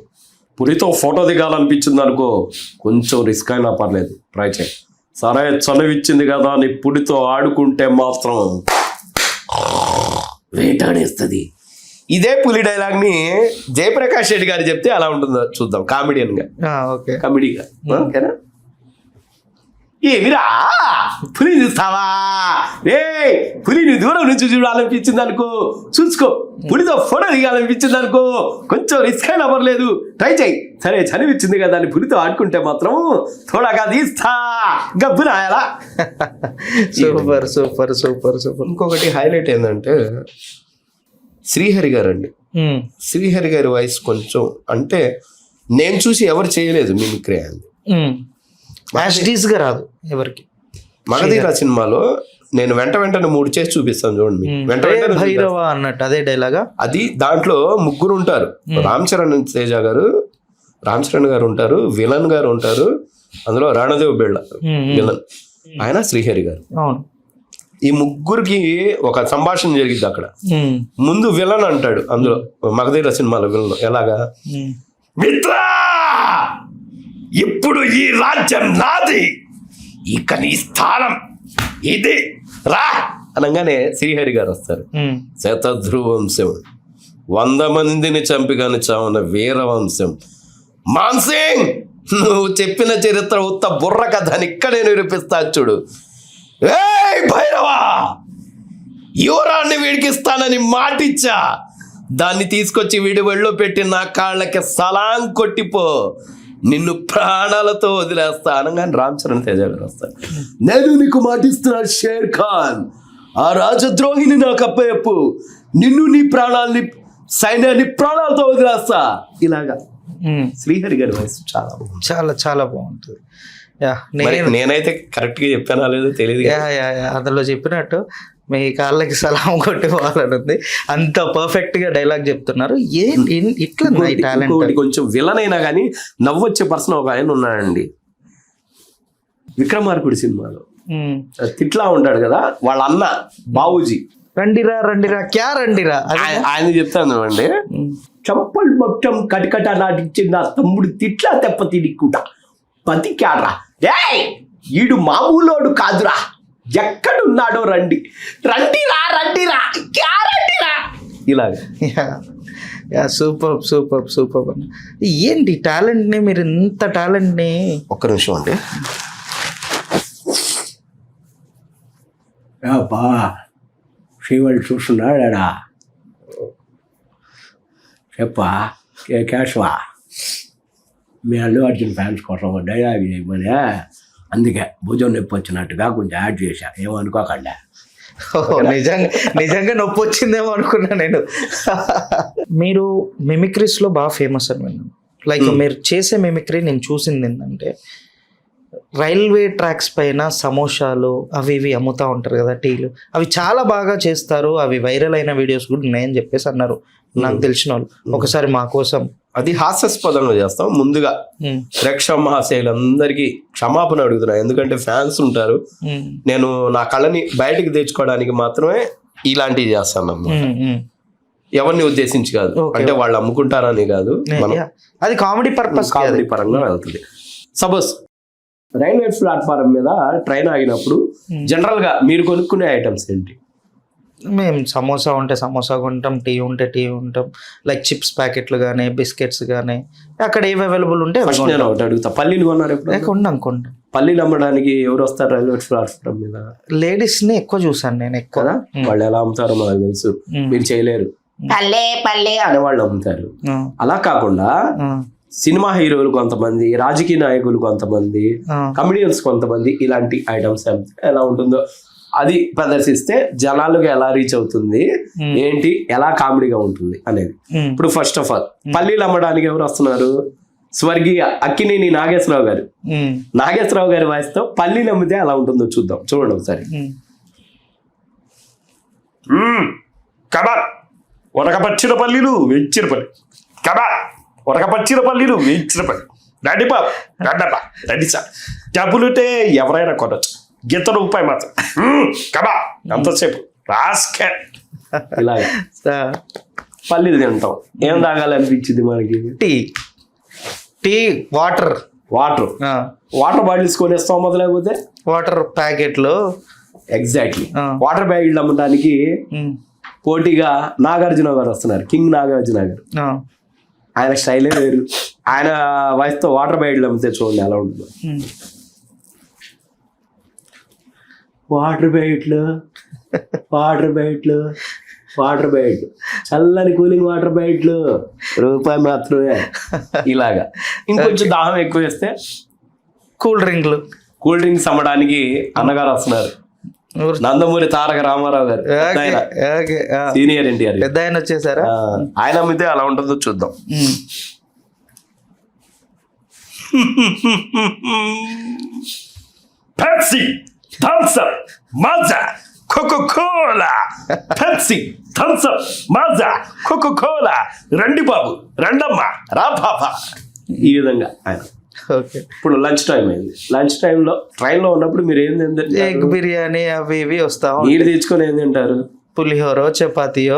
పులితో ఫోటో దిగాలనిపించింది అనుకో కొంచెం రిస్క్ అయినా పర్లేదు ట్రై చేయి, సరే చనువిచ్చింది కదా నీ పులితో ఆడుకుంటే మాత్రం వేటాడేస్తుంది. ఇదే పులి డైలాగ్ ని జయప్రకాష్ రెడ్డి గారు చెప్తే అలా ఉంటుందో చూద్దాం కామెడియన్ గా, కామెడీగా. ఓకేనా? ఏమిరా పులి చూస్తావా, రే పులిని దూరం నుంచి చూడాలనిపించింది అనుకో చూసుకో, పులితో ఫోటో దిగాలనిపించింది అనుకో కొంచెం రిస్క్ అయినా పర్లేదు ట్రై చేయి, సరే చనివిచ్చింది కదా అని పులితో ఆడుకుంటే మాత్రం తోడగా తీస్తా గబ్బు రాయాలా. Super super super super. ఇంకొకటి హైలైట్ ఏంటంటే శ్రీహరి గారు అండి. శ్రీహరి గారి వాయిస్ కొంచెం అంటే నేను చూసి ఎవరు చేయలేదు మిమిక్రీ అంది, గా రాదు ఎవరికి. మగధీర సినిమాలో నేను వెంటనే 3 చేసి చూపిస్తాను చూడండి, వెంట భైరవ అన్నట్టు అదే డైలాగా. అది దాంట్లో ముగ్గురు ఉంటారు, రామ్ చరణ్ తేజ గారు, రామ్ చరణ్ గారు ఉంటారు, విలన్ గారు ఉంటారు, అందులో రాణదేవ్ బిళ్ళ విలన్, ఆయన శ్రీహరి గారు. అవును. ఈ ముగ్గురికి ఒక సంభాషణ జరిగింది అక్కడ. ముందు విలన్ అంటాడు అందులో మగధీర సినిమాలో విలన్ ఎలాగా, మిత్రా ఇప్పుడు ఈ రాజ్యం నాది, ఇక నీ స్థానం ఇది రా అనగానే శ్రీహరి గారు వస్తారు. శతధ్రువంశం 100 మందిని చంపిగాని చావున వీరవంశం, మాన్సింగ్ నువ్వు చెప్పిన చరిత్ర ఉత్త బుర్ర కథ అని ఇక్కడే నిరూపిస్తా చూడు. ఏయ్ భైరవా, యువరాన్ని వీడికిస్తానని మాటిచ్చా, దాన్ని తీసుకొచ్చి వీడి ఒళ్ళో పెట్టి నా కాళ్ళకి సలాం కొట్టిపో, నిన్ను ప్రాణాలతో వదిలేస్తా అనగానే రామ్ చరణ్ తేజ గారు వస్తారు. నేను నీకు మాటిస్తున్నా షేర్ ఖాన్, ఆ రాజద్రోహిని నాకు అప్పయప్పు, నిన్ను నీ ప్రాణాలని సైన్యాన్ని ప్రాణాలతో వదిలేస్తా. ఇలాగా శ్రీహరి గారి వయసు చాలా బాగుంది, చాలా చాలా బాగుంటుంది. నేనైతే కరెక్ట్ గా చెప్పానా లేదో తెలియదు. అందులో చెప్పినట్టు మీ కాళ్ళకి సలాం కొట్టిపోవాలని ఉంది, అంత పర్ఫెక్ట్ గా డైలాగ్ చెప్తున్నారు. ఇట్లా టాలెంట్. కొంచెం విలన్ అయినా కానీ నవ్వొచ్చే పర్సన్ ఒక ఆయన ఉన్నాడండి విక్రమార్కుడి సినిమాలో, తిట్లా ఉంటాడు కదా వాళ్ళ అన్న బాబూజీ, రండిరా రండిరా క్యా రండిరా ఆయన చెప్తాను అండి, చంపల్ మొత్తం కటకట నాటించి నా తమ్ముడు తిట్లా తెప్ప తిడిక్కుట బతికాడ్రా, ఈడు మామూలోడు కాదురా, ఎక్కడున్నాడో రండి రండిరా రండిరా క్యా రండిరా ఇలాగా. Super super super. ఏంటి టాలెంట్ ని మీరు ఇంత టాలెంట్ ని. ఒక్క నిమిషం అండి. బా శ్రీవాళ్ళు చూస్తున్నాడా చెప్పా కేశవా, మీ అల్లు అర్జున్ ఫ్యాన్స్ కోసం డైలాగ్ చేయమని, అందుకే భుజం నొప్పి వచ్చినట్టుగా కొంచెం యాడ్ చేశా, ఏమనుకోకండి. నిజంగా నొప్పి వచ్చిందేమో అనుకున్నా నేను. మీరు మిమిక్రీస్ లో బాగా ఫేమస్ అని విన్నాను. లైక్ మీరు చేసే మిమిక్రీ నేను చూసింది ఏంటంటే రైల్వే ట్రాక్స్ పైన సమోసాలు అవి ఇవి అమ్ముతా ఉంటారు కదా, టీలు, అవి చాలా బాగా చేస్తారు, అవి వైరల్ అయిన వీడియోస్ కూడా ఉన్నాయని చెప్పేసి అన్నారు నాకు తెలిసిన వాళ్ళు. ఒకసారి మా కోసం అది హాస్యాస్పదంగా చేస్తాం. ముందుగా ప్రేక్షక మహాశయులందరికీ క్షమాపణ అడుగుతున్నా, ఎందుకంటే ఫ్యాన్స్ ఉంటారు, నేను నా కళని బయటకు తెచ్చుకోవడానికి మాత్రమే ఇలాంటివి చేస్తాను, ఎవరిని ఉద్దేశించి కాదు, అంటే వాళ్ళు అమ్ముకుంటారని కాదు, అది కామెడీ పర్పస్, కామెడీ పరంగా వెళ్తుంది. సపోజ్ రైల్వే ప్లాట్ఫారం మీద ట్రైన్ ఆగినప్పుడు జనరల్ గా మీరు కొనుక్కునే ఐటమ్స్ ఏంటి? మేము సమోసా ఉంటే సమోసా కొంటాం, టీ ఉంటే టీ ఉంటాం, లైక్ చిప్స్ ప్యాకెట్లు కానీ బిస్కెట్స్ కానీ అక్కడ ఏవి అవైలబుల్ ఉంటే. నేను ఒకటి అడుగుతా, పల్లీలు కొన్నారు ఎప్పుడు? కొంటాం. పల్లీలు అమ్మడానికి ఎవరు వస్తారు రైల్వే ప్లాట్ఫారం మీద? లేడీస్ ని ఎక్కువ చూసాను నేను ఎక్కువ. వాళ్ళు ఎలా అమ్ముతారో మనకు తెలుసు, మీరు చేయలేరు, పల్లె పల్లె అనే వాళ్ళు అమ్ముతారు. అలా కాకుండా సినిమా హీరోలు కొంతమంది, రాజకీయ నాయకులు కొంతమంది, కమెడియన్స్ కొంతమంది ఇలాంటి ఐటమ్స్ ఎలా ఉంటుందో అది ప్రదర్శిస్తే జనాలకు ఎలా రీచ్ అవుతుంది, ఏంటి, ఎలా కామెడీగా ఉంటుంది అనేది. ఇప్పుడు ఫస్ట్ ఆఫ్ ఆల్ పల్లీలు అమ్మడానికి ఎవరు వస్తున్నారు? స్వర్గీయ అక్కినేని నాగేశ్వరరావు గారు. నాగేశ్వరరావు గారి వాయిస్తో పల్లీలు అమ్మితే ఎలా ఉంటుందో చూద్దాం. చూడండి ఒకసారి. కబాబ్ ఉడకపచ్చిన పల్లీలు వెచ్చిన పల్లి, కబాబ్ ఉడకపచ్చిన పల్లీలు వెచ్చిన పల్లి, రండి బాబు రండబ్బా రండి సార్, డబ్బులుంటే ఎవరైనా కొనొచ్చు, గింత రూపాయి మాత్రం కబాబ్ అంతసేపు రాస్కే. ఇలాగ పల్లీలు తింటాం. ఏం తాగాలనిపించింది మనకి? టీ వాటర్ బాటిల్స్ కొనేస్తాం మొదలైపోతే వాటర్ ప్యాకెట్లు. ఎగ్జాక్ట్లీ. వాటర్ ప్యాకెట్లు అమ్మడానికి పోటీగా నాగార్జున గారు వస్తున్నారు. కింగ్ నాగార్జున గారు. ఆయన స్టైలే వేరు. ఆయన వయసుతో వాటర్ ప్యాకెట్లు అమ్మితే చూడండి ఎలా ఉంటుందో. వాటర్ ప్యాకెట్లు చల్లని కూలింగ్ వాటర్ ప్యాకెట్లు రూపాయి మాత్రమే. ఇలాగా ఇంకొంచెం దాహం ఎక్కువ వేస్తే కూల్ డ్రింక్స్ అమ్మడానికి అన్నగారు వస్తున్నారు. నందమూరి తారక రామారావు గారు, సీనియర్ ఎన్టీఆర్ పెద్ద ఆయన వచ్చేసారా? ఆయన అమ్మితే అలా ఉంటుందో చూద్దాం. Pepsi, Thums Up, Maaza, Coca Cola. Pepsi, Thums Up, Maaza, Coca Cola. రండి బాబు రండమ్మ రా పాప. ఈ విధంగా ఆయన. ఇప్పుడు లంచ్ టైం అయింది. లంచ్ టైంలో ట్రైన్లో ఉన్నప్పుడు మీరు ఏం తింటారు? ఎగ్ బిర్యానీ అవి ఇవి వస్తావు. మీరు తెచ్చుకొని ఏం తింటారు? పులిహోర, చపాతీయో.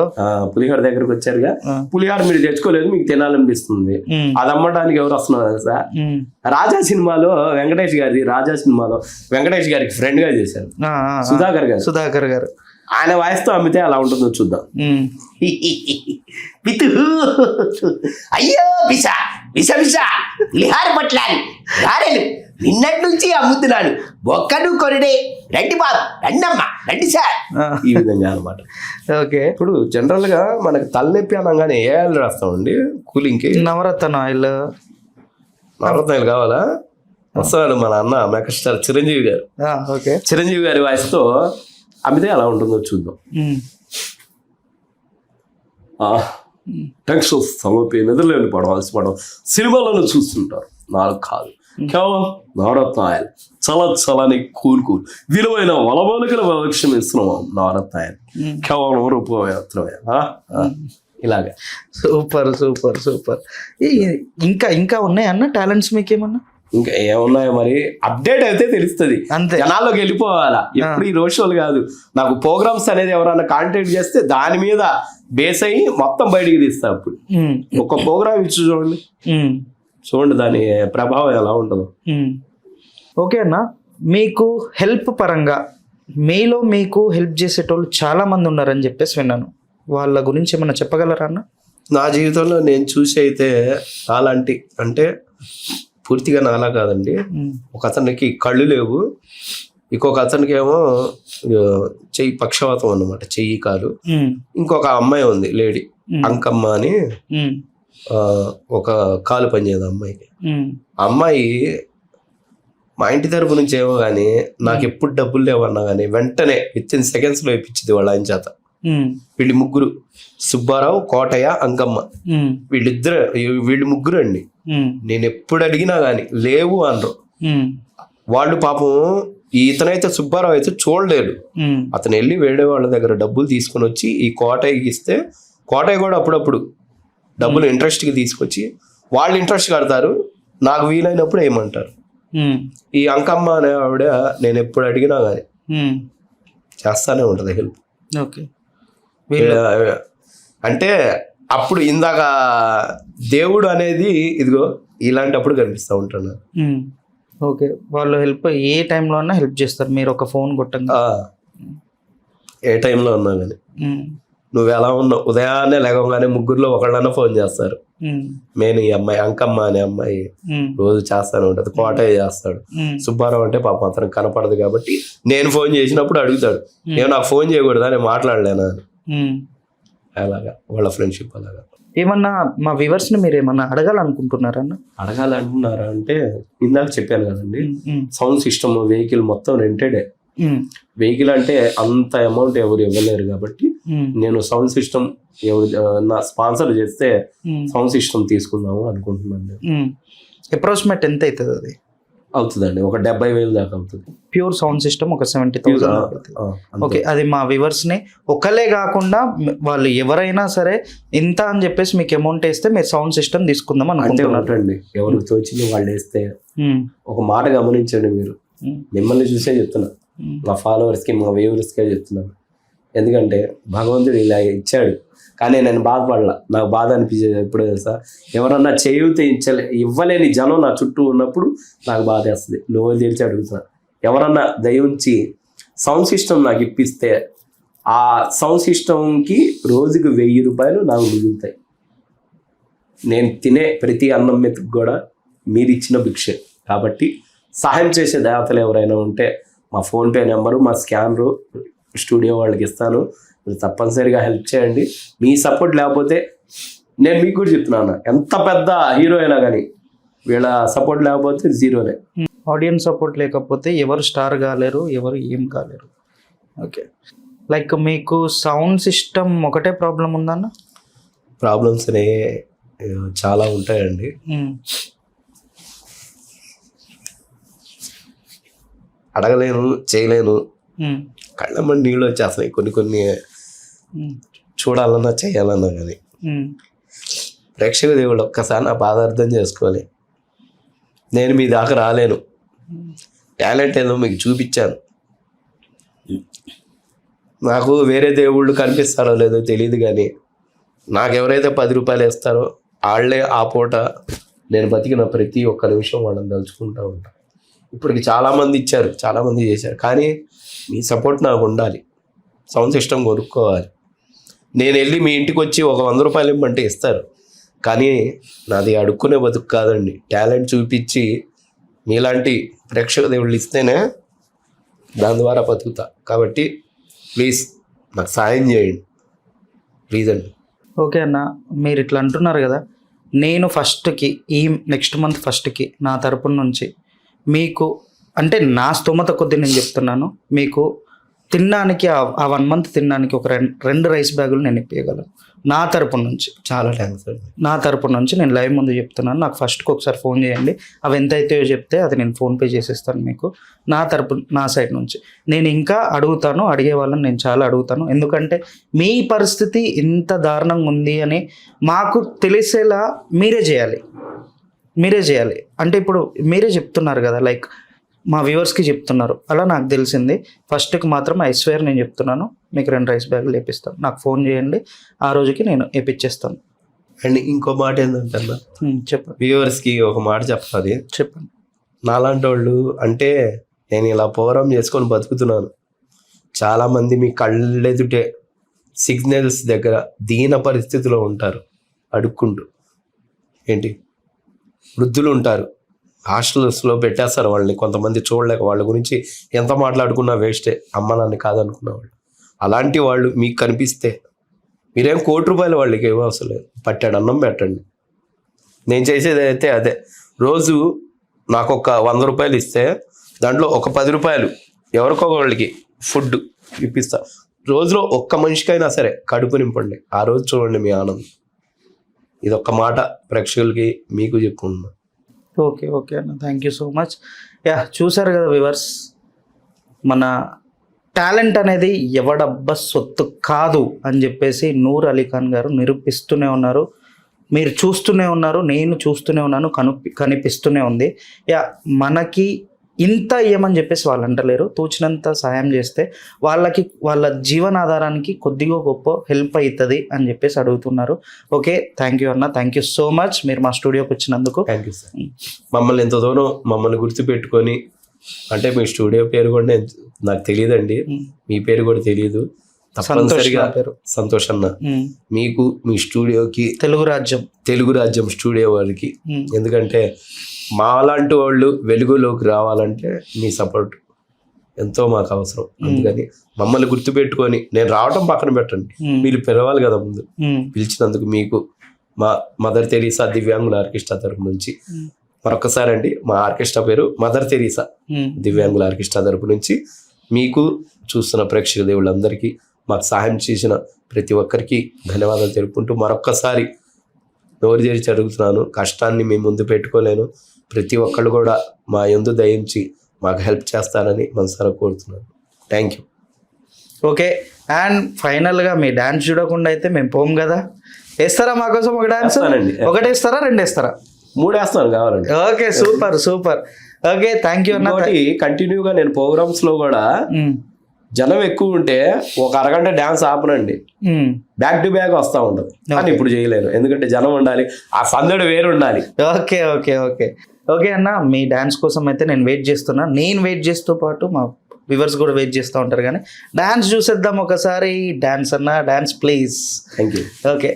పులిహోర దగ్గరకు వచ్చారుగా. పులిహోర మీరు తెచ్చుకోలేదు, మీకు తినాలనిపిస్తుంది. అది అమ్మడానికి ఎవరు వస్తున్నారు సార్? రాజా సినిమాలో వెంకటేష్ గారికి ఫ్రెండ్ గా చేశారు సుధాకర్ గారు. ఆయన వాయిస్తో అమ్మితే అలా ఉంటుందో చూద్దాం. అయ్యో బిసా బిసా బిసా లిహార పట్లాలి గారెలు నిన్నటి నుంచి అమ్ముతున్నాను, ఒక్కడు కొరడే, రండి బాబు రండమ్మా రండి సార్. ఈ విధంగా అనమాట. ఓకే. ఇప్పుడు జనరల్ గా మనకి తలనొప్పి అనగానే ఏ ఆయిల్ రాస్తామండి? కూలింగ్ కి నవరత్న ఆయిల్ కావాలా? వస్తాడు మన అన్న మెగాస్టార్ చిరంజీవి గారు. చిరంజీవి గారి వాయిస్తో అమ్మితే అలా ఉంటుందో చూద్దాం. థ్యాంక్స్ సమర్పి నిద్రలేని పడవలసి పడవ సినిమాలను చూస్తుంటారు. నాకు కాదు, కేవలం నవరత్న ఆయిల్. చలని కూల్ విలువైన వలమూలికల లక్ష్యం ఇస్తున్నాం. నవరత్న ఆయిల్ కేవలం రూపాయి మాత్రమే. ఇలాగే సూపర్. ఇంకా ఉన్నాయన్న టాలెంట్స్ మీకేమన్నా? ఇంకా ఏమున్నాయో మరి అప్డేట్ అయితే తెలుస్తుంది. అంతే, జనాల్లోకి వెళ్ళిపోవాలా. ఎప్పుడు ఈ రోడ్ షోలు కాదు, నాకు ప్రోగ్రామ్స్ అనేది ఎవరైనా కాంటాక్ట్ చేస్తే దాని మీద బేస్ అయ్యి మొత్తం బయటికి తీస్తా. అప్పుడు ఒక ప్రోగ్రామ్ ఇచ్చి చూడండి దాని ప్రభావం ఎలా ఉంటుందో. ఓకే అన్న, మీకు హెల్ప్ పరంగా మీలో మీకు హెల్ప్ చేసేటోళ్ళు చాలా మంది ఉన్నారని చెప్పేసి విన్నాను. వాళ్ళ గురించి ఏమన్నా చెప్పగలరా అన్న? నా జీవితంలో నేను చూసి అయితే అలాంటి అంటే పూర్తిగా నాలా కాదండి. ఒక అతనికి కళ్ళు లేవు, ఇంకొక అతనికి ఏమో చెయ్యి పక్షవాతం అన్నమాట, చెయ్యి కాలు. ఇంకొక అమ్మాయి ఉంది లేడీ, అంకమ్మ అని, ఒక కాలు పనిచేయదు అమ్మాయికి. అమ్మాయి మా ఇంటి తరపు నుంచి ఏమో కానీ నాకు ఎప్పుడు డబ్బులు లేవన్నా కానీ వెంటనే విత్ ఇన్ సెకండ్స్ లో ఇప్పించింది వాళ్ళ ఆయన చేత. వీళ్ళు ముగ్గురు, సుబ్బారావు, కోటయ్య, అంకమ్మ, వీళ్ళు ముగ్గురు అండి. నేను ఎప్పుడు అడిగినా గాని లేవు అనరు వాళ్ళు. పాపం ఇతనైతే సుబ్బారావు అయితే చూడలేడు. అతను వెళ్ళి వేరే వాళ్ళ దగ్గర డబ్బులు తీసుకుని వచ్చి ఈ కోటయ్యకి ఇస్తే, కోటయ్య కూడా అప్పుడప్పుడు డబ్బులు ఇంట్రెస్ట్కి తీసుకొచ్చి వాళ్ళు ఇంట్రెస్ట్ కడతారు, నాకు వీలైనప్పుడు ఏమంటారు. ఈ అంకమ్మ అనే ఆవిడ నేను ఎప్పుడు అడిగినా గాని చేస్తానే ఉంటది హెల్ప్. అంటే అప్పుడు ఇందాక దేవుడు అనేది ఇదిగో ఇలాంటప్పుడు కనిపిస్తూ ఉంటున్నారు. ఓకే, వాళ్ళు హెల్ప్ ఏ టైంలో అన్నా హెల్ప్ చేస్తారు. మీరు ఒక ఫోన్ కొట్టంగా ఏ టైంలో ఉన్నా కానీ నువ్వు ఎలా ఉన్నావు, ఉదయాన్నే లేవగానే ముగ్గురులో ఒకళ్ళన్నా ఫోన్ చేస్తారు. నేను ఈ అమ్మాయి అంకమ్మ అనే అమ్మాయి రోజు చేస్తానే ఉంటది, కోటయ్య చేస్తాడు. సుబ్బారావు అంటే పాపం అతనికి కనపడదు కాబట్టి నేను ఫోన్ చేసినప్పుడు అడుగుతాడు, నేను నాకు ఫోన్ చేయకూడదా, నేను మాట్లాడలేనా అని. అలాగా వాళ్ళ ఫ్రెండ్షిప్. అలాగా ఏమన్నా మా వ్యూవర్స్ ని మీరు ఏమన్నా అడగాలనుకుంటున్నారన్న? అడగాలంటున్నారా అంటే ఇందాక చెప్పాను కదండి, సౌండ్ సిస్టమ్, వెహికల్ మొత్తం రెంటెడే. వెహికల్ అంటే అంత అమౌంట్ ఎవరు ఇవ్వలేరు కాబట్టి నేను సౌండ్ సిస్టమ్ ఎవరు నా స్పాన్సర్ చేస్తే సౌండ్ సిస్టమ్ తీసుకుందాము అనుకుంటున్నాను నేను. అప్రాక్సిమేట్ ఎంత అవుతుంది అది? అవుతుందండి, ఒక 70,000 దాకా అవుతుంది. ప్యూర్ సౌండ్ సిస్టమ్ ఒక 70,000. ఓకే, అది మా వ్యూవర్స్ ని ఒకలే కాకుండా వాళ్ళు ఎవరైనా సరే ఇంత అని చెప్పేసి మీకు అమౌంట్ వేస్తే మీరు సౌండ్ సిస్టమ్ తీసుకుందాం అంటే అనుకుంటున్నారు. ఒకటండి, ఎవరు తోచింది వాళ్ళు వేస్తే. ఒక మాట గమనించండి, మీరు మిమ్మల్ని చూసే చెప్తున్నా, మా ఫాలోవర్స్ కి మా వ్యూవర్స్ కే చెప్తున్నాను. ఎందుకంటే భగవంతుడు ఇలా ఇచ్చాడు, కానీ నేను బాధపడలా. నాకు బాధ అనిపించేది ఎప్పుడు తెలుసా, ఎవరన్నా చేయూత ఇవ్వలేని జనం నా చుట్టూ ఉన్నప్పుడు నాకు బాధ వేస్తుంది. నువ్వు తెలిసి అడుగుతున్నా, ఎవరన్నా దయించి సౌండ్ సిస్టమ్ నాకు ఇప్పిస్తే ఆ సౌండ్ సిస్టమ్కి రోజుకి 1000 రూపాయలు నాకు మిగులుతాయి. నేను తినే ప్రతి అన్నం మెతుకు కూడా మీరు ఇచ్చిన భిక్షే. కాబట్టి సహాయం చేసే దేవతలు ఎవరైనా ఉంటే మా ఫోన్పే నెంబరు, మా స్కానరు స్టూడియో వాళ్ళకి ఇస్తాను. మీరు తప్పనిసరిగా హెల్ప్ చేయండి. మీ సపోర్ట్ లేకపోతే, నేను మీకు కూడా చెప్తున్నాను, ఎంత పెద్ద హీరో అయినా కానీ వీళ్ళ సపోర్ట్ లేకపోతే జీరోనే. ఆడియన్స్ సపోర్ట్ లేకపోతే ఎవరు స్టార్ కాలేరు, ఎవరు ఏం కాలేరు. ఓకే, లైక్ మీకు సౌండ్ సిస్టమ్ ఒకటే ప్రాబ్లం ఉందన్న? ప్రాబ్లమ్స్ చాలా ఉంటాయండి. అడగలేను, చేయలేను, కళ్ళమ్మని నీళ్ళు వచ్చేస్తున్నాయి కొన్ని చూడాలన్నా చేయాలన్నా కానీ. ప్రేక్షక దేవుడు ఒక్కసారి నా బాధ అర్థం చేసుకోవాలి. నేను మీ దాకా రాలేను, టాలెంట్ ఏదో మీకు చూపించాను. నాకు వేరే దేవుళ్ళు కనిపిస్తారో లేదో తెలియదు, కానీ నాకు ఎవరైతే 10 రూపాయలు వేస్తారో వాళ్ళే ఆ పూట నేను బతికిన ప్రతి ఒక్క నిమిషం వాళ్ళని తలుచుకుంటూ ఉంటాను. ఇప్పటికి చాలామంది ఇచ్చారు, చాలామంది చేశారు, కానీ మీ సపోర్ట్ నాకు ఉండాలి. సౌండ్ సిస్టమ్ కొనుక్కోవాలి. నేను వెళ్ళి మీ ఇంటికి వచ్చి ఒక 100 రూపాయలు ఇవ్వమంటే ఇస్తారు, కానీ నాది అడుక్కునే బతుకు కాదండి. టాలెంట్ చూపించి మీలాంటి ప్రేక్షక దేవుళ్ళు ఇస్తేనే దాని ద్వారా బతుకుతా. కాబట్టి ప్లీజ్ నాకు సాయం చేయండి, ప్లీజ్ అండి. ఓకే అన్న, మీరు ఇట్లా అంటున్నారు కదా, నేను ఫస్ట్కి నెక్స్ట్ మంత్ ఫస్ట్కి నా తరపున నుంచి మీకు, అంటే నా స్తోమత కొద్దీ నేను చెప్తున్నాను, మీకు తినడానికి ఆ 1 మంత్ తినడానికి ఒక 2 రైస్ బ్యాగులు నేను ఇప్పగలను నా తరపున నుంచి. చాలా థ్యాంక్స్ అండి. నా తరపున నుంచి నేను లైవ్ ముందు చెప్తున్నాను. నాకు ఫస్ట్కి ఒకసారి ఫోన్ చేయండి, అవి ఎంత అవుతాయో చెప్తే అది నేను ఫోన్పే చేసేస్తాను మీకు. నా సైడ్ నుంచి నేను ఇంకా అడుగుతాను, అడిగే వాళ్ళని నేను చాలా అడుగుతాను. ఎందుకంటే మీ పరిస్థితి ఇంత దారుణంగా ఉంది అని మాకు తెలిసేలా మీరే చేయాలి. అంటే ఇప్పుడు మీరే చెప్తున్నారు కదా, లైక్ మా వ్యూవర్స్కి చెప్తున్నారు, అలా నాకు తెలిసింది. ఫస్ట్కి మాత్రం ఐశ్వర్య నేను చెప్తున్నాను, మీకు 2 రైస్ బ్యాగులు వేపిస్తాను. నాకు ఫోన్ చేయండి, ఆ రోజుకి నేను వేపించేస్తాను. అండ్ ఇంకో మాట ఏంటంటే, చెప్పండి, వ్యూవర్స్కి ఒక మాట చెప్పాలి. చెప్పండి. నాలాంటి వాళ్ళు అంటే నేను ఇలా ప్రోగ్రామ్ చేసుకొని బతుకుతున్నాను. చాలామంది మీ కళ్ళెదుటే సిగ్నల్స్ దగ్గర దీన పరిస్థితిలో ఉంటారు, అడుక్కుంటూ. ఏంటి, వృద్ధులు ఉంటారు, హాస్టల్స్లో పెట్టేస్తారు వాళ్ళని. కొంతమంది చూడలేక వాళ్ళ గురించి ఎంత మాట్లాడుకున్నా వేస్టే, అమ్మ నాన్న కాదనుకున్న వాళ్ళు. అలాంటి వాళ్ళు మీకు కనిపిస్తే మీరేం 1 కోటి రూపాయలు వాళ్ళకి ఏమో అవసరం లేదు, పట్టాడు అన్నం పెట్టండి. నేను చేసేది అయితే అదే. రోజు నాకు ఒక 100 రూపాయలు ఇస్తే దాంట్లో ఒక 10 రూపాయలు ఎవరికో వాళ్ళకి ఫుడ్ ఇప్పిస్తా. రోజులో ఒక్క మనిషికైనా సరే కడుపు నింపండి, ఆ రోజు చూడండి మీ ఆనందం. ఇదొక్క మాట ప్రేక్షకులకి మీకు చెప్పుకున్నా. ఓకే అన్న, థ్యాంక్ యూ సో మచ్. చూసారు కదా వ్యూవర్స్, మన టాలెంట్ అనేది ఎవడబ్బా సొత్తు కాదు అని చెప్పేసి నూర్ అలీ ఖాన్ గారు నిరూపిస్తూనే ఉన్నారు. మీరు చూస్తూనే ఉన్నారు, నేను చూస్తూనే ఉన్నాను, కనిపిస్తూనే ఉంది. మనకి ఇంత ఏమని చెప్పేసి వాళ్ళు అంటలేరు. తోచినంత సాయం చేస్తే వాళ్ళకి వాళ్ళ జీవనాధారానికి కొద్దిగా గొప్ప హెల్ప్ అవుతుంది అని చెప్పేసి అడుగుతున్నారు. ఓకే, థ్యాంక్ యూ అన్న, థ్యాంక్ యూ సో మచ్ మీరు మా స్టూడియోకి వచ్చినందుకు. Thank you sir. మమ్మల్ని ఎంత దూరం మమ్మల్ని గుర్తుపెట్టుకొని, అంటే మీ స్టూడియో పేరు కూడా నాకు తెలియదండి, మీ పేరు కూడా తెలియదు. తప్పనిసరిగా సంతోష్ అన్న, మీకు మీ స్టూడియోకి తెలుగు రాజ్యం స్టూడియో వారికి, ఎందుకంటే మాలాంటి వాళ్ళు వెలుగులోకి రావాలంటే మీ సపోర్ట్ ఎంతో మాకు అవసరం. అందుకని మమ్మల్ని గుర్తుపెట్టుకొని, నేను రావటం పక్కన పెట్టండి, మీరు పిలవాలి కదా ముందు. పిలిచినందుకు మీకు మా మదర్ తెరీసా దివ్యాంగుల ఆర్కెస్ట్రా తరపు నుంచి మరొకసారి అండి, మా ఆర్కెస్ట్రా పేరు మదర్ తెరీసా దివ్యాంగుల ఆర్కెస్ట్రా తరపు నుంచి మీకు చూస్తున్న ప్రేక్షక దేవుళ్ళందరికీ మాకు సహాయం చేసిన ప్రతి ఒక్కరికి ధన్యవాదాలు తెలుపుకుంటూ మరొక్కసారి నోరు తెరిచి అడుగుతున్నాను. కష్టాన్ని మేము ముందు పెట్టుకోలేను. ప్రతి ఒక్కళ్ళు కూడా మా యందు దయించి మాకు హెల్ప్ చేస్తారని మనసారా కోరుతున్నాను. Thank you. ఓకే, అండ్ ఫైనల్గా మీ డాన్స్ చూడకుండా అయితే మేము పోం కదా. వేస్తారా మా కోసం ఒక డాన్స్? వేస్తానండి. ఒకటి వేస్తారా, రెండు వేస్తారా? 3 వేస్తాను కావాలండి. Okay, super super. Okay, thank you అన్న. ఇంకోటి కంటిన్యూగా నేను ప్రోగ్రామ్స్ లో కూడా జనం ఎక్కువ ఉంటే ఒక అరగంట డాన్స్ ఆపనండి, బ్యాక్ టు బ్యాక్ వస్తూ ఉంటుంది. కానీ ఇప్పుడు చేయలేను, ఎందుకంటే జనం ఉండాలి, ఆ సందడి వేరు ఉండాలి. ఓకే ఓకే ఓకే ఓకే అన్న, మీ డాన్స్ కోసం అయితే నేను వెయిట్ చేస్తున్నా. నేను వెయిట్ చేస్తూ పాటు మా వ్యూవర్స్ కూడా వెయిట్ చేస్తూ ఉంటారు. కానీ డాన్స్ చూసేద్దాం ఒకసారి. డాన్స్ అన్న, dance please. Thank you. Okay.